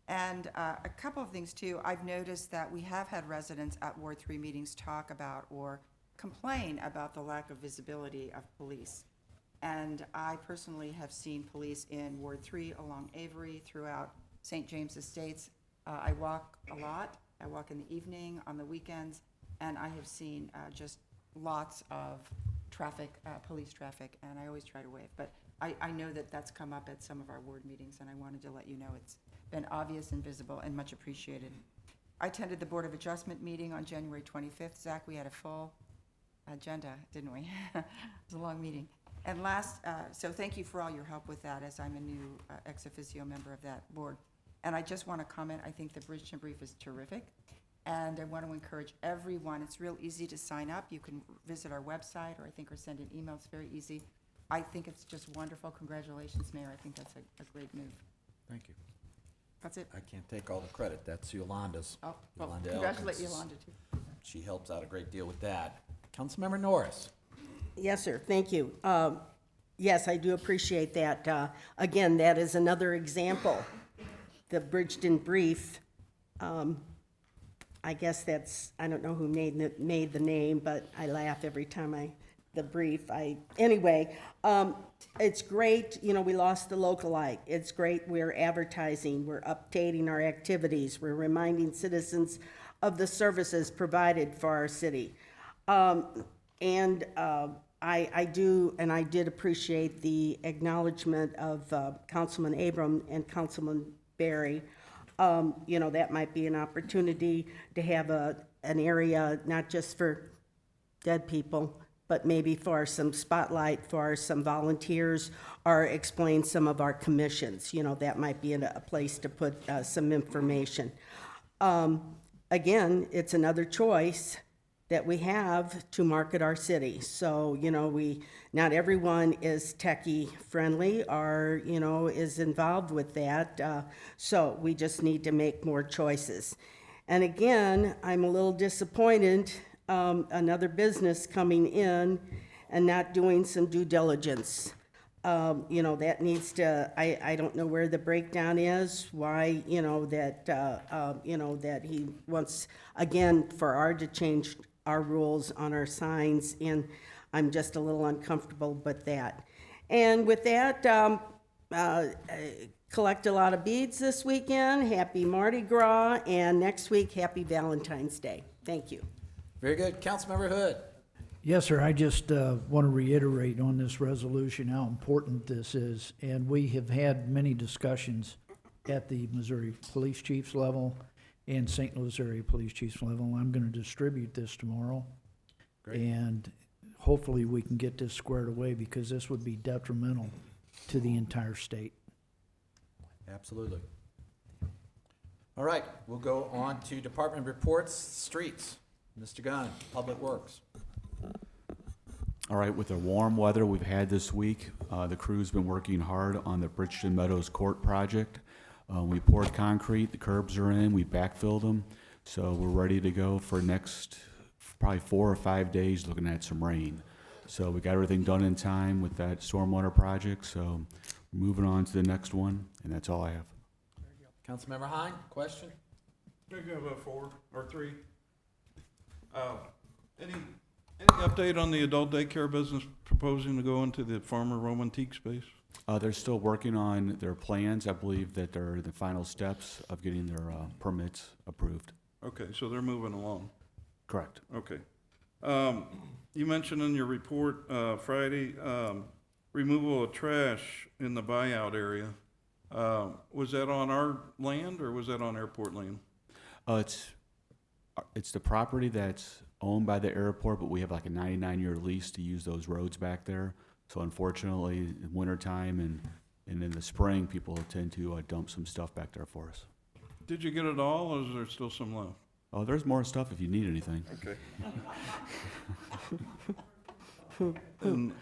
Speaker 15: And a couple of things, too. I've noticed that we have had residents at Ward 3 meetings talk about or complain about the lack of visibility of police. And I personally have seen police in Ward 3 along Avery, throughout St. James Estates. I walk a lot. I walk in the evening, on the weekends, and I have seen just lots of traffic, police traffic, and I always try to wave. But I know that that's come up at some of our ward meetings, and I wanted to let you know it's been obvious and visible and much appreciated. I attended the Board of Adjustment meeting on January 25th. Zach, we had a full agenda, didn't we? It was a long meeting. And so thank you for all your help with that, as I'm a new ex officio member of that board. And I just want to comment, I think the Bridgeton brief is terrific. And I want to encourage everyone, it's real easy to sign up. You can visit our website or send an email. It's very easy. I think it's just wonderful. Congratulations, Mayor. I think that's a great move.
Speaker 1: Thank you.
Speaker 15: That's it.
Speaker 1: I can't take all the credit. That's Yolanda's.
Speaker 15: Oh, well,
Speaker 1: Yolanda
Speaker 15: congratulate
Speaker 1: Elkins.
Speaker 15: Yolanda, too.
Speaker 1: She helps out a great deal with that. Councilmember Norris.
Speaker 16: Yes, sir, thank you. Yes, I do appreciate that. Again, that is another example. The Bridgeton brief, I guess that's, I don't know who made the name, but I laugh every time the brief, anyway, it's great, you know, we lost the localite. It's great, we're advertising, we're updating our activities, we're reminding citizens of the services provided for our city. I did appreciate the acknowledgement of Councilman Abram and Councilman Barry. You know, that might be an opportunity to have an area not just for dead people, but maybe for some spotlight for some volunteers or explain some of our commissions. You know, that might be a place to put some information. Again, it's another choice that we have to market our city. So, you know, not everyone is techie friendly or, you know, is involved with that. So we just need to make more choices. And again, I'm a little disappointed, another business coming in and not doing some due diligence. You know, that needs to, I don't know where the breakdown is, why, you know, that he wants, again, for to change our rules on our signs, and I'm just a little uncomfortable with that. And with that, collect a lot of beads this weekend. Happy Mardi Gras, and next week, happy Valentine's Day. Thank you.
Speaker 1: Very good. Councilmember Hood.
Speaker 10: Yes, sir. I just want to reiterate on this resolution how important this is. And we have had many discussions at the Missouri Police Chiefs level and St. Louis area Police Chiefs level. I'm going to distribute this tomorrow.
Speaker 1: Great.
Speaker 10: And hopefully we can get this squared away, because this would be detrimental to the entire state.
Speaker 1: Absolutely. All right, we'll go on to department reports. Streets. Mr. Gunn, Public Works.
Speaker 20: All right, with the warm weather we've had this week, the crew's been working hard on the Bridgeton Meadows Court project. We poured concrete, the curbs are in, we backfilled them, so we're ready to go for next probably 4 or 5 days, looking at some rain. So we got everything done in time with that stormwater project, so we're moving on to the next one, and that's all I have.
Speaker 1: Councilmember Hine, question?
Speaker 9: I have 4 or 3. Any update on the adult daycare business proposing to go into the former Romantique space?
Speaker 20: They're still working on their plans. I believe that they're in the final steps of getting their permits approved.
Speaker 9: Okay, so they're moving along.
Speaker 20: Correct.
Speaker 9: Okay. You mentioned in your report Friday, removal of trash in the buyout area. Was that on our land or was that on airport land?
Speaker 20: It's the property that's owned by the airport, but we have like a 99-year lease to use those roads back there. So unfortunately, in wintertime and in the spring, people tend to dump some stuff back there for us.
Speaker 9: Did you get it all, or is there still some left?
Speaker 20: Oh, there's more stuff if you need anything.
Speaker 9: Okay. And,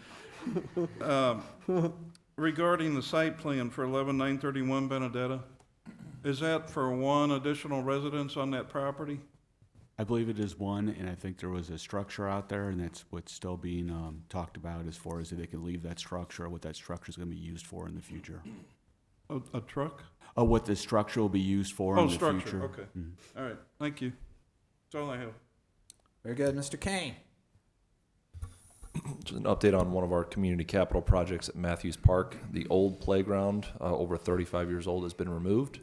Speaker 9: regarding the site plan for 11931 Benedetta, is that for one additional residence on that property?
Speaker 20: I believe it is one, and I think there was a structure out there, and that's what's still being talked about as far as if they can leave that structure, what that structure is going to be used for in the future.
Speaker 9: A truck?
Speaker 20: What the structure will be used for in the future.
Speaker 9: Structure, okay.
Speaker 20: Mm-hmm.
Speaker 9: All right, thank you. That's all I have.
Speaker 1: Very good. Mr. Kane.
Speaker 17: Just an update on one of our community capital projects at Matthews Park. The old playground, over 35 years old, has been removed.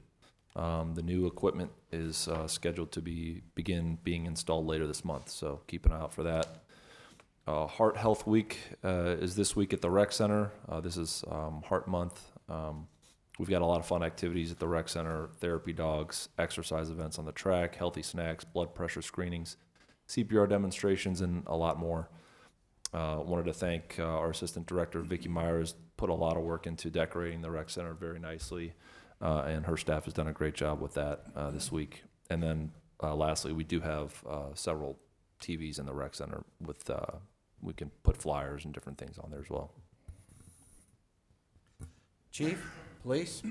Speaker 17: The new equipment is scheduled to begin being installed later this month, so keep an eye out for that. Heart Health Week is this week at the Rec Center. This is Heart Month. We've got a lot of fun activities at the Rec Center: therapy dogs, exercise events on the track, healthy snacks, blood pressure screenings, CPR demonstrations, and a lot more. Wanted to thank our Assistant Director, Vicki Myers, put a lot of work into decorating the Rec Center very nicely. And her staff has done a great job with that this week. And then lastly, we do have several TVs in the Rec Center with, we can put flyers and different things on there as well.
Speaker 1: Chief, Police.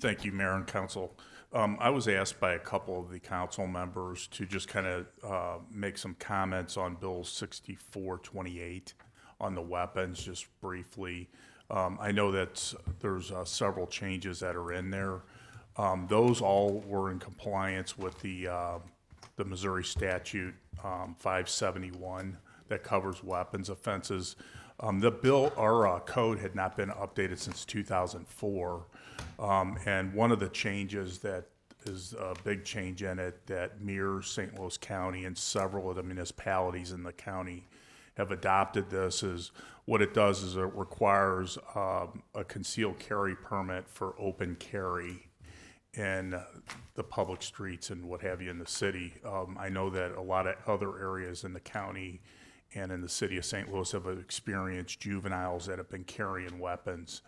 Speaker 21: Thank you, Mayor and Council. I was asked by a couple of the council members to just kind of make some comments on Bill 6428 on the weapons, just briefly. I know that there's several changes that are in there. Those all were in compliance with the Missouri statute 571 that covers weapons offenses. The bill, our code had not been updated since 2004. And one of the changes that is a big change in it that mirrors St. Louis County and several of the municipalities in the county have adopted this is what it does is it requires a concealed carry permit for open carry in the public streets and what have you in the city. I know that a lot of other areas in the county and in the city of St. Louis have experienced juveniles that have been carrying weapons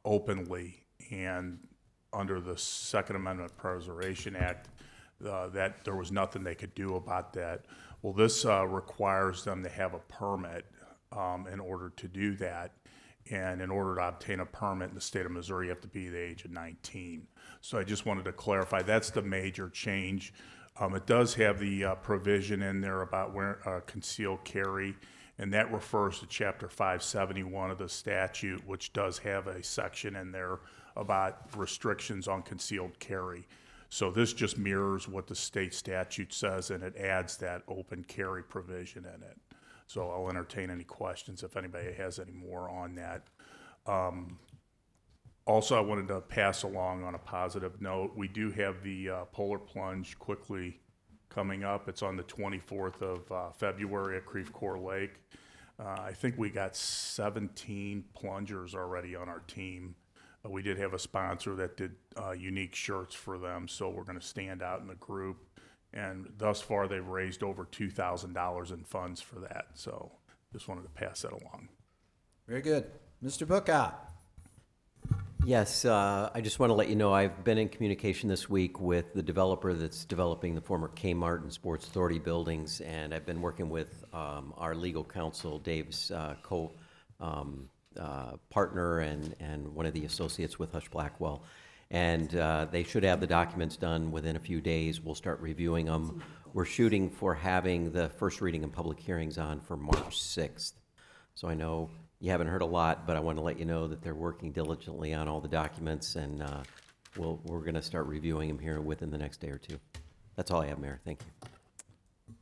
Speaker 21: openly, and under the Second Amendment Preservation Act, that there was nothing they could do about that. Well, this requires them to have a permit in order to do that, and in order to obtain a permit in the state of Missouri, you have to be the age of 19. So I just wanted to clarify, that's the major change. It does have the provision in there about concealed carry, and that refers to Chapter 571 of the statute, which does have a section in there about restrictions on concealed carry. So this just mirrors what the state statute says, and it adds that open carry provision in it. So I'll entertain any questions if anybody has any more on that. Also, I wanted to pass along on a positive note. We do have the Polar Plunge quickly coming up. It's on the 24th of February at Creve Coeur Lake. I think we got 17 plungers already on our team. We did have a sponsor that did unique shirts for them, so we're going to stand out in the group. And thus far, they've raised over $2,000 in funds for that. So just wanted to pass that along.
Speaker 1: Very good. Mr. Bookout.
Speaker 19: Yes, I just want to let you know I've been in communication this week with the developer that's developing the former Kmart and Sports Authority buildings, and I've been working with our legal counsel, Dave's partner and one of the associates with Hush Blackwell. And they should have the documents done within a few days. We'll start reviewing them. We're shooting for having the first reading and public hearings on for March 6th. So I know you haven't heard a lot, but I want to let you know that they're working diligently on all the documents, and we're going to start reviewing them here within the next day or two. That's all I have, Mayor. Thank you.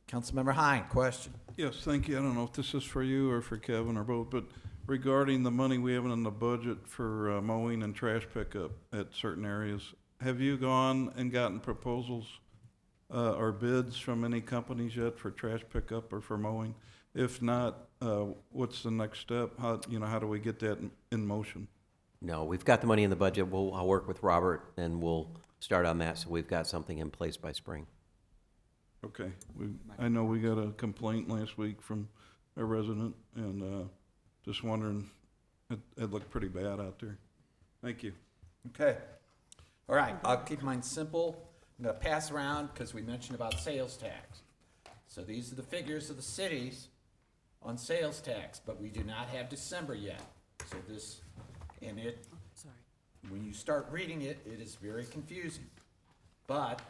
Speaker 1: Councilmember Hine, question.
Speaker 9: Yes, thank you. I don't know if this is for you or for Kevin or both, but regarding the money we have in the budget for mowing and trash pickup at certain areas, have you gone and gotten proposals or bids from any companies yet for trash pickup or for mowing? If not, what's the next step? How do we get that in motion?
Speaker 19: No, we've got the money in the budget. I'll work with Robert, and we'll start on that, so we've got something in place by spring.
Speaker 9: Okay. I know we got a complaint last week from a resident, and just wondering, it looked pretty bad out there. Thank you.
Speaker 1: Okay. All right, I'll keep mine simple. I'm going to pass around because we mentioned about sales tax. So these are the figures of the cities on sales tax, but we do not have December yet. So this, and it, when you start reading it, it is very confusing. But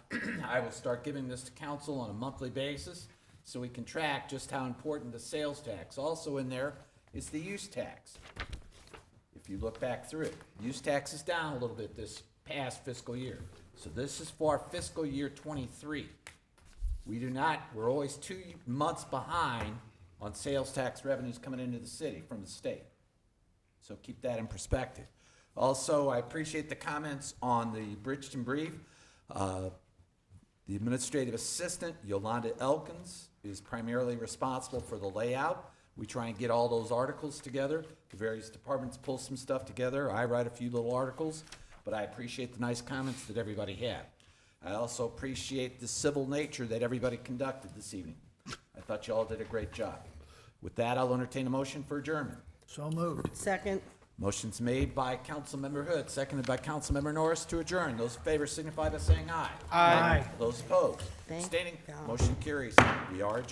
Speaker 1: I will start giving this to council on a monthly basis so we can track just how important the sales tax. Also in there is the use tax. If you look back through it, use tax is down a little bit this past fiscal year. So this is for fiscal year 23. We're always 2 months behind on sales tax revenues coming into the city from the state. So keep that in perspective. Also, I appreciate the comments on the Bridgeton brief. The administrative assistant, Yolanda Elkins, is primarily responsible for the layout. We try and get all those articles together. The various departments pull some stuff together. I write a few little articles, but I appreciate the nice comments that everybody had. I also appreciate the civil nature that everybody conducted this evening. I thought you all did a great job. With that, I'll entertain a motion for adjournment.
Speaker 10: So moved.
Speaker 16: Second.
Speaker 1: Motion's made by Councilmember Hood, seconded by Councilmember Norris to adjourn. Those in favor signify by saying aye.
Speaker 10: Aye.
Speaker 1: Those opposed?
Speaker 16: Thank
Speaker 1: Abstaining?
Speaker 16: God.
Speaker 1: Motion carries. We are adjourned.